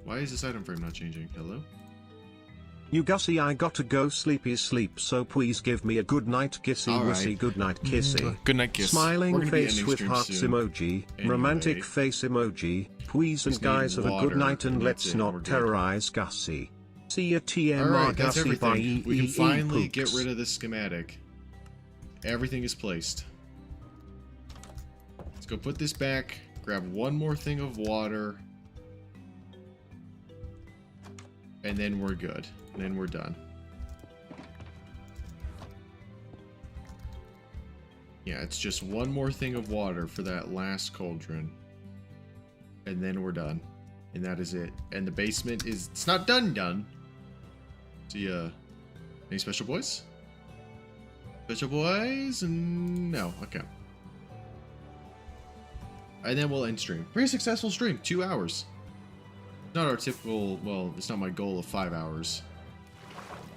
Speaker 1: Why is this item frame not changing? Hello?
Speaker 2: You Gussie, I gotta go sleepy sleep, so please give me a good night kissy wissy good night kissy.
Speaker 1: Good night kiss.
Speaker 2: Smiling face with hearts emoji,
Speaker 1: Anyway.
Speaker 2: romantic face emoji, please and
Speaker 1: Just
Speaker 2: guys
Speaker 1: need
Speaker 2: have a good
Speaker 1: water,
Speaker 2: night and
Speaker 1: and
Speaker 2: let's
Speaker 1: that's it, we're
Speaker 2: not
Speaker 1: good.
Speaker 2: terrorize Gussie. See ya TMR
Speaker 1: Alright, that's
Speaker 2: Gussie by
Speaker 1: everything. We can finally get
Speaker 2: Pooks.
Speaker 1: rid of this schematic. Everything is placed. Let's go put this back, grab one more thing of water, and then we're good. And then we're done. Yeah, it's just one more thing of water for that last cauldron. And then we're done. And that is it. And the basement is... It's not done. See, any special boys? Special boys? No. Okay. And then we'll end stream. Pretty successful stream. 2 hours. Not our typical... Well, it's not my goal of 5 hours.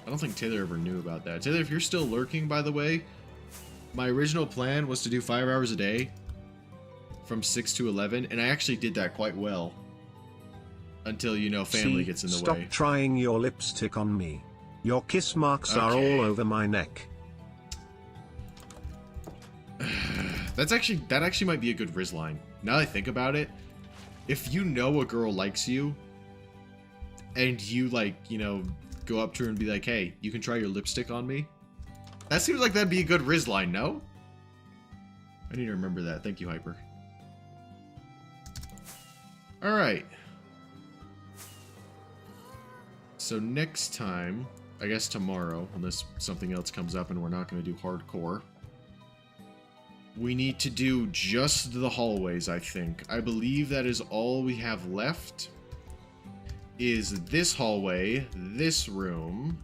Speaker 1: I don't think Taylor ever knew about that. Taylor, if you're still lurking, by the way, my original plan was to do 5 hours a day from 6 to 11, and I actually did that quite well. Until, you know, family gets in the way.
Speaker 2: Stop trying your lipstick on me. Your kiss marks are
Speaker 1: Okay.
Speaker 2: all over my neck.
Speaker 1: That actually might be a good Riz line. Now that I think about it, if you know a girl likes you, and you, like, you know, go up to her and be like, hey, you can try your lipstick on me? That seems like that'd be a good Riz line, no? I need to remember that. Thank you, Hyper. Alright. So next time, I guess tomorrow, unless something else comes up and we're not going to do hardcore, we need to do just the hallways, I think. I believe that is all we have left. Is this hallway, this room.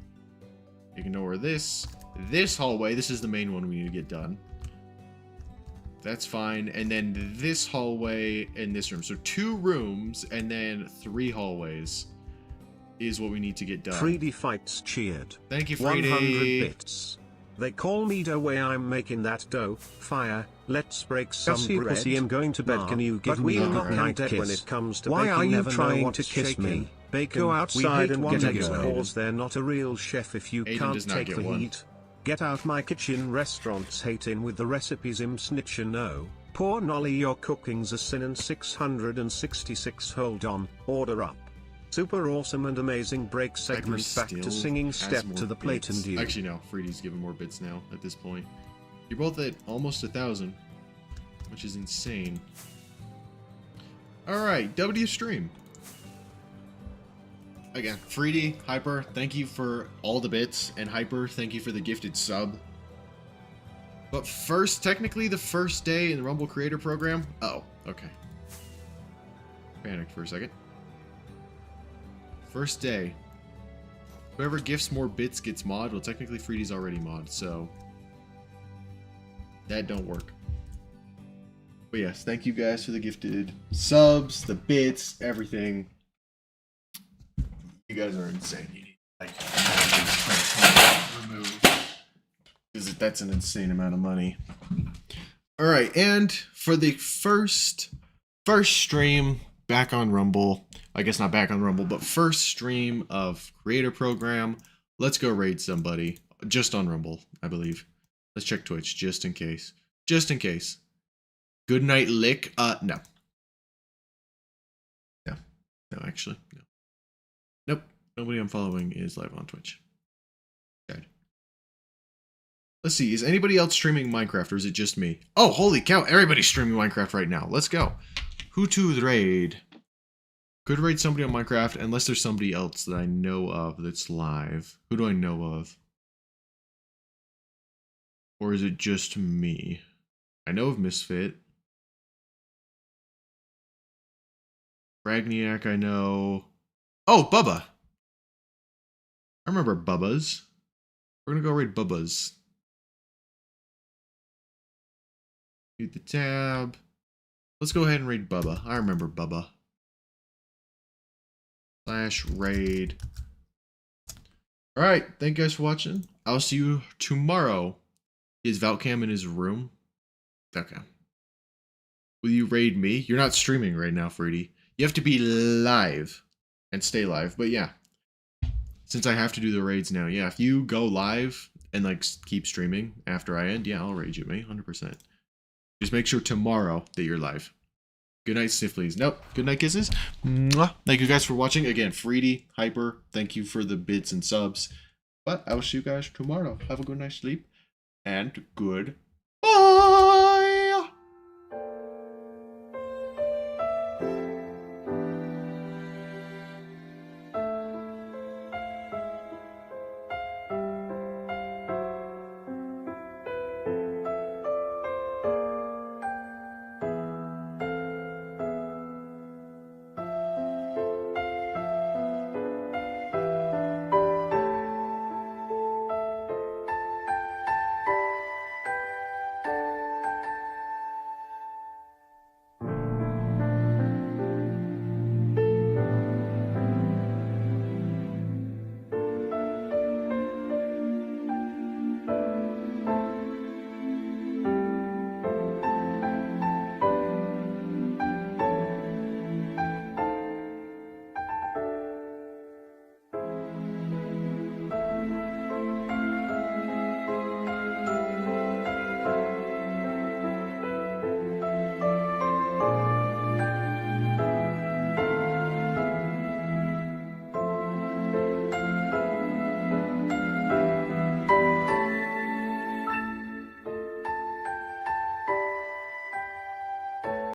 Speaker 1: Ignore this. This hallway, this is the main one we need to get done. That's fine. And then this hallway and this room. So 2 rooms and then 3 hallways is what we need to get done.
Speaker 2: 3D Fights cheered.
Speaker 1: Thank you, Freedy.
Speaker 2: 100 bits. They call me dough way I'm making that dough. Fire. Let's break some pussy. I'm going to bed. Can you give me a good night kiss? When it comes to why are you trying to kiss me? Bacon, go outside and get eggs cause they're not a real chef if you can't take the heat. Get out my kitchen. Restaurants hating with the recipes im snitcher no. Poor Nolly, your cooking's a sin. And 666 hold on, order up. Super awesome and amazing break segment. Back to singing step to the plate and you.
Speaker 1: Actually no, Freedy's giving more bits now at this point. You're both at almost 1,000, which is insane. Alright, W stream. Again, Freedy, Hyper, thank you for all the bits, and Hyper, thank you for the gifted sub. But first, technically the first day in the Rumble Creator Program. Oh, okay. Panicked for a second. First day. Whoever gifts more bits gets mod. Well, technically Freedy's already mod, so that don't work. But yes, thank you guys for the gifted subs, the bits, everything. You guys are insane. You need remove, because that's an insane amount of money. All right, and for the first stream back on Rumble, I guess not back on Rumble, but first stream of Creator Program. Let's go raid somebody just on Rumble, I believe. Let's check Twitch just in case. Just in case. Good night, Lick. No. No, actually, no. Nope. Nobody I'm following is live on Twitch. Okay. Let's see. Is anybody else streaming Minecraft or is it just me? Oh, holy cow. Everybody's streaming Minecraft right now. Let's go. Who to the raid? Could raid somebody on Minecraft unless there's somebody else that I know of that's live. Who do I know of? Or is it just me? I know of Misfit. Ragniac, I know. Oh, Bubba. I remember Bubba's. We're gonna go raid Bubba's. Hit the tab. Let's go ahead and raid Bubba. I remember Bubba. /raid. Alright, thank you guys for watching. I'll see you tomorrow. Is Valcam in his room? Okay. Will you raid me? You're not streaming right now, Freedy. You have to be live and stay live. But yeah, since I have to do the raids now, yeah, if you go live and like keep streaming after I end, yeah, I'll raid you, mate, 100%. Just make sure tomorrow that you're live. Good night, Snifflies. Nope. Good night, kisses. Mwah. Thank you guys for watching. Again, Freedy, Hyper, thank you for the bits and subs. But I will see you guys tomorrow. Have a good night's sleep. And goodbye.